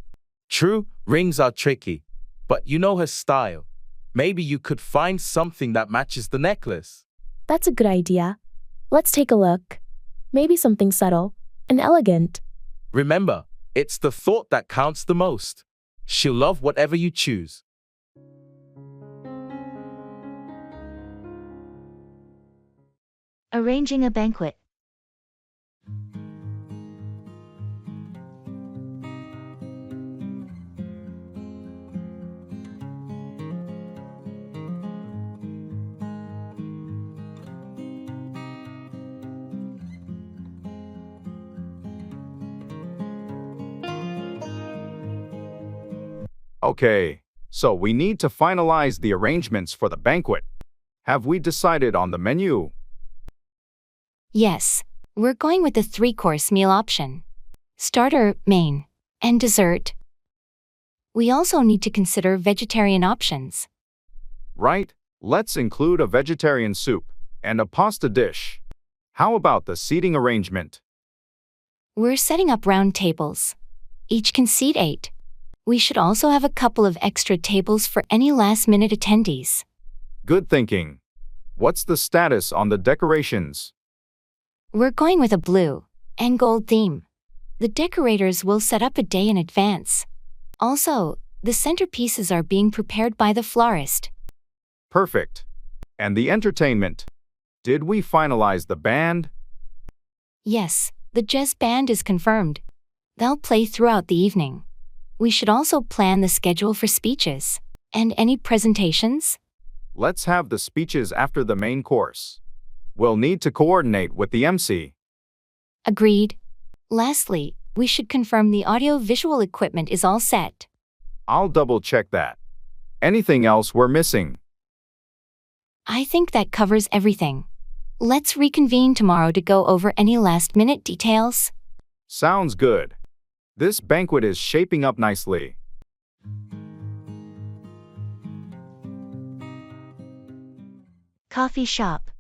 True, rings are tricky, but you know her style. Maybe you could find something that matches the necklace. That's a good idea. Let's take a look. Maybe something subtle and elegant. Remember, it's the thought that counts the most. She'll love whatever you choose. Arranging a banquet. Okay, so we need to finalize the arrangements for the banquet. Have we decided on the menu? Yes, we're going with the 3-course meal option. Starter, main, and dessert. We also need to consider vegetarian options. Right, let's include a vegetarian soup and a pasta dish. How about the seating arrangement? We're setting up round tables. Each can seat 8. We should also have a couple of extra tables for any last-minute attendees. Good thinking. What's the status on the decorations? We're going with a blue and gold theme. The decorators will set up a day in advance. Also, the centerpieces are being prepared by the florist. Perfect. And the entertainment? Did we finalize the band? Yes, the jazz band is confirmed. They'll play throughout the evening. We should also plan the schedule for speeches. And any presentations? Let's have the speeches after the main course. We'll need to coordinate with the MC. Agreed. Lastly, we should confirm the audio-visual equipment is all set. I'll double-check that. Anything else we're missing? I think that covers everything. Let's reconvene tomorrow to go over any last-minute details. Sounds good. This banquet is shaping up nicely. Coffee shop.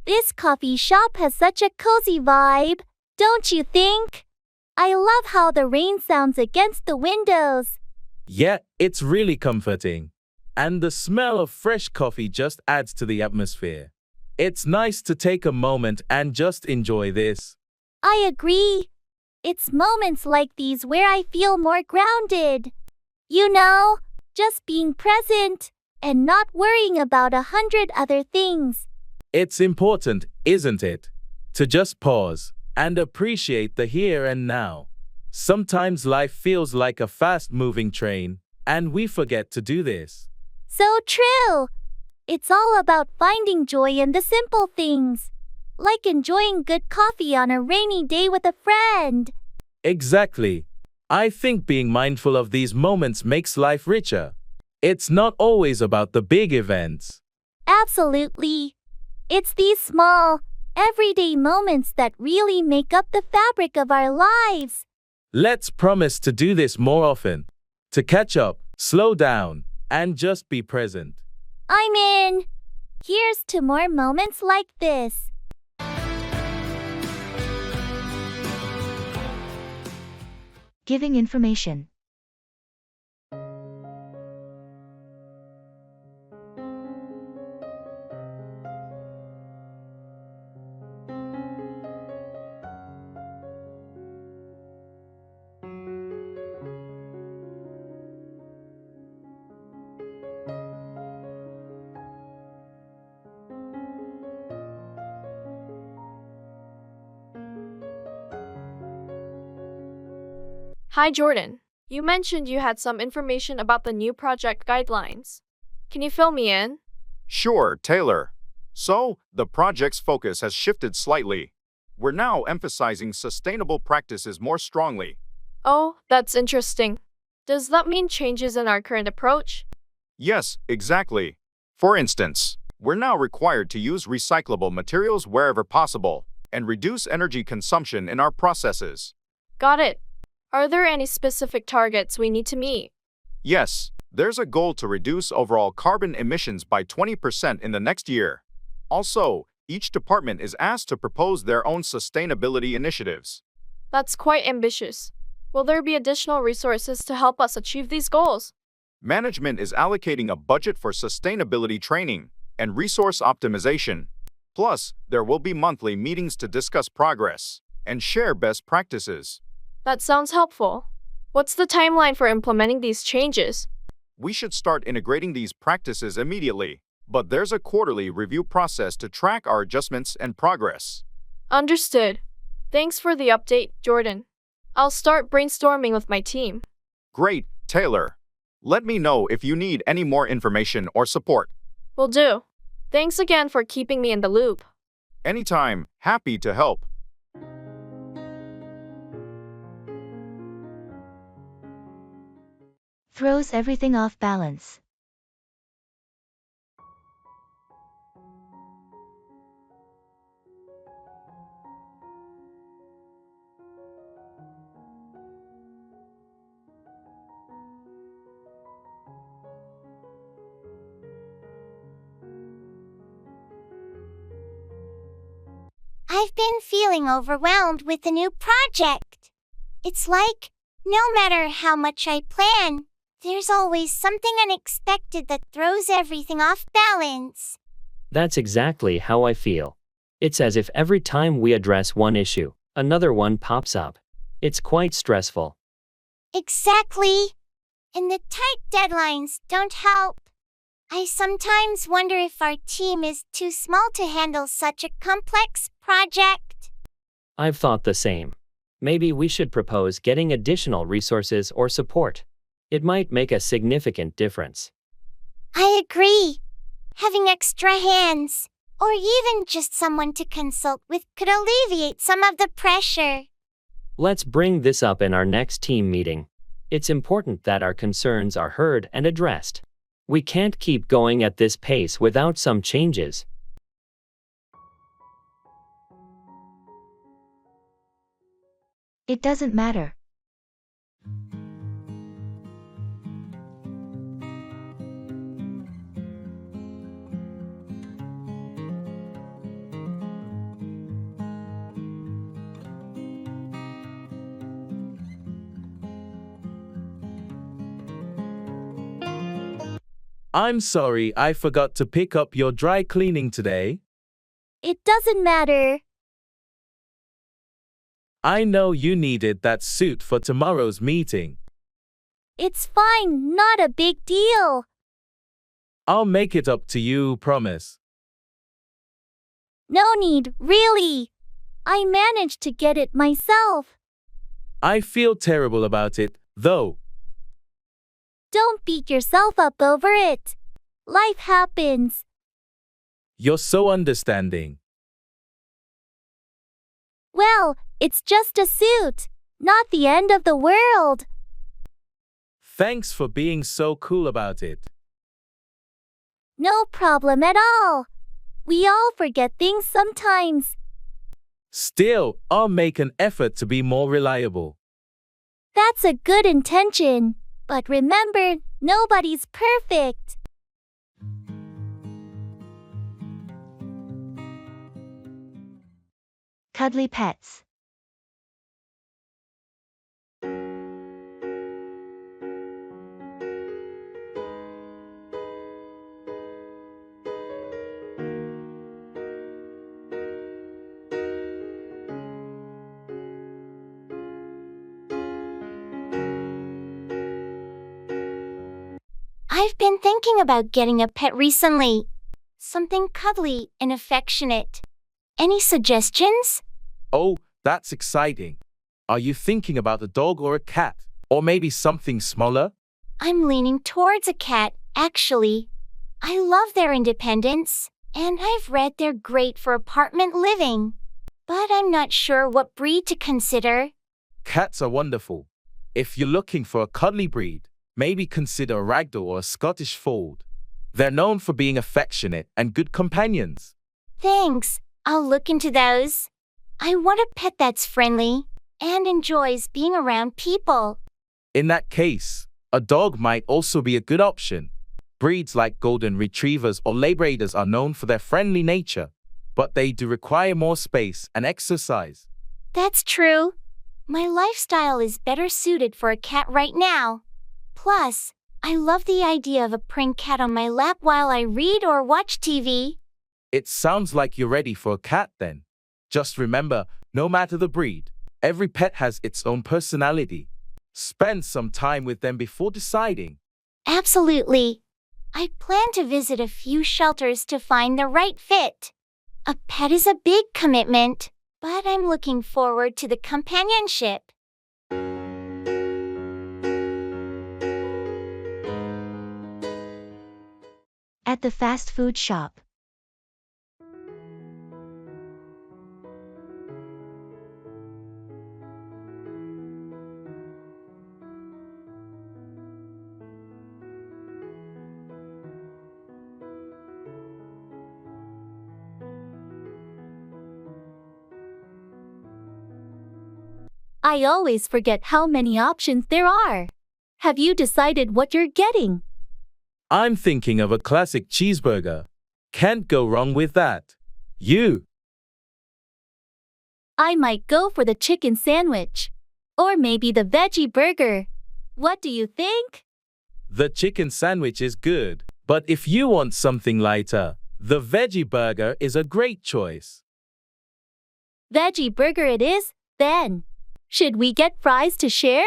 This coffee shop has such a cozy vibe, don't you think? I love how the rain sounds against the windows. Yeah, it's really comforting. And the smell of fresh coffee just adds to the atmosphere. It's nice to take a moment and just enjoy this. I agree. It's moments like these where I feel more grounded. You know, just being present and not worrying about 100 other things. It's important, isn't it? To just pause and appreciate the here and now. Sometimes life feels like a fast-moving train, and we forget to do this. So true. It's all about finding joy in the simple things, like enjoying good coffee on a rainy day with a friend. Exactly. I think being mindful of these moments makes life richer. It's not always about the big events. Absolutely. It's these small, everyday moments that really make up the fabric of our lives. Let's promise to do this more often. To catch up, slow down, and just be present. I'm in. Here's to more moments like this. Giving information. Hi, Jordan. You mentioned you had some information about the new project guidelines. Can you fill me in? Sure, Taylor. So, the project's focus has shifted slightly. We're now emphasizing sustainable practices more strongly. Oh, that's interesting. Does that mean changes in our current approach? Yes, exactly. For instance, we're now required to use recyclable materials wherever possible and reduce energy consumption in our processes. Got it. Are there any specific targets we need to meet? Yes, there's a goal to reduce overall carbon emissions by 20% in the next year. Also, each department is asked to propose their own sustainability initiatives. That's quite ambitious. Will there be additional resources to help us achieve these goals? Management is allocating a budget for sustainability training and resource optimization. Plus, there will be monthly meetings to discuss progress and share best practices. That sounds helpful. What's the timeline for implementing these changes? We should start integrating these practices immediately, but there's a quarterly review process to track our adjustments and progress. Understood. Thanks for the update, Jordan. I'll start brainstorming with my team. Great, Taylor. Let me know if you need any more information or support. Will do. Thanks again for keeping me in the loop. Anytime, happy to help. Throws everything off balance. I've been feeling overwhelmed with the new project. It's like, no matter how much I plan, there's always something unexpected that throws everything off balance. That's exactly how I feel. It's as if every time we address one issue, another one pops up. It's quite stressful. Exactly. And the tight deadlines don't help. I sometimes wonder if our team is too small to handle such a complex project. I've thought the same. Maybe we should propose getting additional resources or support. It might make a significant difference. I agree. Having extra hands, or even just someone to consult with, could alleviate some of the pressure. Let's bring this up in our next team meeting. It's important that our concerns are heard and addressed. We can't keep going at this pace without some changes. It doesn't matter. I'm sorry I forgot to pick up your dry cleaning today. It doesn't matter. I know you needed that suit for tomorrow's meeting. It's fine, not a big deal. I'll make it up to you, promise. No need, really. I managed to get it myself. I feel terrible about it, though. Don't beat yourself up over it. Life happens. You're so understanding. Well, it's just a suit, not the end of the world. Thanks for being so cool about it. No problem at all. We all forget things sometimes. Still, I'll make an effort to be more reliable. That's a good intention. But remember, nobody's perfect. Cuddly pets. I've been thinking about getting a pet recently. Something cuddly and affectionate. Any suggestions? Oh, that's exciting. Are you thinking about a dog or a cat? Or maybe something smaller? I'm leaning towards a cat, actually. I love their independence, and I've read they're great for apartment living. But I'm not sure what breed to consider. Cats are wonderful. If you're looking for a cuddly breed, maybe consider a ragdoll or a Scottish fold. They're known for being affectionate and good companions. Thanks, I'll look into those. I want a pet that's friendly and enjoys being around people. In that case, a dog might also be a good option. Breeds like Golden Retrievers or Labradors are known for their friendly nature, but they do require more space and exercise. That's true. My lifestyle is better suited for a cat right now. Plus, I love the idea of a purring cat on my lap while I read or watch TV. It sounds like you're ready for a cat then. Just remember, no matter the breed, every pet has its own personality. Spend some time with them before deciding. Absolutely. I plan to visit a few shelters to find the right fit. A pet is a big commitment, but I'm looking forward to the companionship. At the fast food shop. I always forget how many options there are. Have you decided what you're getting? I'm thinking of a classic cheeseburger. Can't go wrong with that. You? I might go for the chicken sandwich. Or maybe the veggie burger. What do you think? The chicken sandwich is good, but if you want something lighter, the veggie burger is a great choice. Veggie burger it is, then. Should we get fries to share?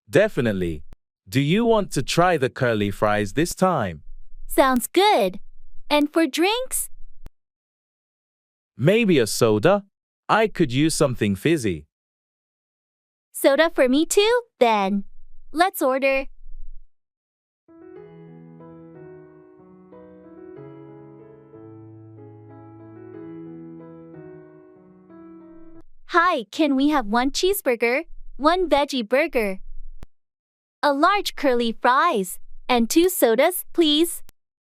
Definitely. Do you want to try the curly fries this time? Sounds good. And for drinks? Maybe a soda? I could use something fizzy. Soda for me too, then. Let's order. Hi, can we have one cheeseburger, one veggie burger, a large curly fries, and 2 sodas, please?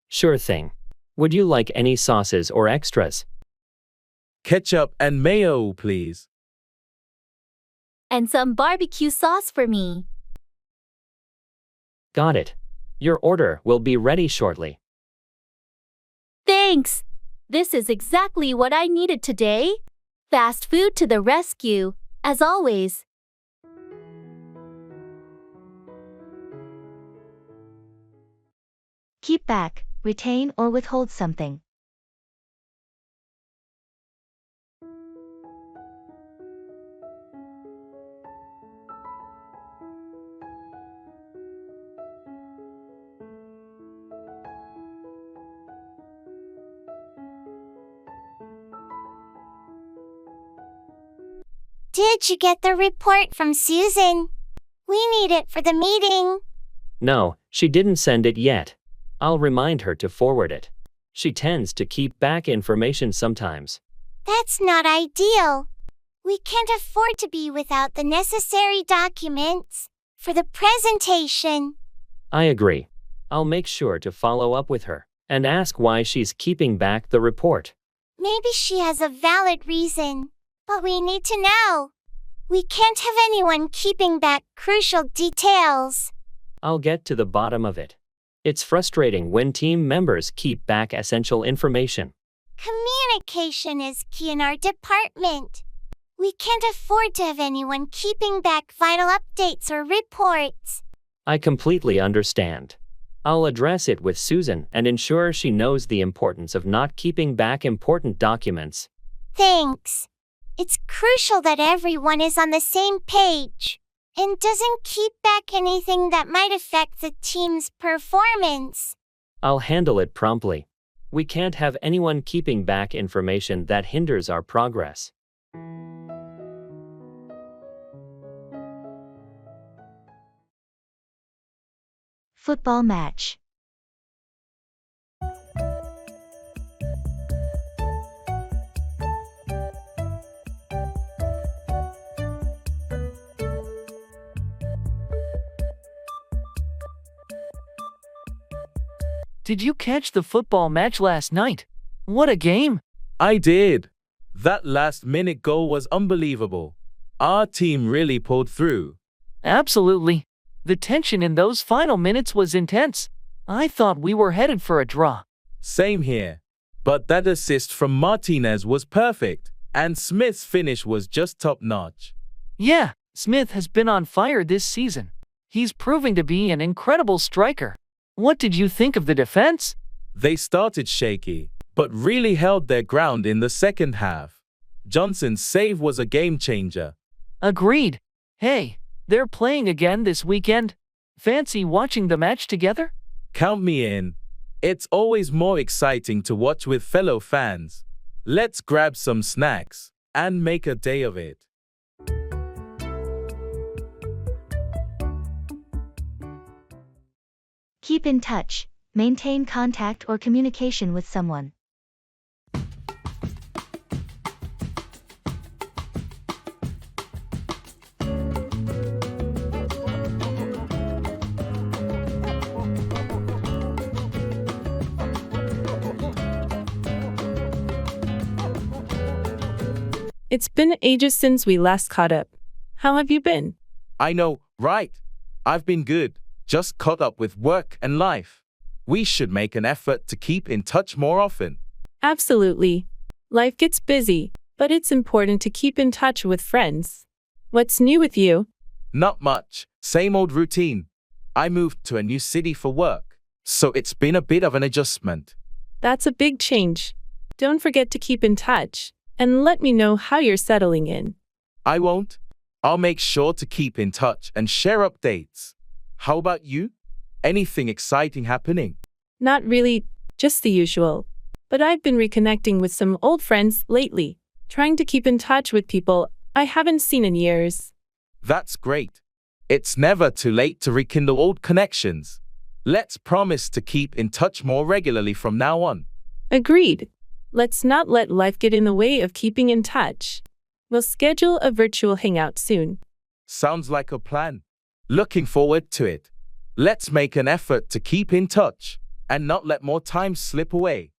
Sure thing. Would you like any sauces or extras? Ketchup and mayo, please. And some barbecue sauce for me. Got it. Your order will be ready shortly. Thanks. This is exactly what I needed today. Fast food to the rescue, as always. Keep back, retain or withhold something. Did you get the report from Susan? We need it for the meeting. No, she didn't send it yet. I'll remind her to forward it. She tends to keep back information sometimes. That's not ideal. We can't afford to be without the necessary documents for the presentation. I agree. I'll make sure to follow up with her and ask why she's keeping back the report. Maybe she has a valid reason, but we need to know. We can't have anyone keeping back crucial details. I'll get to the bottom of it. It's frustrating when team members keep back essential information. Communication is key in our department. We can't afford to have anyone keeping back vital updates or reports. I completely understand. I'll address it with Susan and ensure she knows the importance of not keeping back important documents. Thanks. It's crucial that everyone is on the same page and doesn't keep back anything that might affect the team's performance. I'll handle it promptly. We can't have anyone keeping back information that hinders our progress. Football match. Did you catch the football match last night? What a game! I did. That last-minute goal was unbelievable. Our team really pulled through. Absolutely. The tension in those final minutes was intense. I thought we were headed for a draw. Same here. But that assist from Martinez was perfect, and Smith's finish was just top-notch. Yeah, Smith has been on fire this season. He's proving to be an incredible striker. What did you think of the defense? They started shaky, but really held their ground in the second half. Johnson's save was a game-changer. Agreed. Hey, they're playing again this weekend. Fancy watching the match together? Count me in. It's always more exciting to watch with fellow fans. Let's grab some snacks and make a day of it. Keep in touch. Maintain contact or communication with someone. It's been ages since we last caught up. How have you been? I know, right? I've been good. Just caught up with work and life. We should make an effort to keep in touch more often. Absolutely. Life gets busy, but it's important to keep in touch with friends. What's new with you? Not much. Same old routine. I moved to a new city for work, so it's been a bit of an adjustment. That's a big change. Don't forget to keep in touch, and let me know how you're settling in. I won't. I'll make sure to keep in touch and share updates. How about you? Anything exciting happening? Not really, just the usual. But I've been reconnecting with some old friends lately, trying to keep in touch with people I haven't seen in years. That's great. It's never too late to rekindle old connections. Let's promise to keep in touch more regularly from now on. Agreed. Let's not let life get in the way of keeping in touch. We'll schedule a virtual hangout soon. Sounds like a plan. Looking forward to it. Let's make an effort to keep in touch and not let more time slip away.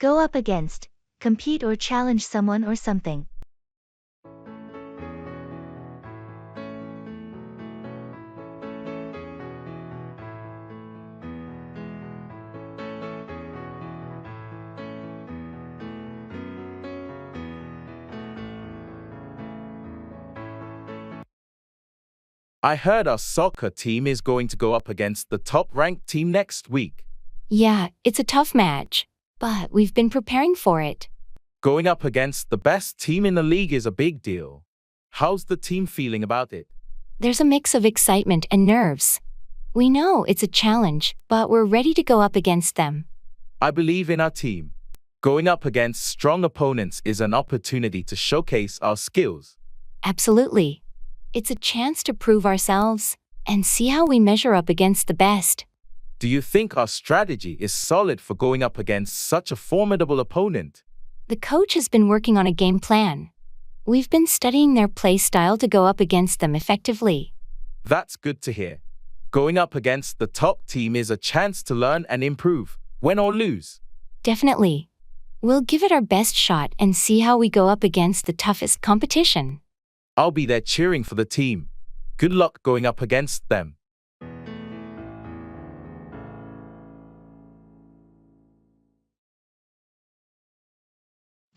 Go up against, compete or challenge someone or something. I heard our soccer team is going to go up against the top-ranked team next week. Yeah, it's a tough match, but we've been preparing for it. Going up against the best team in the league is a big deal. How's the team feeling about it? There's a mix of excitement and nerves. We know it's a challenge, but we're ready to go up against them. I believe in our team. Going up against strong opponents is an opportunity to showcase our skills. Absolutely. It's a chance to prove ourselves and see how we measure up against the best. Do you think our strategy is solid for going up against such a formidable opponent? The coach has been working on a game plan. We've been studying their play style to go up against them effectively. That's good to hear. Going up against the top team is a chance to learn and improve, win or lose. Definitely. We'll give it our best shot and see how we go up against the toughest competition. I'll be there cheering for the team. Good luck going up against them.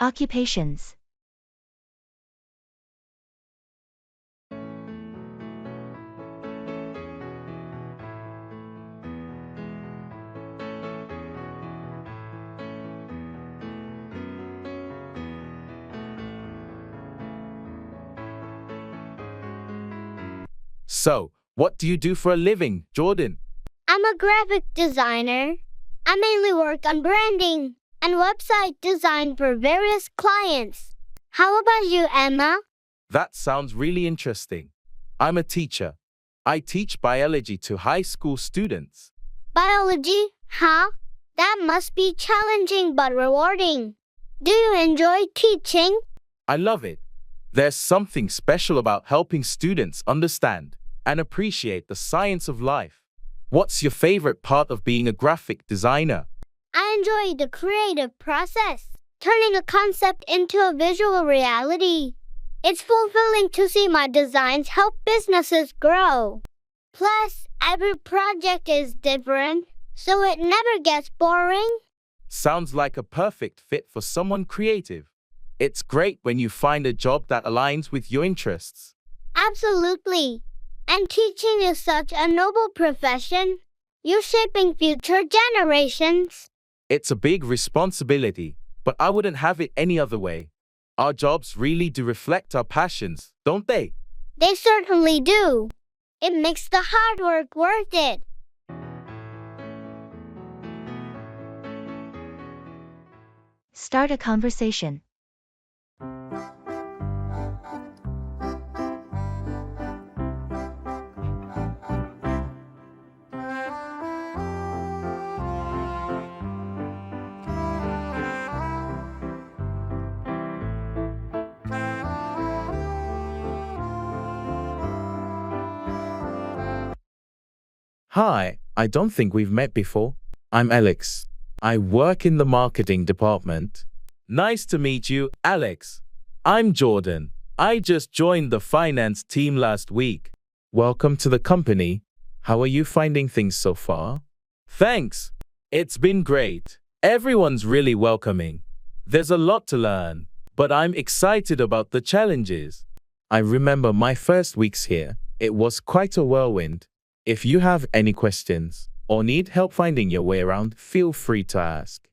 Occupations. So, what do you do for a living, Jordan? I'm a graphic designer. I mainly work on branding and website design for various clients. How about you, Emma? That sounds really interesting. I'm a teacher. I teach biology to high school students. Biology, huh? That must be challenging but rewarding. Do you enjoy teaching? I love it. There's something special about helping students understand and appreciate the science of life. What's your favorite part of being a graphic designer? I enjoy the creative process, turning a concept into a visual reality. It's fulfilling to see my designs help businesses grow. Plus, every project is different, so it never gets boring. Sounds like a perfect fit for someone creative. It's great when you find a job that aligns with your interests. Absolutely. And teaching is such a noble profession. You're shaping future generations. It's a big responsibility, but I wouldn't have it any other way. Our jobs really do reflect our passions, don't they? They certainly do. It makes the hard work worth it. Start a conversation. Hi, I don't think we've met before. I'm Alex. I work in the marketing department. Nice to meet you, Alex. I'm Jordan. I just joined the finance team last week. Welcome to the company. How are you finding things so far? Thanks. It's been great. Everyone's really welcoming. There's a lot to learn, but I'm excited about the challenges. I remember my first weeks here. It was quite a whirlwind. If you have any questions or need help finding your way around, feel free to ask.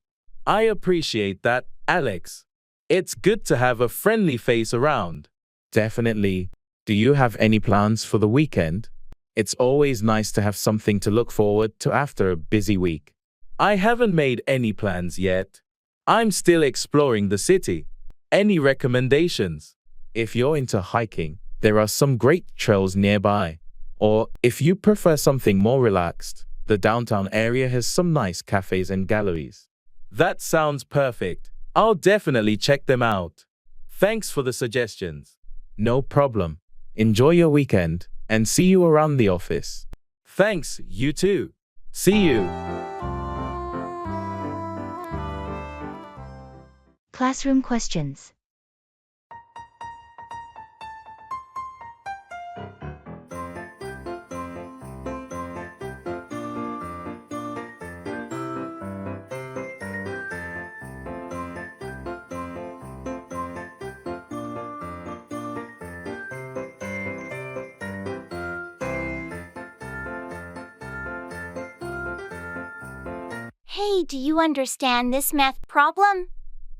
I appreciate that, Alex. It's good to have a friendly face around. Definitely. Do you have any plans for the weekend? It's always nice to have something to look forward to after a busy week. I haven't made any plans yet. I'm still exploring the city. Any recommendations? If you're into hiking, there are some great trails nearby. Or, if you prefer something more relaxed, the downtown area has some nice cafes and galleries. That sounds perfect. I'll definitely check them out. Thanks for the suggestions. No problem. Enjoy your weekend, and see you around the office. Thanks, you too. See you. Classroom questions. Hey, do you understand this math problem?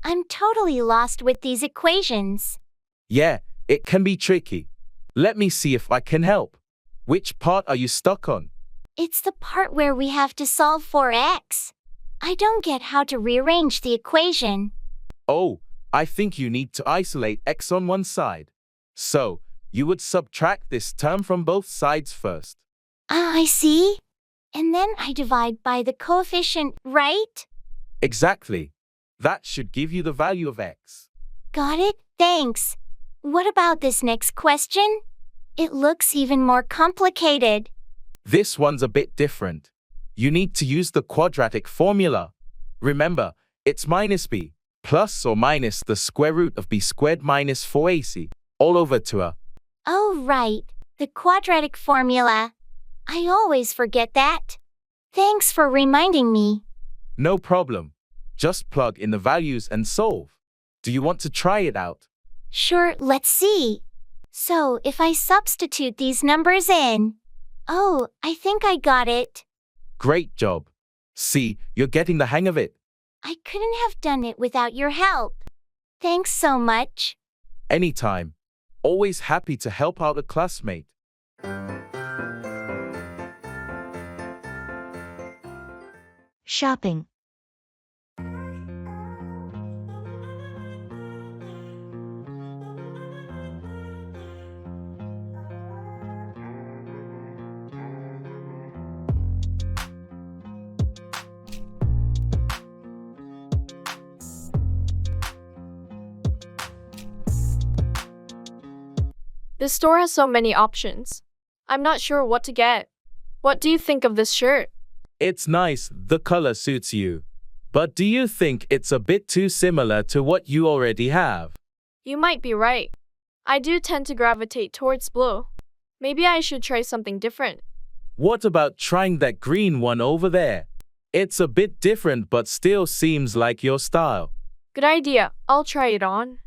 I'm totally lost with these equations. Yeah, it can be tricky. Let me see if I can help. Which part are you stuck on? It's the part where we have to solve for x. I don't get how to rearrange the equation. Oh, I think you need to isolate x on one side. So, you would subtract this term from both sides first. I see. And then I divide by the coefficient, right? Exactly. That should give you the value of x. Got it, thanks. What about this next question? It looks even more complicated. This one's a bit different. You need to use the quadratic formula. Remember, it's minus b, plus or minus the square root of b squared minus 4ac, all over to a. Oh, right, the quadratic formula. I always forget that. Thanks for reminding me. No problem. Just plug in the values and solve. Do you want to try it out? Sure, let's see. So, if I substitute these numbers in. Oh, I think I got it. Great job. See, you're getting the hang of it. I couldn't have done it without your help. Thanks so much. Anytime. Always happy to help out a classmate. Shopping. This store has so many options. I'm not sure what to get. What do you think of this shirt? It's nice, the color suits you. But do you think it's a bit too similar to what you already have? You might be right. I do tend to gravitate towards blue. Maybe I should try something different. What about trying that green one over there? It's a bit different but still seems like your style. Good idea. I'll try it on.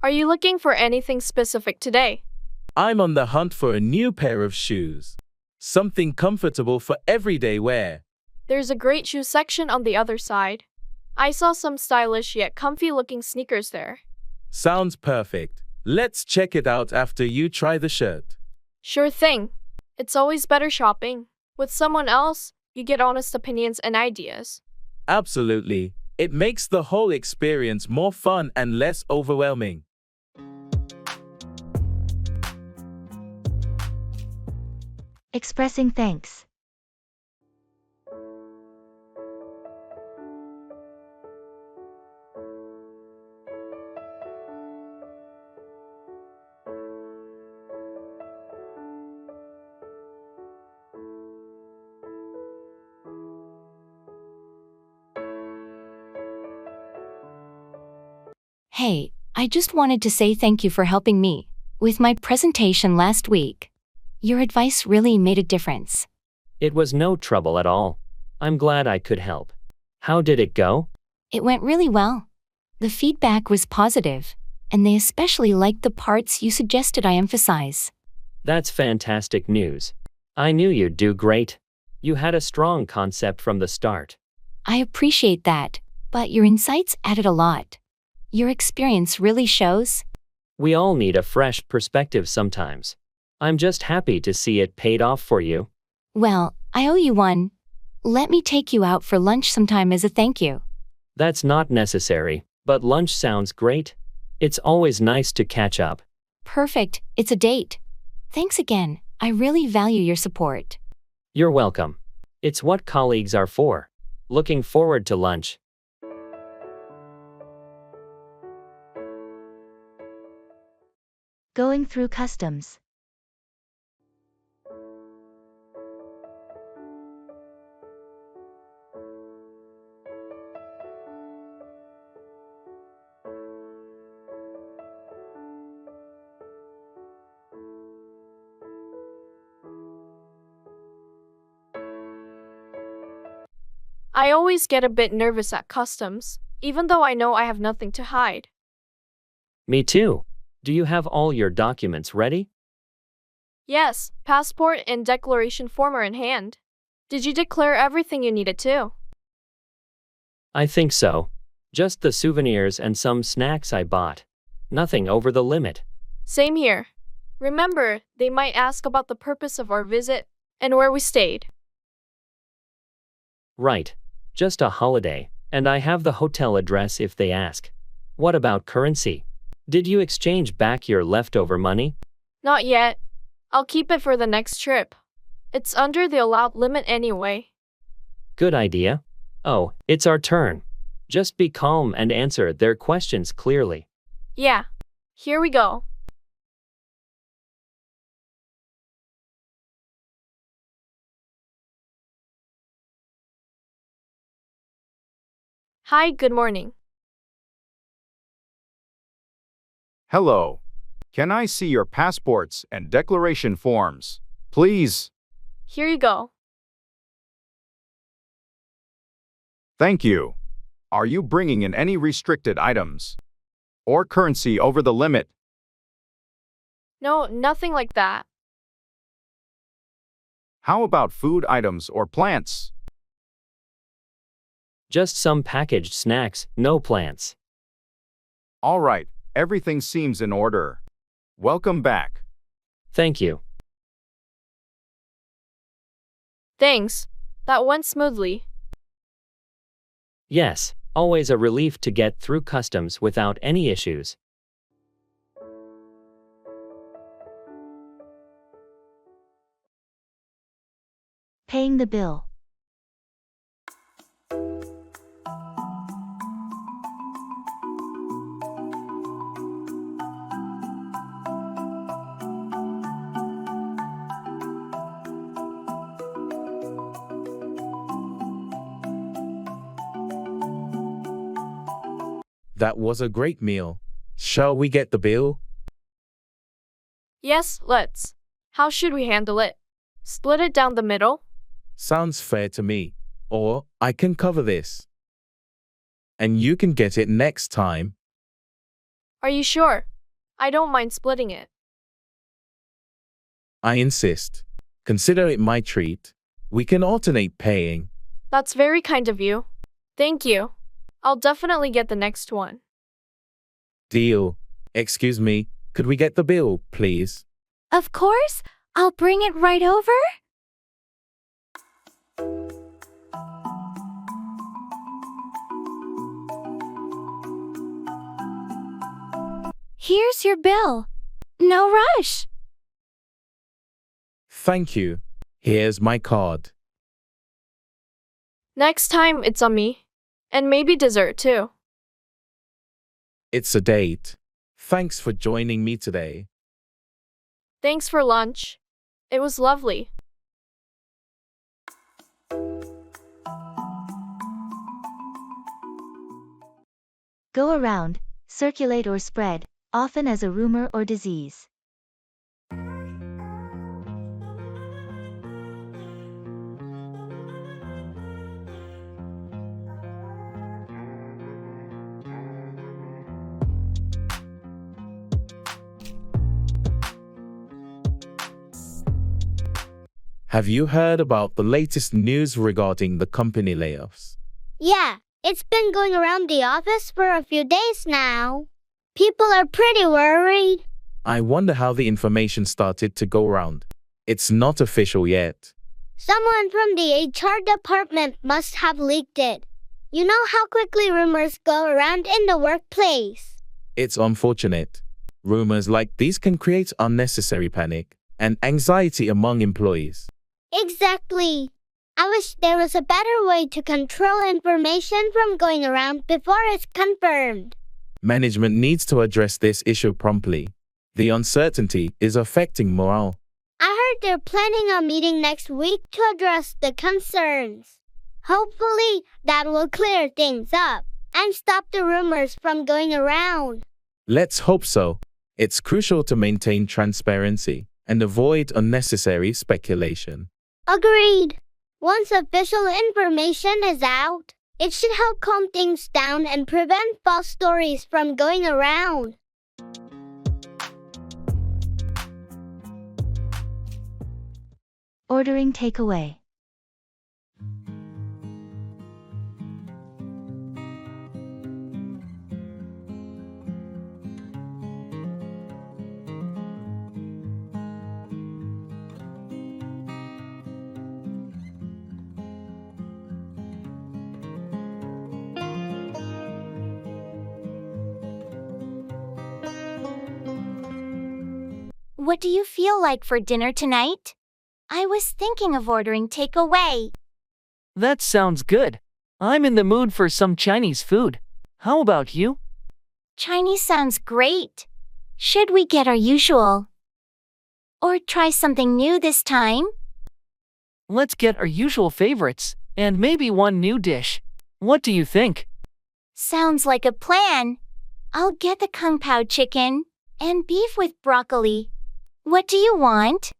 Are you looking for anything specific today? I'm on the hunt for a new pair of shoes. Something comfortable for everyday wear. There's a great shoe section on the other side. I saw some stylish yet comfy looking sneakers there. Sounds perfect. Let's check it out after you try the shirt. Sure thing. It's always better shopping with someone else. You get honest opinions and ideas. Absolutely. It makes the whole experience more fun and less overwhelming. Expressing thanks. Hey, I just wanted to say thank you for helping me with my presentation last week. Your advice really made a difference. It was no trouble at all. I'm glad I could help. How did it go? It went really well. The feedback was positive, and they especially liked the parts you suggested I emphasize. That's fantastic news. I knew you'd do great. You had a strong concept from the start. I appreciate that, but your insights added a lot. Your experience really shows. We all need a fresh perspective sometimes. I'm just happy to see it paid off for you. Well, I owe you one. Let me take you out for lunch sometime as a thank you. That's not necessary, but lunch sounds great. It's always nice to catch up. Perfect, it's a date. Thanks again, I really value your support. You're welcome. It's what colleagues are for. Looking forward to lunch. Going through customs. I always get a bit nervous at customs, even though I know I have nothing to hide. Me too. Do you have all your documents ready? Yes, passport and declaration form are in hand. Did you declare everything you needed to? I think so. Just the souvenirs and some snacks I bought. Nothing over the limit. Same here. Remember, they might ask about the purpose of our visit and where we stayed. Right. Just a holiday, and I have the hotel address if they ask. What about currency? Did you exchange back your leftover money? Not yet. I'll keep it for the next trip. It's under the allowed limit anyway. Good idea. Oh, it's our turn. Just be calm and answer their questions clearly. Yeah. Here we go. Hi, good morning. Hello. Can I see your passports and declaration forms, please? Here you go. Thank you. Are you bringing in any restricted items or currency over the limit? No, nothing like that. How about food items or plants? Just some packaged snacks, no plants. All right, everything seems in order. Welcome back. Thank you. Thanks. That went smoothly. Yes, always a relief to get through customs without any issues. Paying the bill. That was a great meal. Shall we get the bill? Yes, let's. How should we handle it? Split it down the middle? Sounds fair to me. Or, I can cover this. And you can get it next time. Are you sure? I don't mind splitting it. I insist. Consider it my treat. We can alternate paying. That's very kind of you. Thank you. I'll definitely get the next one. Deal. Excuse me, could we get the bill, please? Of course, I'll bring it right over. Here's your bill. No rush. Thank you. Here's my card. Next time, it's on me. And maybe dessert too. It's a date. Thanks for joining me today. Thanks for lunch. It was lovely. Go around, circulate or spread, often as a rumor or disease. Have you heard about the latest news regarding the company layoffs? Yeah, it's been going around the office for a few days now. People are pretty worried. I wonder how the information started to go around. It's not official yet. Someone from the HR department must have leaked it. You know how quickly rumors go around in the workplace. It's unfortunate. Rumors like these can create unnecessary panic and anxiety among employees. Exactly. I wish there was a better way to control information from going around before it's confirmed. Management needs to address this issue promptly. The uncertainty is affecting morale. I heard they're planning a meeting next week to address the concerns. Hopefully, that will clear things up and stop the rumors from going around. Let's hope so. It's crucial to maintain transparency and avoid unnecessary speculation. Agreed. Once official information is out, it should help calm things down and prevent false stories from going around. Ordering takeaway. What do you feel like for dinner tonight? I was thinking of ordering takeaway. That sounds good. I'm in the mood for some Chinese food. How about you? Chinese sounds great. Should we get our usual? Or try something new this time? Let's get our usual favorites, and maybe one new dish. What do you think? Sounds like a plan. I'll get the kung pao chicken and beef with broccoli. What do you want?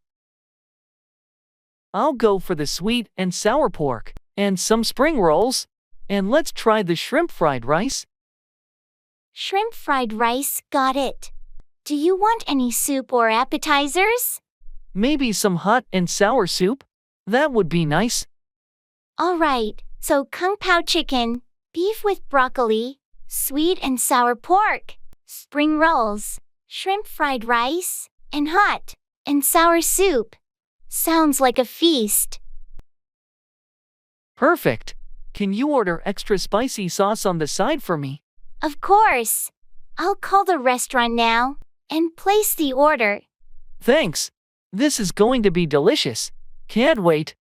I'll go for the sweet and sour pork, and some spring rolls. And let's try the shrimp fried rice. Shrimp fried rice, got it. Do you want any soup or appetizers? Maybe some hot and sour soup? That would be nice. All right, so kung pao chicken, beef with broccoli, sweet and sour pork, spring rolls, shrimp fried rice, and hot and sour soup. Sounds like a feast. Perfect. Can you order extra spicy sauce on the side for me? Of course. I'll call the restaurant now and place the order. Thanks. This is going to be delicious. Can't wait.